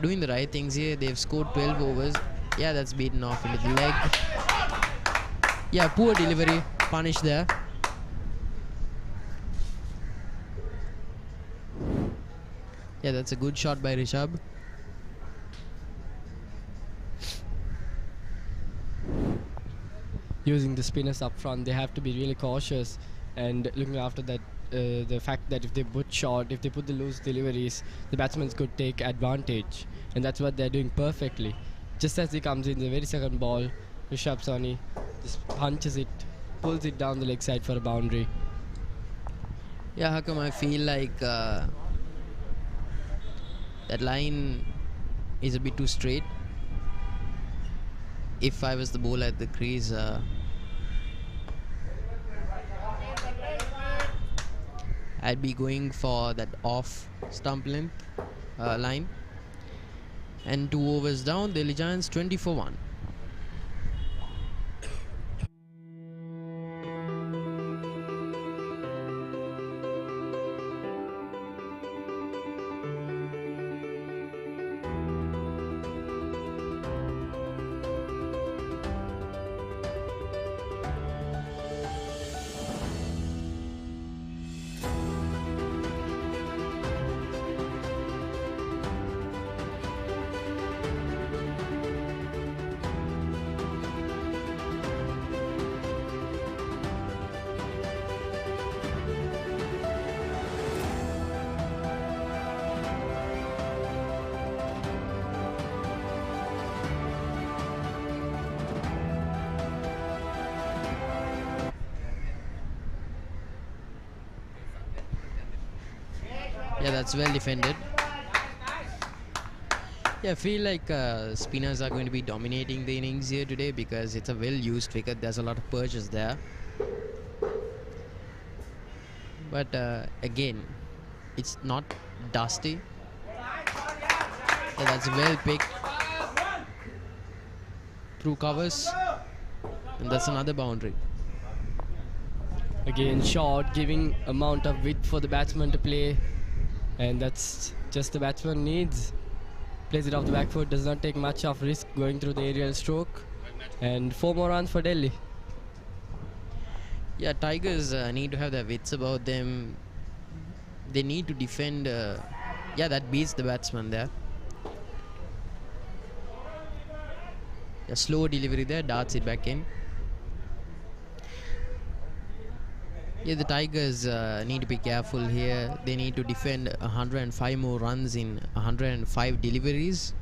doing the right things here. They've scored 12 overs. Yeah, that's beaten off into the leg. Yeah, poor delivery. Punish there. Yeah, that's a good shot by Rishabh. Using the spinners up front, they have to be really cautious and looking after that. The fact that if they put the loose deliveries, the batsmen could take advantage, and that's what they're doing perfectly. Just as he comes in the very second ball, Rishabh Soni just punches it, pulls it down the leg side for a boundary. Yeah, how come I feel like that line is a bit too straight. If I was the bowler at the crease, I'd be going for that off stump length line. And 2 overs down, Delhi Giants 20 for 1. Yeah, that's well defended. Yeah, I feel like spinners are going to be dominating the innings here today because it's a well-used wicket. There's a lot of perches there. But again, it's not dusty. Yeah, that's well picked through covers. And that's another boundary. Again, short, giving amount of width for the batsman to play. And that's just the batsman needs. Plays it off the back foot, does not take much of risk going through the aerial stroke. And 4 more runs for Delhi. Yeah, Tigers need to have their wits about them. They need to defend. Yeah, that beats the batsman there. A slow delivery there, darts it back in. Yeah, the Tigers need to be careful here. They need to defend 105 more runs in 105 deliveries.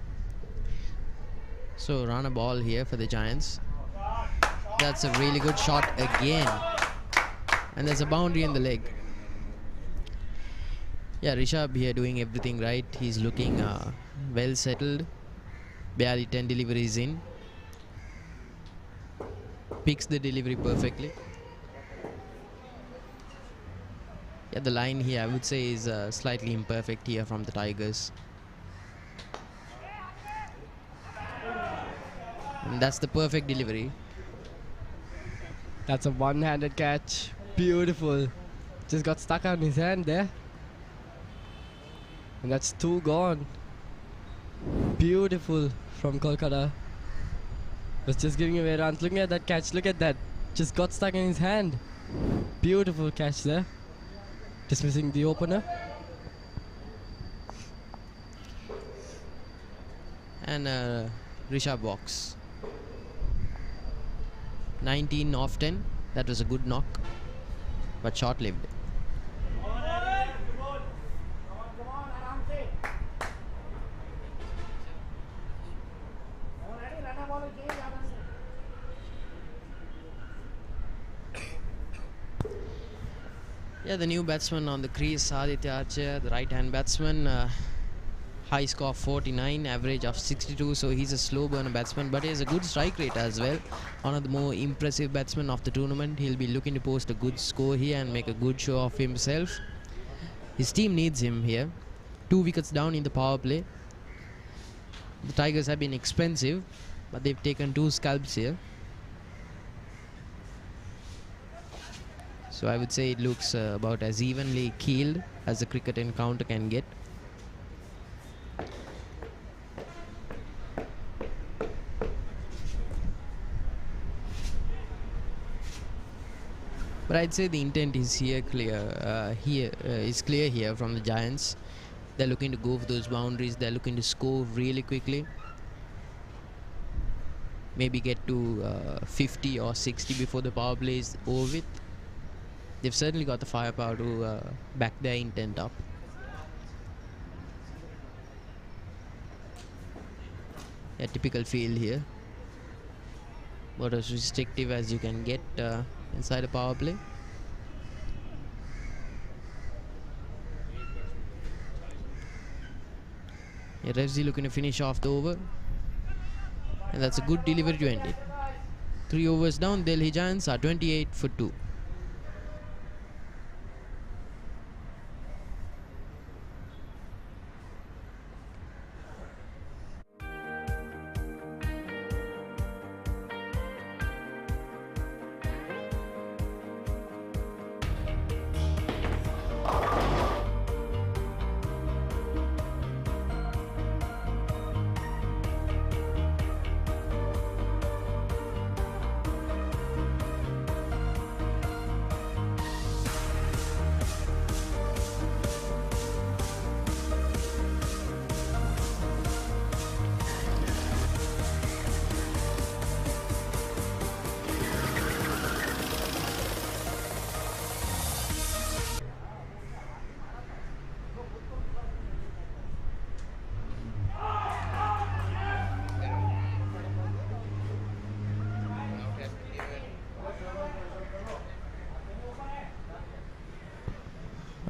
So run a ball here for the Giants. That's a really good shot again. And there's a boundary in the leg. Yeah, Rishabh here doing everything right. He's looking well settled. Barely 10 deliveries in. Picks the delivery perfectly. Yeah, the line here I would say is slightly imperfect here from the Tigers. And that's the perfect delivery. That's a one-handed catch. Beautiful. Just got stuck on his hand there. And that's 2 gone. Beautiful from Kolkata. Was just giving away runs. Looking at that catch. Look at that. Just got stuck in his hand. Beautiful catch there. Dismissing the opener. And Rishabh walks. 19 off 10. That was a good knock, but short-lived. Yeah, the new batsman on the crease, southasiacricket, the right-hand batsman. High score of 49, average of 62, so he's a slow burner batsman, but he has a good strike rate as well. One of the more impressive batsmen of the tournament. He'll be looking to post a good score here and make a good show of himself. His team needs him here. 2 wickets down in the power play. The Tigers have been expensive, but they've taken 2 scalps here. So I would say it looks about as evenly keeled as a cricket encounter can get. But I'd say the intent is here clear. Is clear here from the Giants. They're looking to go for those boundaries. They're looking to score really quickly. Maybe get to 50 or 60 before the power play is over with. They've certainly got the firepower to back their intent up. A typical field here. About as restrictive as you can get inside a power play. Yeah, Revsy looking to finish off the over. And that's a good delivery to end it. 3 overs down, Delhi Giants are 28 for 2.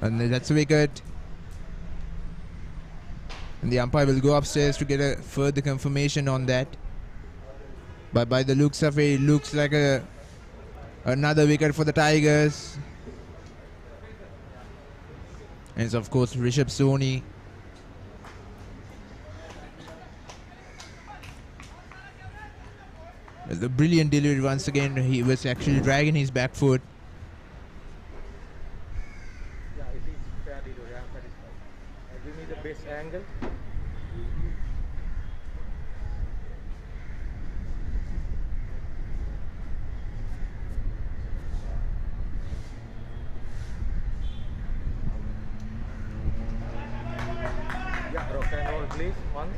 And that's a wicket. And the umpire will go upstairs to get a further confirmation on that. But by the looks of it, it looks like another wicket for the Tigers. And it's of course Rishabh Soni. The brilliant delivery once again. He was actually dragging his back foot. Yeah, it is fair delivery. I'm satisfied. Give me the best angle. Yeah, rock and roll, please. Once.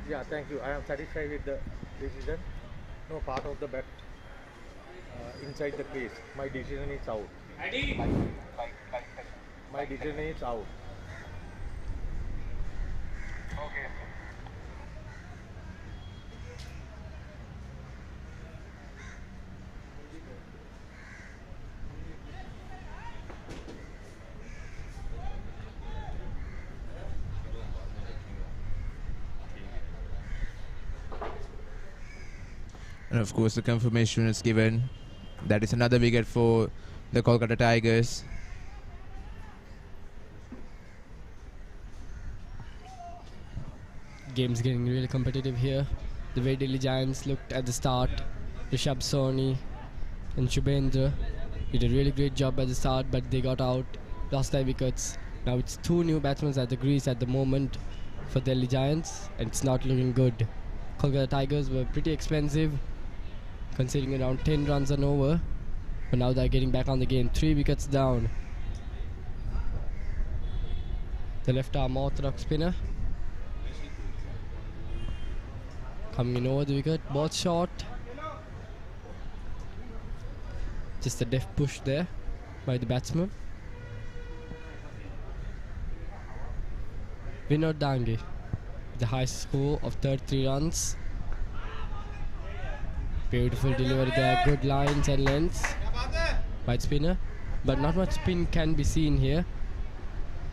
Yeah, thank you. I am satisfied with the decision. No part of the bat inside the crease. My decision is out. My decision is out. Okay. And of course the confirmation is given. That is another wicket for the Kolkata Tigers. Game's getting really competitive here. The way Delhi Giants looked at the start, Rishabh Soni and Shubhendra did a really great job at the start, but they got out, lost their wickets. Now it's two new batsmen at the crease at the moment for Delhi Giants, and it's not looking good. Kolkata Tigers were pretty expensive, conceding around 10 runs and over, but now they're getting back on the game. 3 wickets down. The left arm orthodox spinner coming in over the wicket, ball short. Just a deft push there by the batsman. Vinod Dange with the high score of 33 runs. Beautiful delivery there, good lines and lengths by the spinner, but not much spin can be seen here.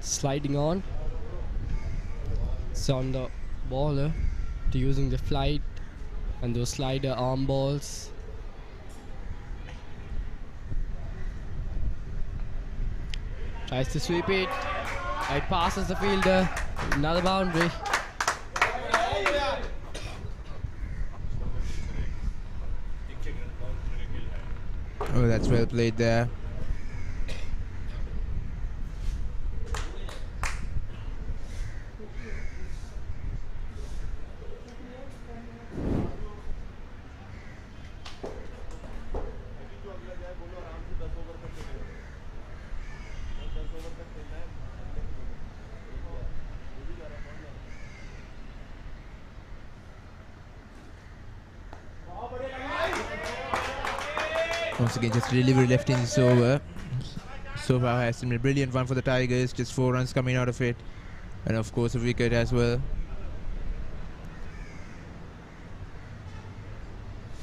Sliding on. So on the bowler to using the flight and those slider arm balls. Tries to sweep it. It passes the fielder. Another boundary. Oh, that's well played there. Once again, just delivery left in this over. So far has been a brilliant one for the Tigers. Just 4 runs coming out of it. And of course a wicket as well.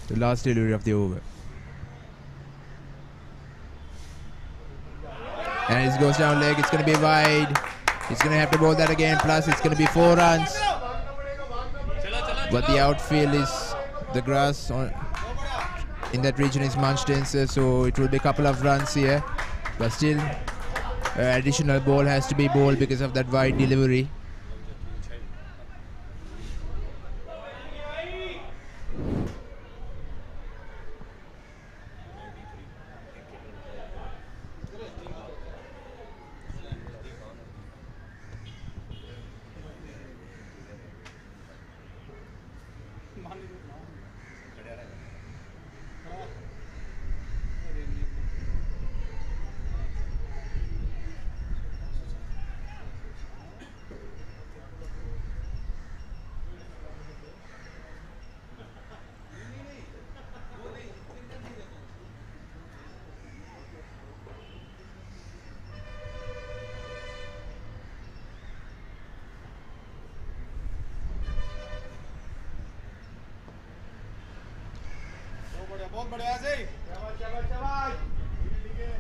The last delivery of the over. And it goes down leg. It's going to be wide. He's going to have to bowl that again. Plus it's going to be 4 runs. But the outfield is the grass in that region is much denser, so it will be a couple of runs here. But still, additional ball has to be bowled because of that wide delivery.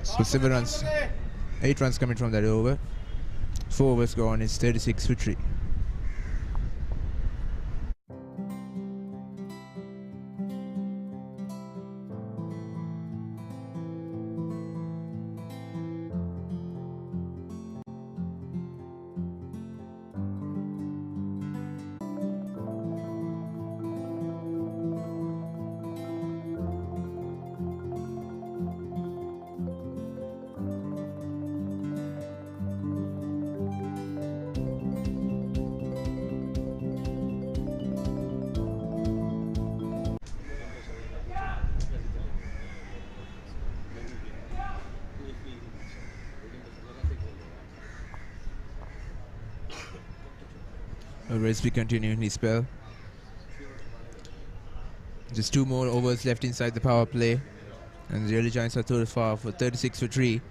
So 7 runs. 8 runs coming from that over. 4 overs gone. It's 36 for 3. A race we continue in his spell. Just 2 more overs left inside the power play. And the early Giants are through far for 36 for 3.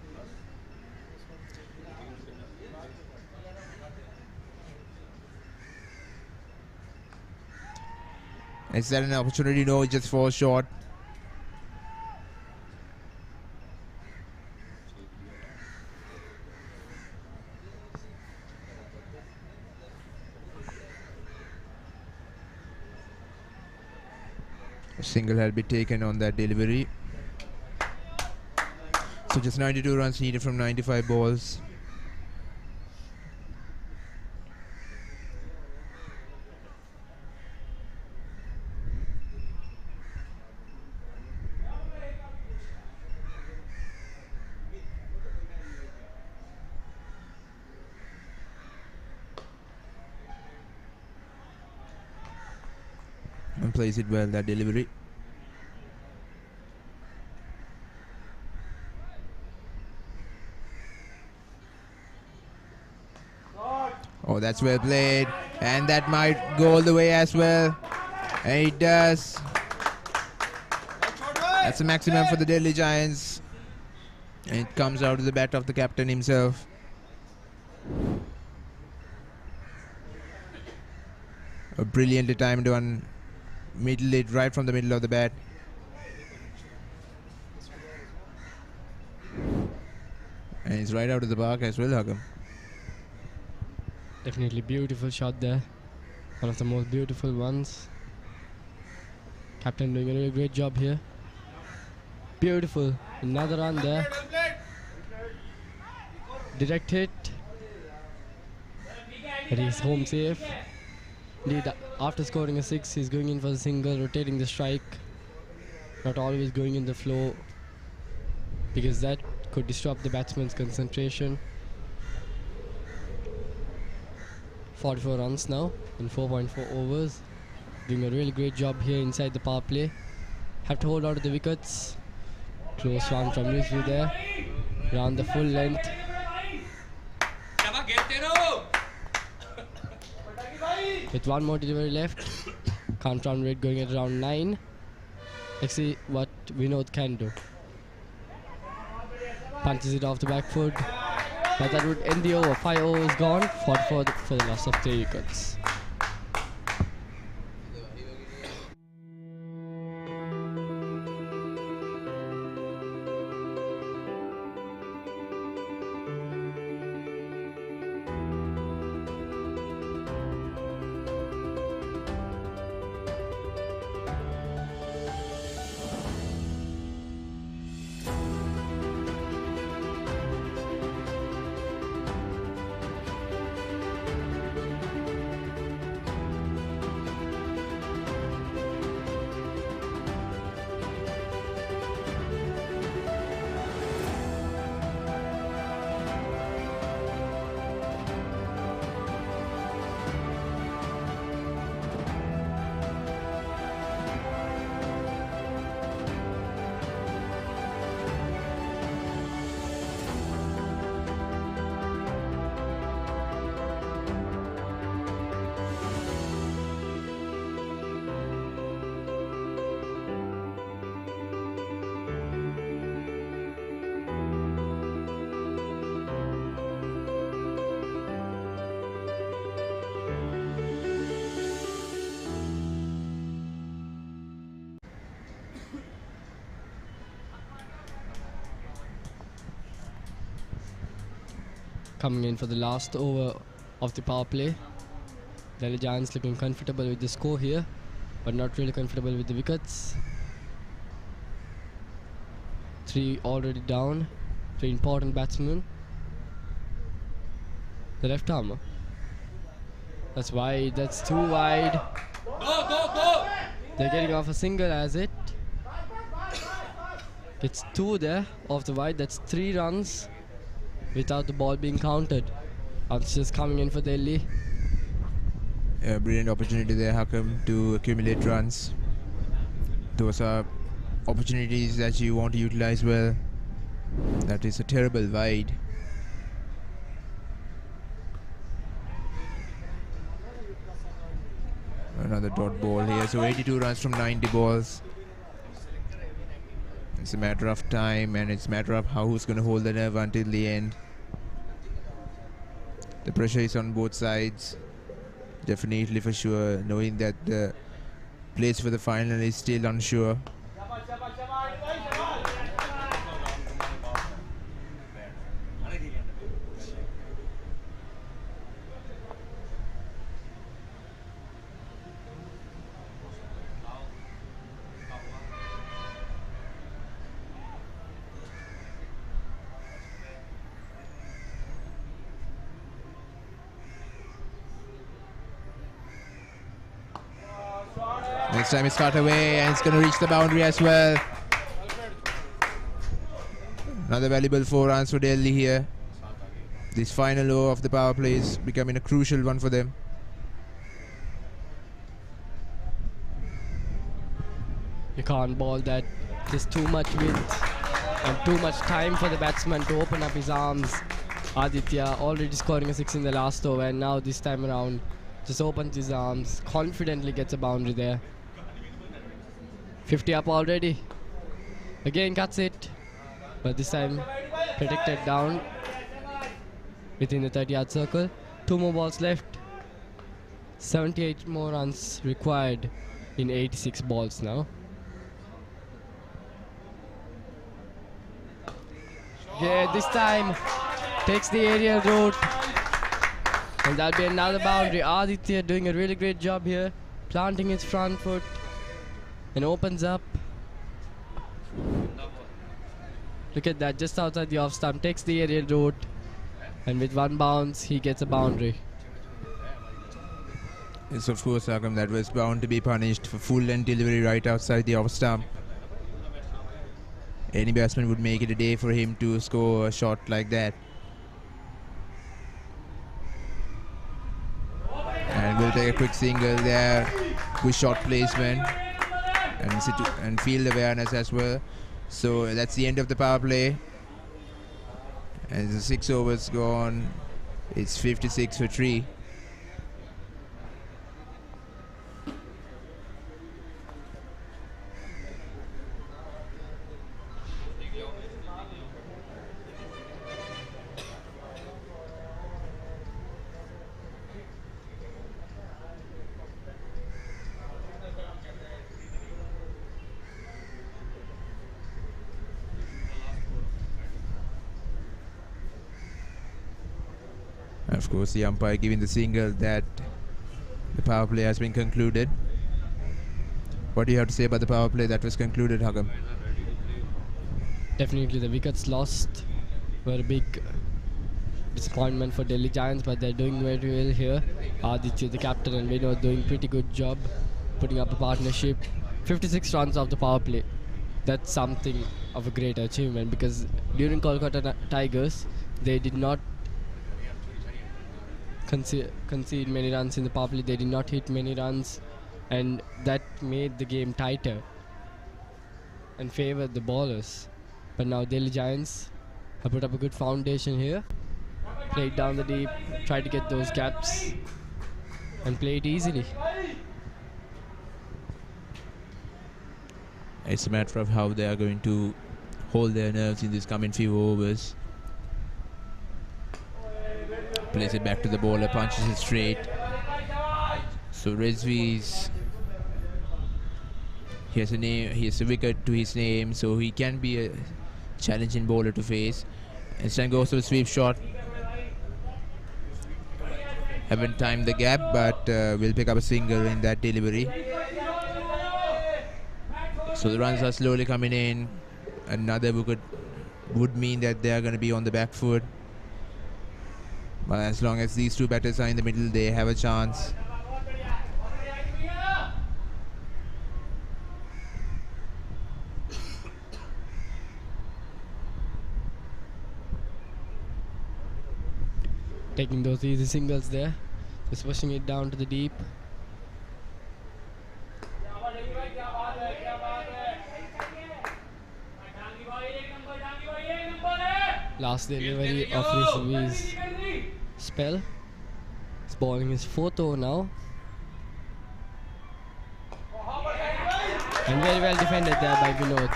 Is that an opportunity? No, it just falls short. A single had been taken on that delivery. So just 92 runs needed from 95 balls. And plays it well, that delivery. Oh, that's well played. And that might go all the way as well. And it does. That's the maximum for the Delhi Giants. And it comes out of the bat of the captain himself. A brilliantly timed one. Middle it right from the middle of the bat. And it's right out of the park as well, Hagam. Definitely beautiful shot there. One of the most beautiful ones. Captain doing a really great job here. Beautiful. Another run there. Direct hit. But he's home safe. Indeed, after scoring a 6, he's going in for the single, rotating the strike. Not always going in the flow, because that could disrupt the batsman's concentration. 44 runs now in 4.4 overs. Doing a really great job here inside the power play. Have to hold on to the wickets. Close one from Rizvi there. Round the full length. With one more delivery left. Count run rate going at around 9. Let's see what Vinod can do. Punches it off the back foot. But that would end the over. 5 overs gone. 44 for the loss of 3 wickets. coming in for the last over of the power play. Delhi Giants looking comfortable with the score here, but not really comfortable with the wickets. 3 already down. 3 important batsmen. The left arm. That's wide. That's too wide. They're getting off a single as it. It's 2 there off the wide. That's 3 runs without the ball being counted. Just coming in for Delhi. A brilliant opportunity there, Hakam, to accumulate runs. Those are opportunities that you want to utilize well. That is a terrible wide. Another dot ball here. So 82 runs from 90 balls. It's a matter of time, and it's a matter of who's going to hold the nerve until the end. The pressure is on both sides. Definitely, for sure, knowing that the place for the final is still unsure. Next time it's cut away, and it's going to reach the boundary as well. Another valuable 4 runs for Delhi here. This final over of the power play is becoming a crucial one for them. You can't ball that. There's too much width and too much time for the batsman to open up his arms. Aditya already scoring a 6 in the last over, and now this time around just opens his arms, confidently gets a boundary there. 50 up already. Again cuts it, but this time protected down within the 30-yard circle. 2 more balls left. 78 more runs required in 86 balls now. Yeah, this time takes the aerial route, and that'll be another boundary. Aditya doing a really great job here, planting his front foot and opens up. Look at that, just outside the off stump, takes the aerial route, and with 1 bounce he gets a boundary. Yes, of course, Agam, that was bound to be punished for full length delivery right outside the off stump. Any batsman would make it a day for him to score a shot like that. And we'll take a quick single there. Good shot placement and field awareness as well. So that's the end of the power play. And the 6 overs gone. It's 56 for 3. Of course, the umpire giving the signal that the power play has been concluded. What do you have to say about the power play that was concluded, Hakam? Definitely the wickets lost were a big disappointment for Delhi Giants, but they're doing very well here. Aditya, the captain, and Vinod doing pretty good job putting up a partnership. 56 runs off the power play. That's something of a great achievement, because during Kolkata Tigers, they did not concede many runs in the power play. They did not hit many runs, and that made the game tighter and favored the bowlers. But now Delhi Giants have put up a good foundation here, played down the deep, tried to get those gaps and played easily. It's a matter of how they are going to hold their nerves in this coming few overs. Plays it back to the bowler, punches it straight. So Rizvi's, he has a wicket to his name, so he can be a challenging bowler to face. Instead goes to a sweep shot. haven't timed the gap, but will pick up a single in that delivery. So the runs are slowly coming in. Another wicket would mean that they are going to be on the back foot. But as long as these two batters are in the middle, they have a chance. Taking those easy singles there. Just pushing it down to the deep. Last delivery of Rizvi's spell. He's bowling his 4th over now. And very well defended there by Vinod.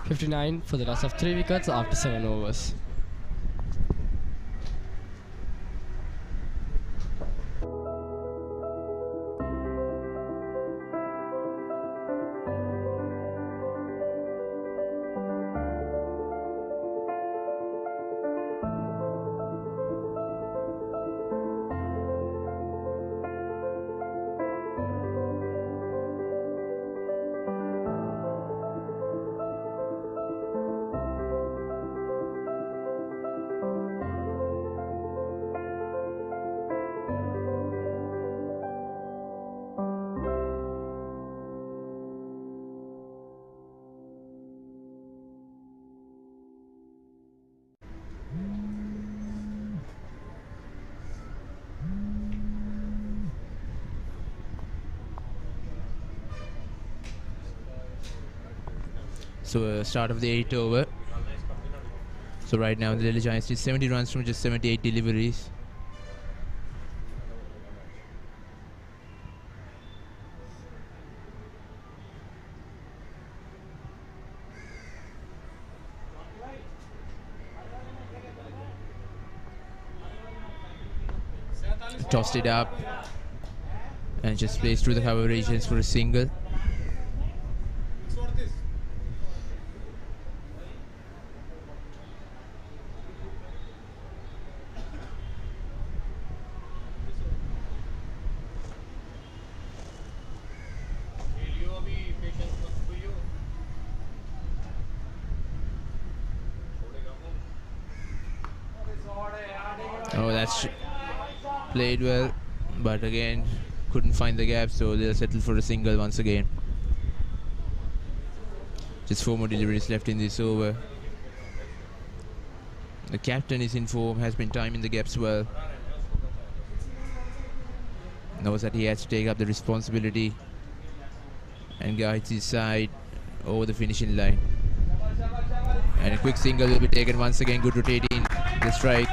59 for the loss of 3 wickets after 7 overs. So start of the 8th over. So right now the Delhi Giants did 70 runs from just 78 deliveries. Tossed it up and just plays through the cover regions for a single. Oh, that's played well, but again couldn't find the gap, so they'll settle for a single once again. Just 4 more deliveries left in this over. The captain is in form, has been timing the gaps well. Knows that he has to take up the responsibility and guides his side over the finishing line. And a quick single will be taken once again. Good rotating the strike.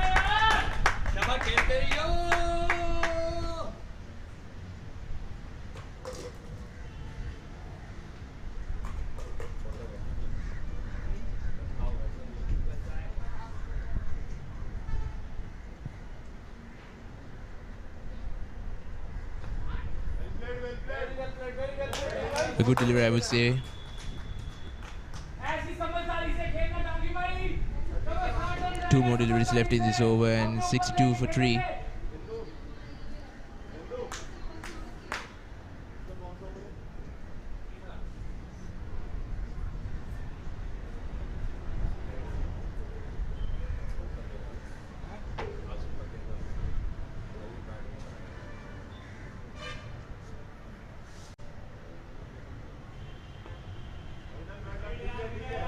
A good delivery, I would say. 2 more deliveries left in this over and 62 for 3.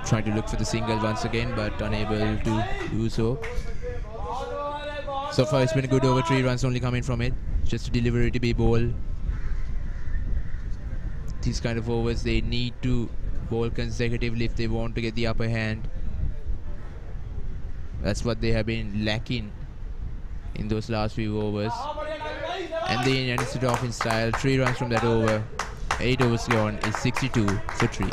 Trying to look for the single once again, but unable to do so. So far it's been a good over, 3 runs only coming from it. Just a delivery to be bowled. These kind of overs, they need to bowl consecutively if they want to get the upper hand. That's what they have been lacking in those last few overs. And they ends it off in style. 3 runs from that over. 8 overs gone is 62 for 3.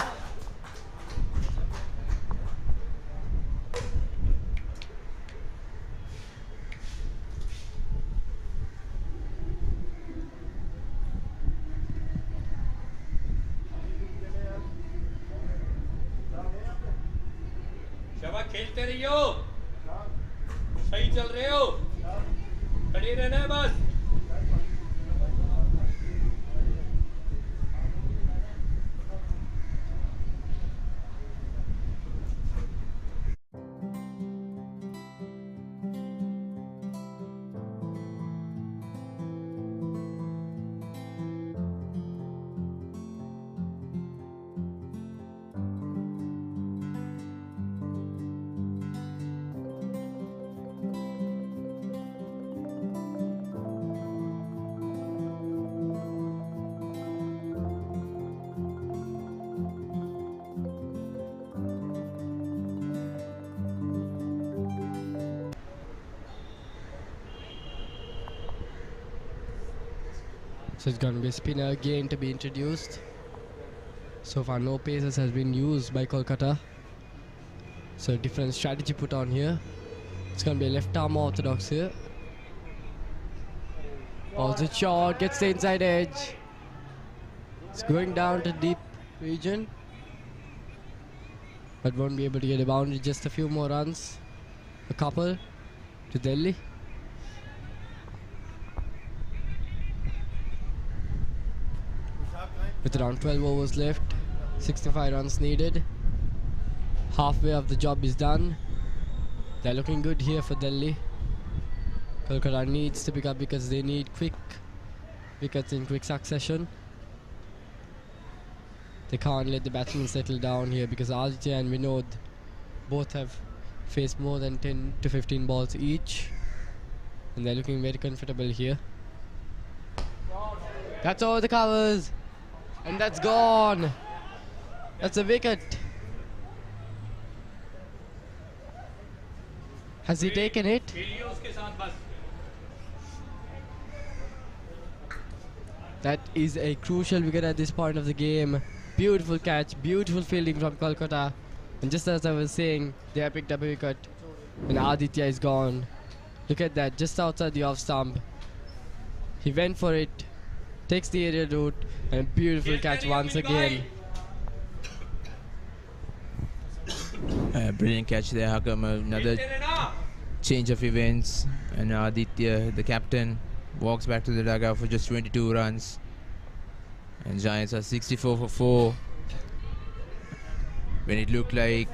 खेलते रहियो, सही चल रहे हो। So it's going to be a spinner again to be introduced. So far no paces has been used by Kolkata. So different strategy put on here. It's going to be a left arm orthodox here. Also shot, gets the inside edge. It's going down to deep region. But won't be able to get a boundary, just a few more runs. A couple to Delhi. With around 12 overs left, 65 runs needed. Halfway of the job is done. They're looking good here for Delhi. Kolkata needs to pick up because they need quick wickets in quick succession. They can't let the batsmen settle down here because Aditya and Vinod both have faced more than 10 to 15 balls each. And they're looking very comfortable here. That's over the covers. And that's gone. That's a wicket. Has he taken it? That is a crucial wicket at this point of the game. Beautiful catch, beautiful fielding from Kolkata. And just as I was saying, they have picked up a wicket. And Aditya is gone. Look at that, just outside the off stump. He went for it. Takes the aerial route, and beautiful catch once again. Brilliant catch there, Hakam. Another change of events, and Aditya, the captain, walks back to the dugout for just 22 runs. And Giants are 64 for 4. When it looked like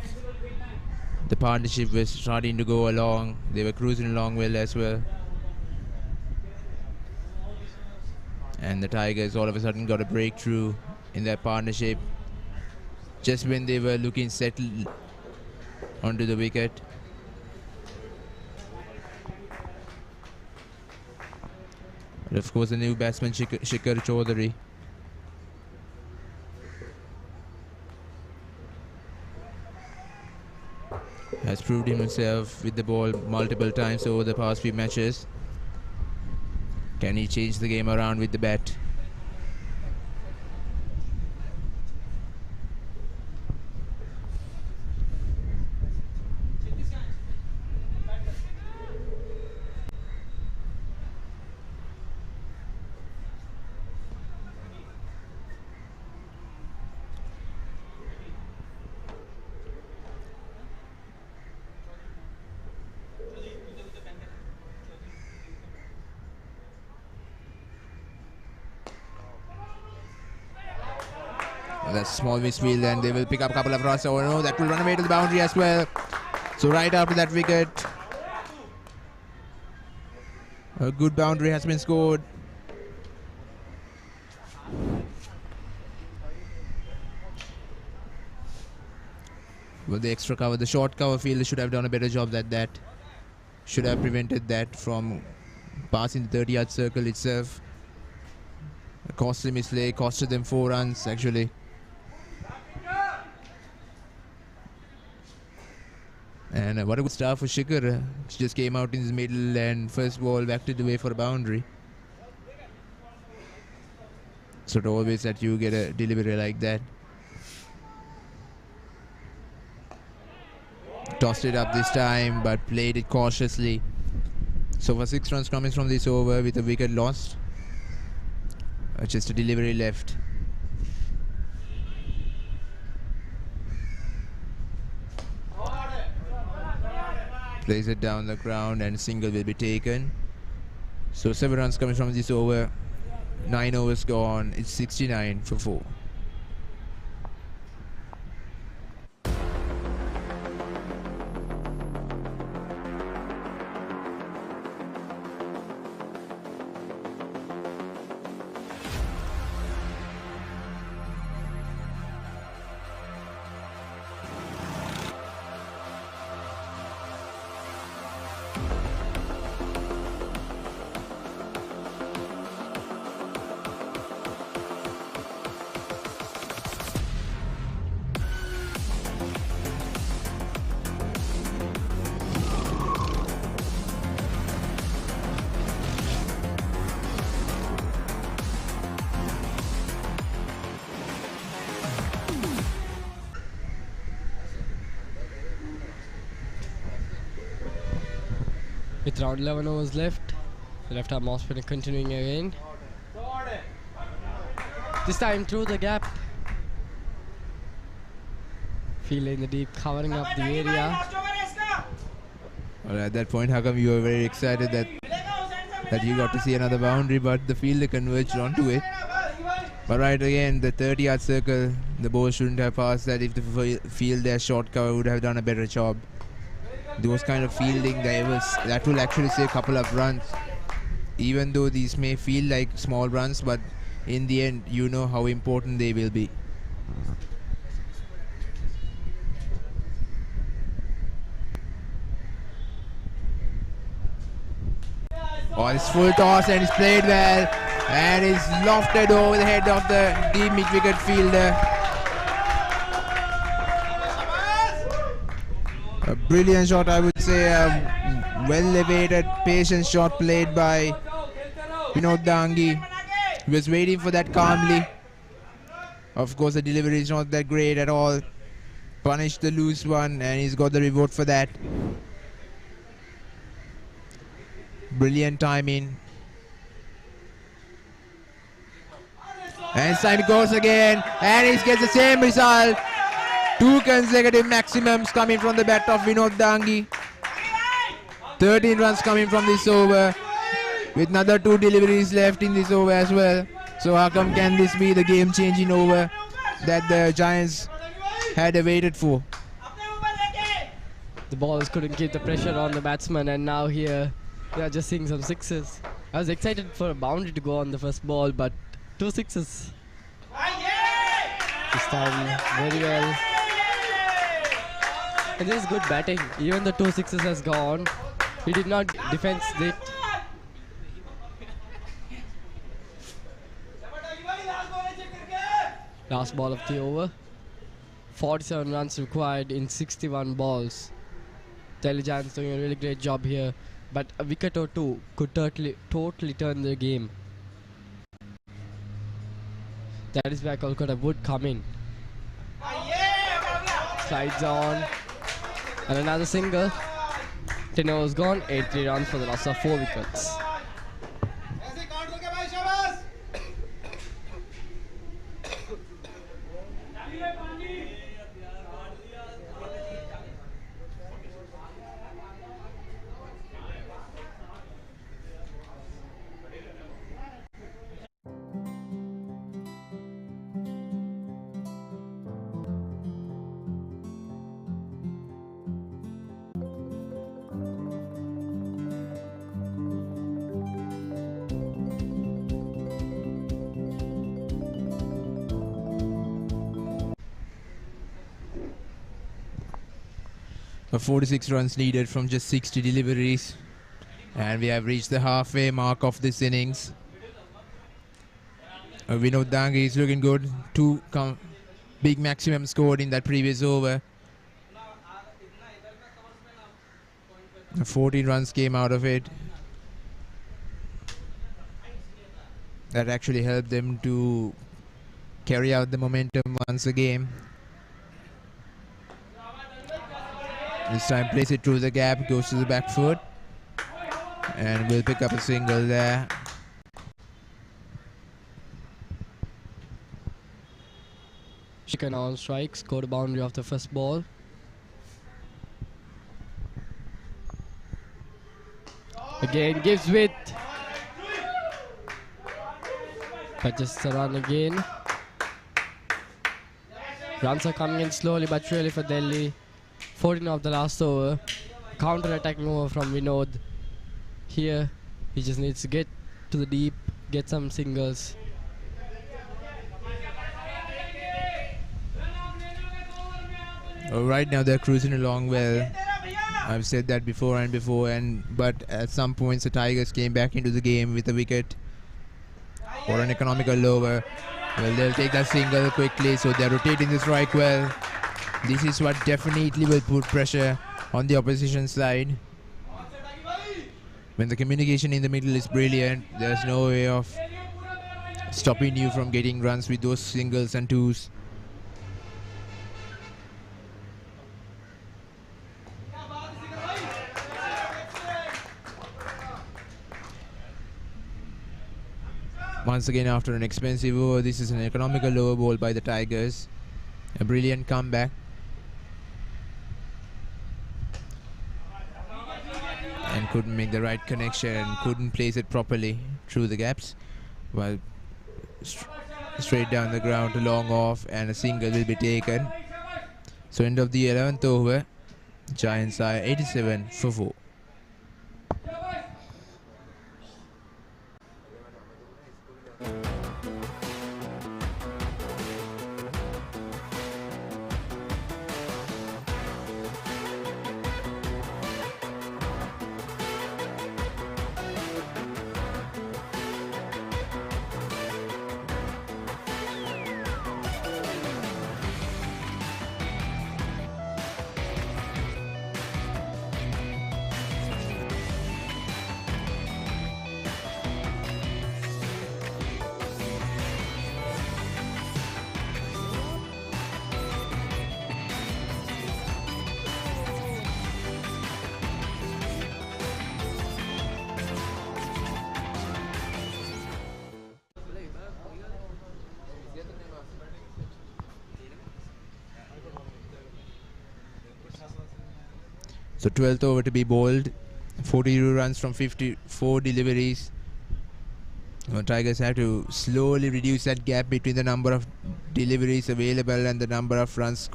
the partnership was starting to go along, they were cruising along well as well. And the Tigers all of a sudden got a breakthrough in that partnership just when they were looking settled onto the wicket. And of course the new batsman Shikhar Chaudhary. Has proved himself with the ball multiple times over the past few matches. Can he change the game around with the bat? That's small misfield and they will pick up a couple of runs. Oh no, that will run away to the boundary as well. So right after that wicket, a good boundary has been scored. Well, the extra cover, the short cover fielder should have done a better job than that. Should have prevented that from passing the 30-yard circle itself. A costly mislay, costed them 4 runs actually. And what a good start for Shikhar. She just came out in the middle and first ball backed it away for a boundary. So it always that you get a delivery like that. Tossed it up this time but played it cautiously. So for 6 runs coming from this over with a wicket lost. Just a delivery left. Plays it down the ground and single will be taken. So 7 runs coming from this over. 9 overs gone. It's 69 for 4. With round 11 overs left, the left arm off spinner continuing again. This time through the gap. Fielder in the deep, covering up the area. Well, at that point, how come you were very excited that you got to see another boundary, but the fielder converged onto it. But right again, the 30-yard circle, the ball shouldn't have passed that. If the field their short cover would have done a better job. Those kind of fielding, that will actually save a couple of runs. Even though these may feel like small runs, but in the end, you know how important they will be. Oh, it's full toss and it's played well. And it's lofted over the head of the deep mid-wicket fielder. A brilliant shot, I would say. A well-elevated, patient shot played by Vinod Dangi. He was waiting for that calmly. Of course, the delivery is not that great at all. Punished the loose one, and he's got the reward for that. Brilliant timing. And time goes again, and he gets the same result. 2 consecutive maximums coming from the bat of Vinod Dangi. 13 runs coming from this over, with another 2 deliveries left in this over as well. So how come can this be the game-changing over that the Giants had awaited for? The ballers couldn't keep the pressure on the batsman, and now here they are just seeing some sixes. I was excited for a boundary to go on the first ball, but 2 sixes. This time very well. And this is good batting. Even the 2 sixes has gone, he did not defend it. Last ball of the over. 47 runs required in 61 balls. Delhi Giants doing a really great job here, but a wicket or 2 could totally turn the game. That is where Kolkata would come in. Slides on. And another single. 10 overs gone, 83 runs for the loss of 4 wickets. For 46 runs needed from just 60 deliveries, and we have reached the halfway mark of this innings. Vinod Dangi is looking good. 2 big maximum scored in that previous over. 14 runs came out of it. That actually helped them to carry out the momentum once again. This time plays it through the gap, goes to the back foot, and will pick up a single there. Chicken on strike, scored a boundary off the first ball. Again gives width, Fetches the run again. Runs are coming in slowly but surely for Delhi. 14 of the last over. Counter-attacking over from Vinod. Here, he just needs to get to the deep, get some singles. Right now they're cruising along well. I've said that before, but at some points the Tigers came back into the game with a wicket or an economical over. Well, they'll take that single quickly, so they're rotating the strike well. This is what definitely will put pressure on the opposition side. When the communication in the middle is brilliant, there's no way of stopping you from getting runs with those singles and twos. Once again, after an expensive over, this is an economical over ball by the Tigers. A brilliant comeback. And couldn't make the right connection, couldn't place it properly through the gaps. Well, straight down the ground to long off, and a single will be taken. So end of the 11th over, Giants are 87 for 4. So 12th over to be bowled. 42 runs from 54 deliveries. Tigers have to slowly reduce that gap between the number of deliveries available and the number of runs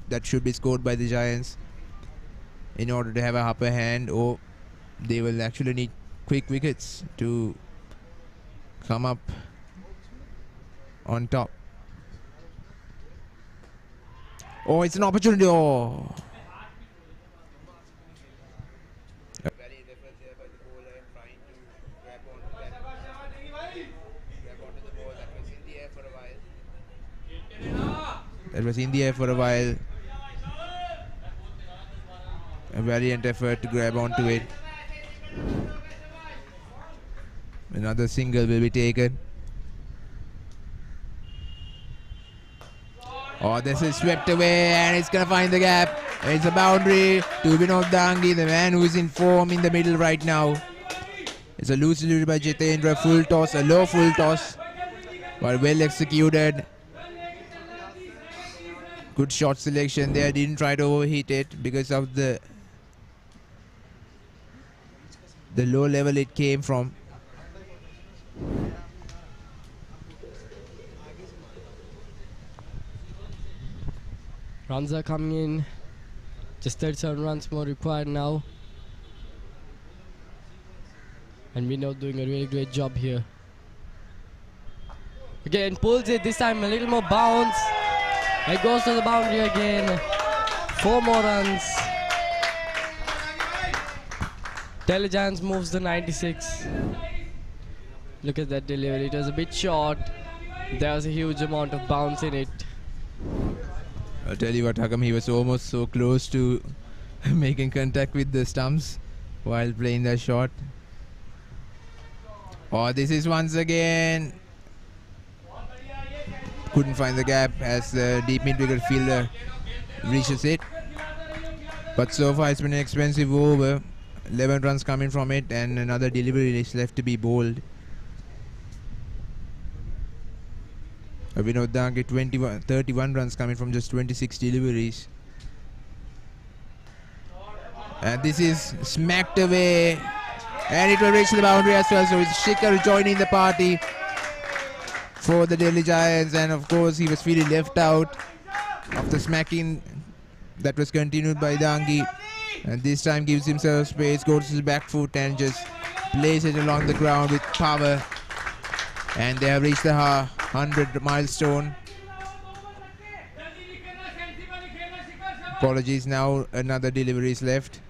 that should be scored by the Giants in order to have a upper hand, or they will actually need quick wickets to come up on top. Oh, it's an opportunity. Oh. That was in the air for a while. A valiant effort to grab onto it. Another single will be taken. Oh, this is swept away and it's going to find the gap. It's a boundary to Vinod Dangi, the man who is in form in the middle right now. It's a loose delivery by Jitendra, full toss, a low full toss, but well executed. Good shot selection there, didn't try to overhit it because of the low level it came from. Runs are coming in. Just 37 runs more required now. And Vinod doing a really great job here. Again, pulls it, this time a little more bounce. It goes to the boundary again. 4 more runs. Delhi Giants moves to 96. Look at that delivery, it was a bit short. There was a huge amount of bounce in it. I'll tell you what, Hakam, he was almost so close to making contact with the stumps while playing that shot. Oh, this is once again. Couldn't find the gap as the deep mid-wicket fielder reaches it. But so far it's been an expensive over. 11 runs coming from it and another delivery is left to be bowled. Vinod Dangi 31 runs coming from just 26 deliveries. And this is smacked away. And it will reach the boundary as well. So it's Shikhar joining the party. for the Delhi Giants, and of course he was feeling left out after smacking that was continued by Dangi, and this time gives himself space, goes to his back foot and just plays it along the ground with power, and they have reached the 100 milestone. Apologies, now another delivery is left.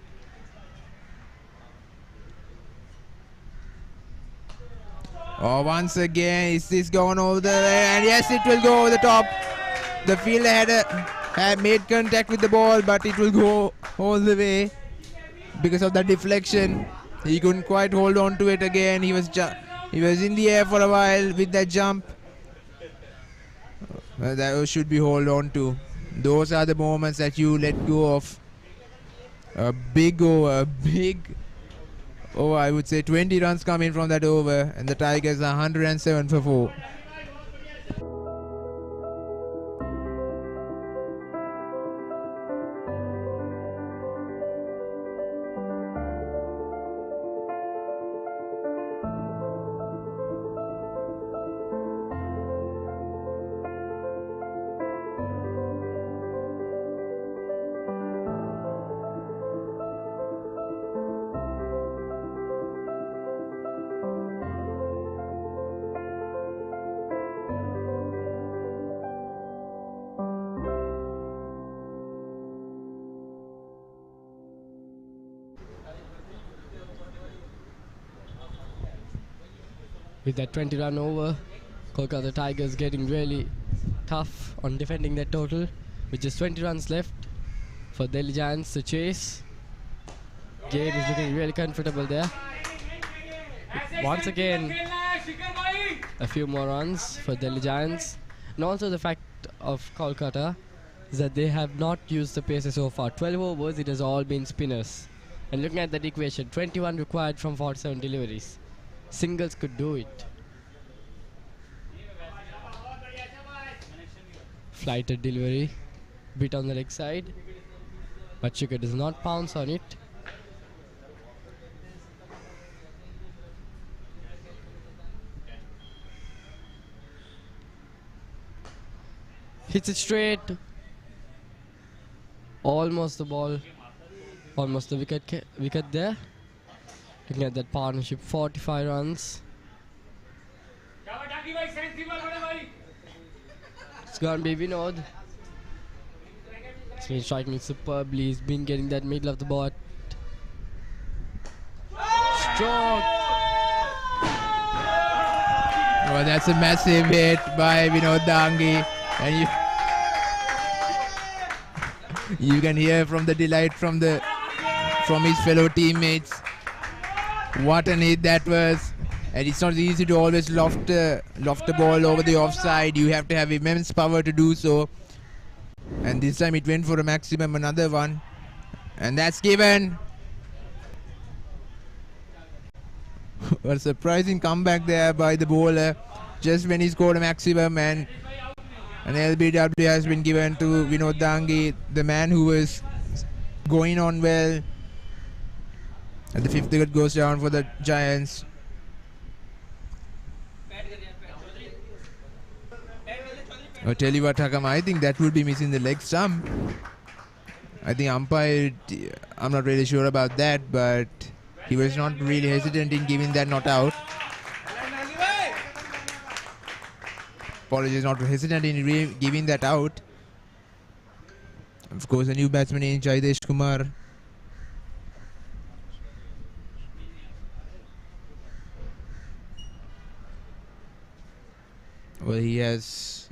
Oh, once again, is this going over the way? And yes, it will go over the top. The fielder had made contact with the ball, but it will go all the way because of the deflection. He couldn't quite hold on to it again. He was in the air for a while with that jump. That should be hold on to. Those are the moments that you let go of. A big over, I would say 20 runs coming from that over, and the Tigers are 107 for 4. With that 20-run over, Kolkata Tigers getting really tough on defending that total. With just 20 runs left for Delhi Giants to chase. Game is looking really comfortable there. Once again, a few more runs for Delhi Giants. And also the fact of Kolkata is that they have not used the pacer so far. 12 overs, it has all been spinners. And looking at that equation, 21 required from 47 deliveries. Singles could do it. Flighted delivery, bit on the leg side, but Sugar does not pounce on it. Hits it straight. Almost the ball, almost the wicket there. Looking at that partnership, 45 runs. It's gonna be Vinod. He's been striking superbly. He's been getting that middle of the board. Stroke. Oh, that's a massive hit by Vinod Dangi, and you can hear from the delight from his fellow teammates. What an hit that was. And it's not easy to always loft the ball over the offside. You have to have immense power to do so. And this time it went for a maximum, another one. And that's given. A surprising comeback there by the bowler. Just when he scored a maximum, and an LBW has been given to Vinod Dangi, the man who was going on well. And the 5th wicket goes down for the Giants. I'll tell you what, Hakam, I think that would be missing the leg stump. I think umpire, I'm not really sure about that, but he was not really hesitant in giving that not out. Apologies, not hesitant in giving that out. Of course, a new batsman in Jaidesh Kumar. Well, he has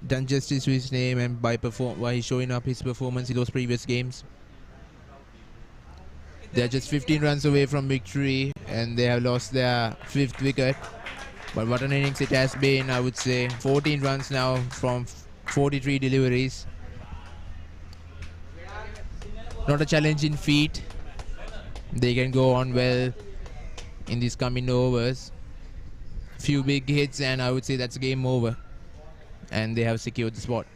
done justice to his name, and by he's showing up his performance in those previous games. They're just 15 runs away from victory, and they have lost their 5th wicket. But what an innings it has been, I would say. 14 runs now from 43 deliveries. Not a challenging feat. They can go on well in these coming overs. Few big hits, and I would say that's game over. And they have secured the spot.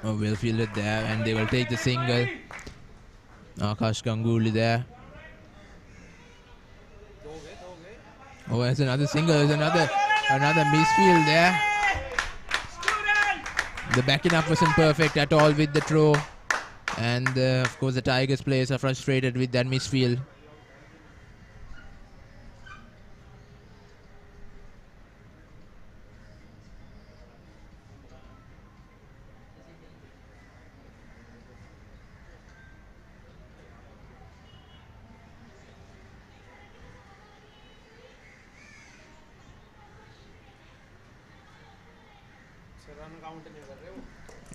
Oh, well fielded there, and they will take the single. Akash Ganguly there. Oh, there's another single. There's another misfield there. The backing up wasn't perfect at all with the throw. And of course the Tigers players are frustrated with that misfield.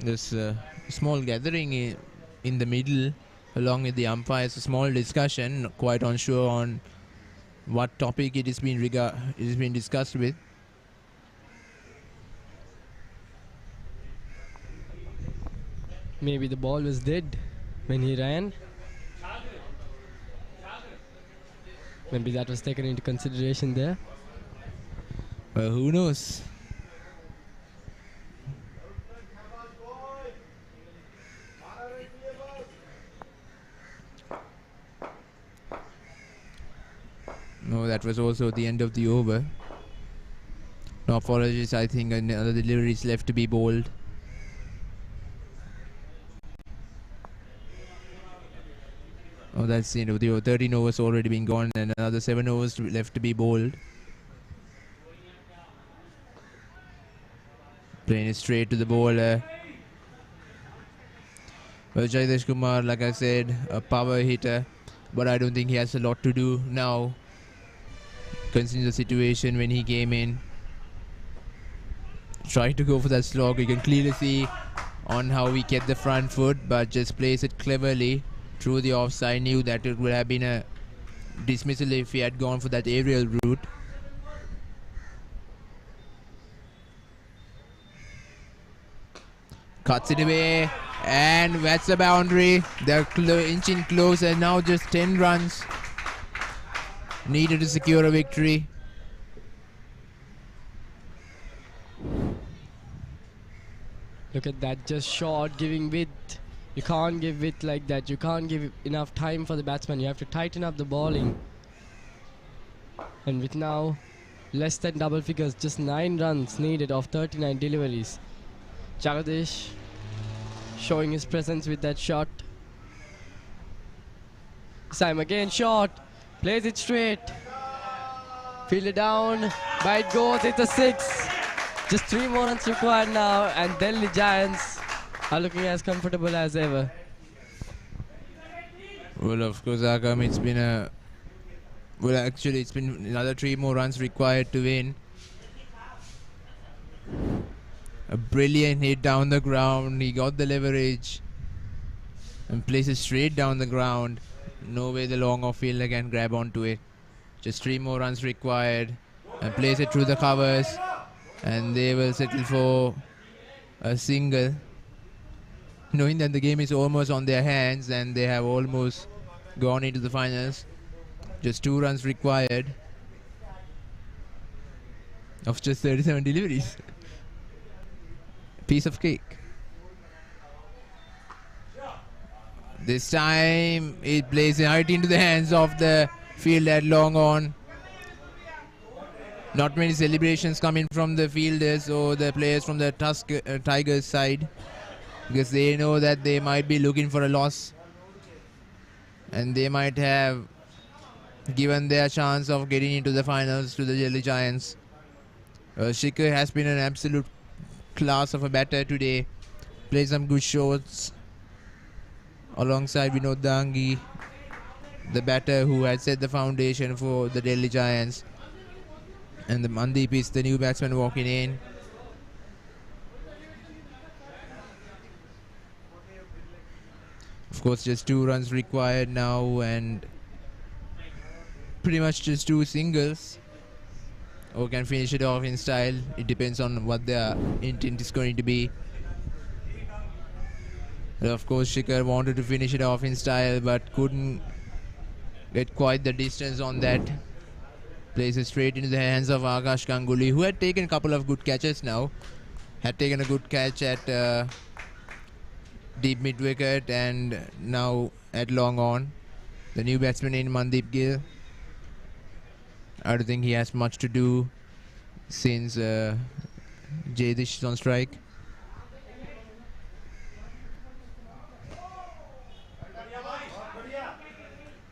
There's a small gathering in the middle along with the umpires, a small discussion, not quite unsure on what topic it is being discussed with. Maybe the ball was dead when he ran. Maybe that was taken into consideration there. Well, who knows? No, that was also the end of the over. No apologies, I think another delivery is left to be bowled. Oh, that's the end of the over. 13 overs already been gone and another 7 overs left to be bowled. Playing it straight to the bowler. Well, Jaidesh Kumar, like I said, a power hitter, but I don't think he has a lot to do now, considering the situation when he came in. Tried to go for that slog. You can clearly see on how he kept the front foot, but just plays it cleverly through the offside. Knew that it would have been a dismissal if he had gone for that aerial route. Cuts it away, and that's the boundary. They're inching closer now, just 10 runs needed to secure a victory. Look at that, just short, giving width. You can't give width like that. You can't give enough time for the batsman. You have to tighten up the bowling. And with now less than double figures, just 9 runs needed of 39 deliveries. Jagadish showing his presence with that shot. Sam again shot, plays it straight, fielded down, by it goes, it's a 6. Just 3 more runs required now, and Delhi Giants are looking as comfortable as ever. Well, of course, Agam, it's been it's been another 3 more runs required to win. A brilliant hit down the ground. He got the leverage and places straight down the ground. No way the long off fielder can grab onto it. Just 3 more runs required, and plays it through the covers, and they will settle for a single, knowing that the game is almost on their hands and they have almost gone into the finals. Just 2 runs required of just 37 deliveries. Piece of cake. This time it plays it right into the hands of the field at long on. Not many celebrations coming from the fielders or the players from the Tigers side, because they know that they might be looking for a loss and they might have given their chance of getting into the finals to the Delhi Giants. Shikhar has been an absolute class of a batter today. Played some good shots alongside Vinod Dangi, the batter who had set the foundation for the Delhi Giants. And the Mandeep is the new batsman walking in. Of course, just 2 runs required now, and pretty much just 2 singles, or can finish it off in style. It depends on what their intent is going to be. And of course, Shikhar wanted to finish it off in style, but couldn't get quite the distance on that. Plays it straight into the hands of Akash Ganguly, who had taken a couple of good catches now. Had taken a good catch at deep mid wicket, and now at long on, the new batsman in Mandeep Gill. I don't think he has much to do since Jayadish is on strike.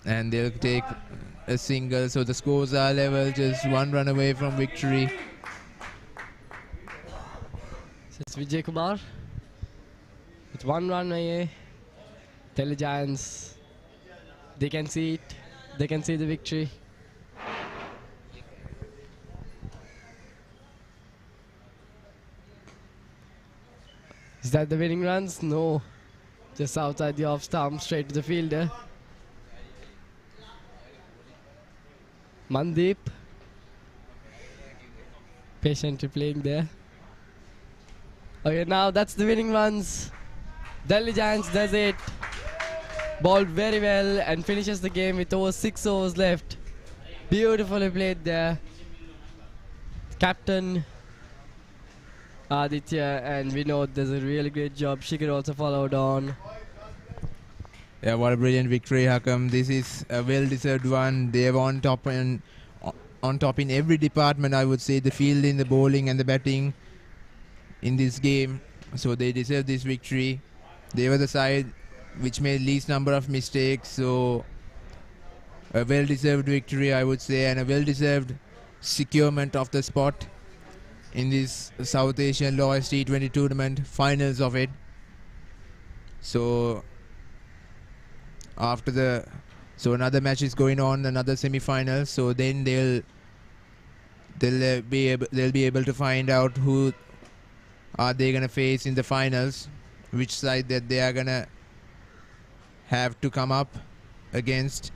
And they'll take a single, so the scores are level, just 1 run away from victory. It's Vijay Kumar. It's 1 run away. Delhi Giants, they can see it. They can see the victory. Is that the winning runs? No. Just outside the off stump, straight to the fielder. Mandeep. Patiently playing there. Okay, now that's the winning runs. Delhi Giants does it. Bowled very well and finishes the game with over 6 overs left. Beautifully played there. Captain Aditya and Vinod does a really great job. Shikhar also followed on. Yeah, what a brilliant victory, Hakam. This is a well-deserved one. They were on top in every department, I would say. The fielding, the bowling and the batting in this game. So they deserve this victory. They were the side which made least number of mistakes. So a well-deserved victory, I would say, and a well-deserved securement of the spot in this South Asian Lawyers T20 tournament, finals of it. So another match is going on, another semi-final. So then they'll be able to find out who are they gonna face in the finals, which side that they are gonna have to come up against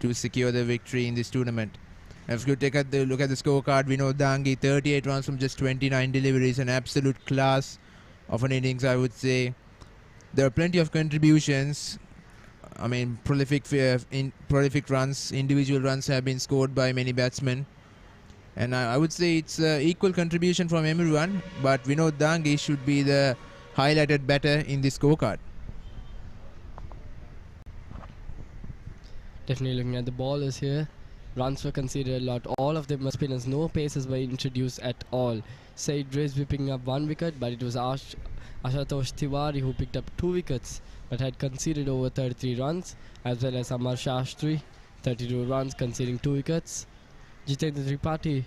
to secure the victory in this tournament. And if you take a look at the scorecard, Vinod Dangi, 38 runs from just 29 deliveries, an absolute class of an innings, I would say. There are plenty of contributions. I mean, prolific runs, individual runs have been scored by many batsmen. And I would say it's equal contribution from everyone, but Vinod Dangi should be the highlighted batter in this scorecard. Definitely looking at the ballers here. Runs were conceded a lot. All of them were spinners. No paces were introduced at all. Said Rizvi picking up 1 wicket, but it was Ashutosh Tiwari who picked up 2 wickets, but had conceded over 33 runs, as well as Amar Shastri, 32 runs, conceding 2 wickets. Jitendra Tripathi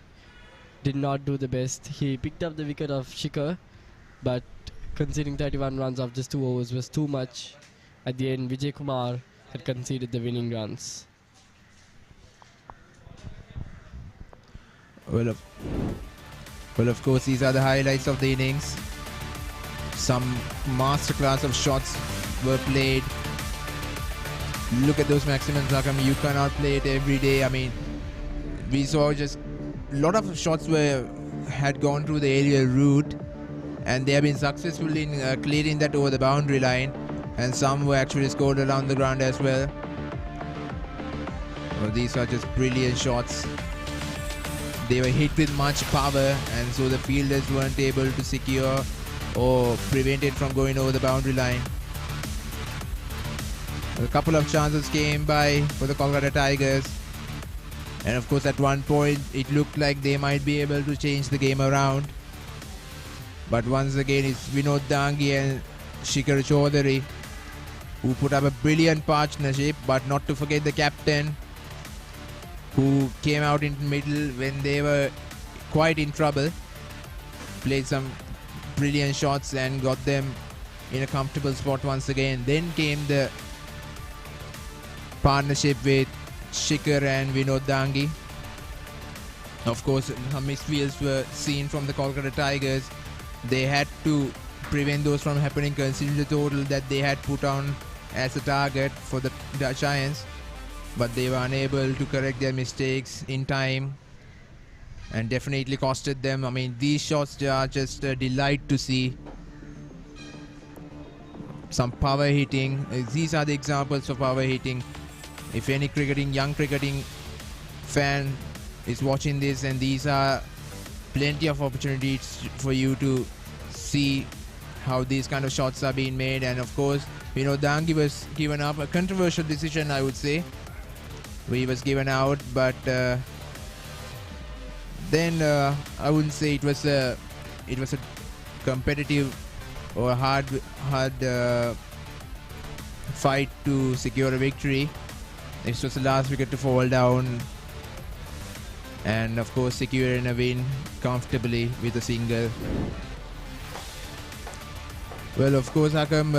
did not do the best. He picked up the wicket of Shikhar, but conceding 31 runs of just 2 overs was too much. At the end, Vijay Kumar had conceded the winning runs. Well, of course, these are the highlights of the innings. Some masterclass of shots were played. Look at those maximums, Nakam. You cannot play it every day. I mean, we saw just a lot of shots had gone through the aerial route, and they have been successful in clearing that over the boundary line, and some were actually scored around the ground as well. Well, these are just brilliant shots. They were hit with much power, and so the fielders weren't able to secure or prevent it from going over the boundary line. A couple of chances came by for the Kolkata Tigers, and of course at one point it looked like they might be able to change the game around. But once again it's Vinod Dangi and Shikhar Chaudhary who put up a brilliant partnership, but not to forget the captain, who came out in the middle when they were quite in trouble, played some brilliant shots and got them in a comfortable spot once again. Then came the partnership with Shikhar and Vinod Dangi. Of course, some misfields were seen from the Kolkata Tigers. They had to prevent those from happening, considering the total that they had put on as a target for the Giants. But they were unable to correct their mistakes in time, and definitely costed them. I mean, these shots are just a delight to see. Some power hitting. These are the examples of power hitting. If any young cricketing fan is watching this, and these are plenty of opportunities for you to see how these kind of shots are being made. And of course, Dangi was given up, a controversial decision, I would say. He was given out, but then I wouldn't say it was a competitive or hard fight to secure a victory. This was the last wicket to fall down, and of course securing a win comfortably with a single. Well, of course, Hakam,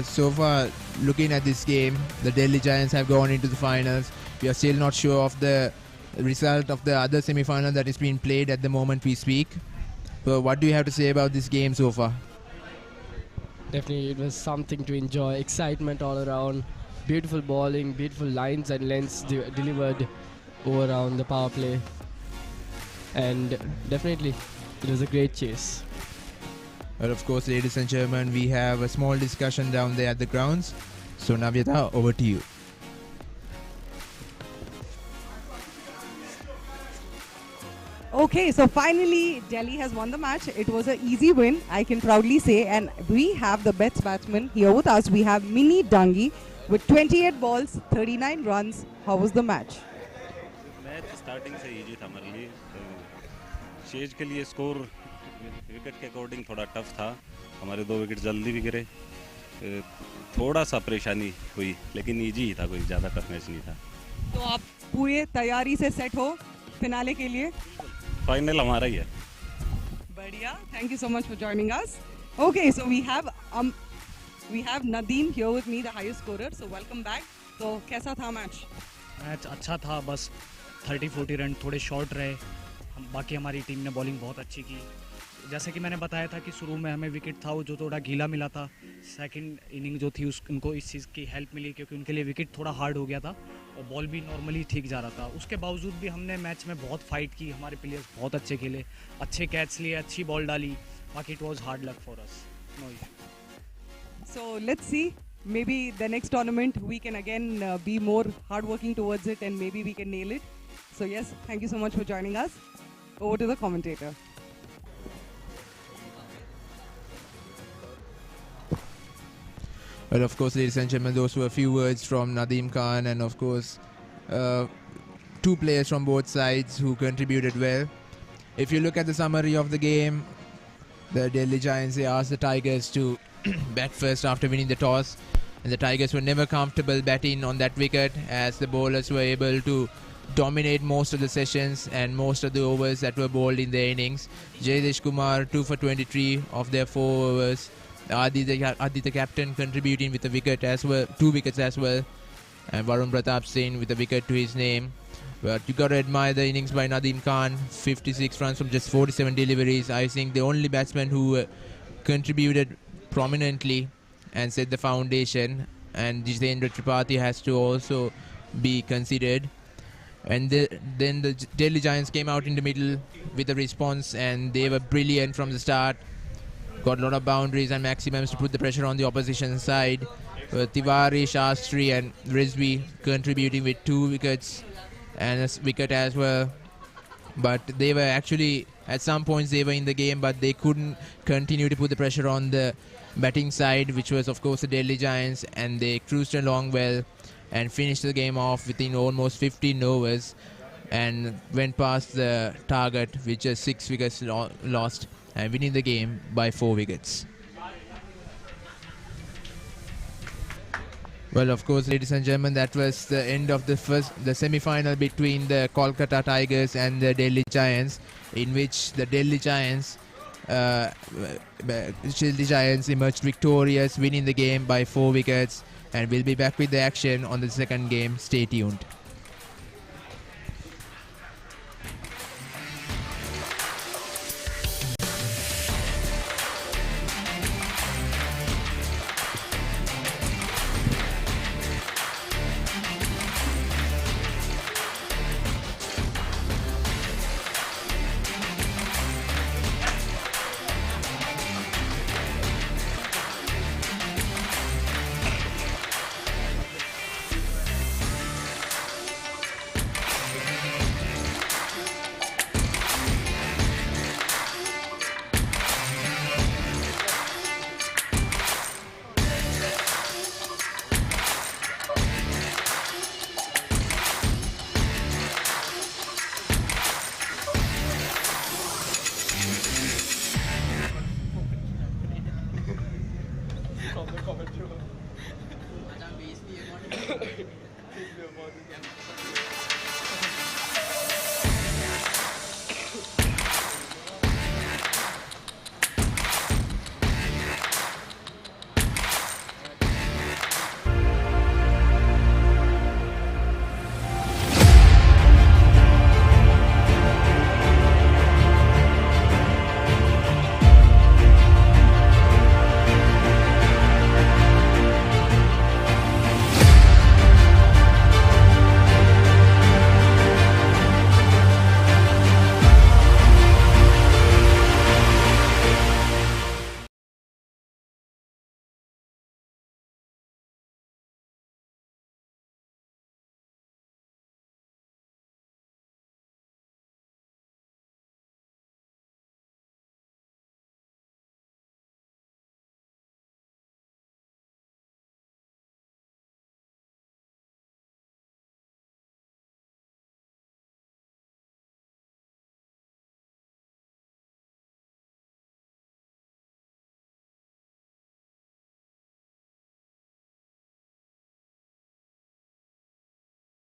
so far looking at this game, the Delhi Giants have gone into the finals. We are still not sure of the result of the other semi-final that is being played at the moment we speak. So what do you have to say about this game so far? Definitely, it was something to enjoy. Excitement all around. Beautiful bowling, beautiful lines and lengths delivered over around the power play. And definitely, it was a great chase. Well, of course, ladies and gentlemen, we have a small discussion down there at the grounds. So, Navyata, over to you. Okay, so finally Delhi has won the match. It was an easy win, I can proudly say, and we have the best batsman here with us. We have Mini Dangi with 28 balls, 39 runs. How was the match? Match starting से easy था हमारे लिए, शेज के लिए score wicket के according थोड़ा tough था. हमारे 2 विकेट जल्दी भी गिरे, थोड़ा सा परेशानी हुई, लेकिन इजी ही था, कोई ज़्यादा टफ मैच नहीं था. तो आप पूरे तैयारी से सेट हो फिनाले के लिए? फाइनल हमारा ही है. बढ़िया, thank you so much for joining us. Okay, so we have Nadeem here with me, the highest scorer. So welcome back. तो कैसा था मैच? मैच अच्छा था, बस 30-40 रन थोड़े शॉर्ट रहे. बाकी हमारी टीम ने बॉलिंग बहुत अच्छी की. जैसे कि मैंने बताया था कि शुरू में हमें विकेट था वो जो थोड़ा गीला मिला था. सेकंड इनिंग जो थी उनको इस चीज़ की हेल्प मिली क्योंकि उनके लिए विकेट थोड़ा हार्ड हो गया था और बॉल भी नॉर्मली ठीक जा रहा था. उसके बावजूद भी हमने मैच में बहुत फाइट की. हमारे प्लेयर्स बहुत अच्छे खेले, अच्छे कैच लिए, अच्छी बॉल डाली. बाकी it was hard luck for us. So let's see. Maybe the next tournament we can again be more hardworking towards it and maybe we can nail it. So yes, thank you so much for joining us. Over to the commentator. Well, of course, ladies and gentlemen, those were a few words from Nadeem Khan, and of course, 2 players from both sides who contributed well. If you look at the summary of the game, the Delhi Giants, they asked the Tigers to bat first after winning the toss, and the Tigers were never comfortable batting on that wicket as the bowlers were able to dominate most of the sessions and most of the overs that were bowled in their innings. Jaydesh Kumar 2 for 23 of their 4 overs. Adi the captain contributing with a wicket as well, 2 wickets as well, and Varun Pratap Singh with a wicket to his name. But you got to admire the innings by Nadeem Khan, 56 runs from just 47 deliveries. I think the only batsman who contributed prominently and set the foundation, and Jitendra Tripathi has to also be considered. And then the Delhi Giants came out in the middle with a response, and they were brilliant from the start. Got a lot of boundaries and maximums to put the pressure on the opposition side. Tiwari, Shastri and Rizvi contributing with 2 wickets and a wicket as well. But they were actually, at some points they were in the game, but they couldn't continue to put the pressure on the batting side, which was of course the Delhi Giants, and they cruised along well and finished the game off within almost 15 overs and went past the target, which is 6 wickets lost, and winning the game by 4 wickets. Well, of course, ladies and gentlemen, that was the end of the semi-final between the Kolkata Tigers and the Delhi Giants, in which the Delhi Giants emerged victorious, winning the game by 4 wickets, and we'll be back with the action on the second game. Stay tuned.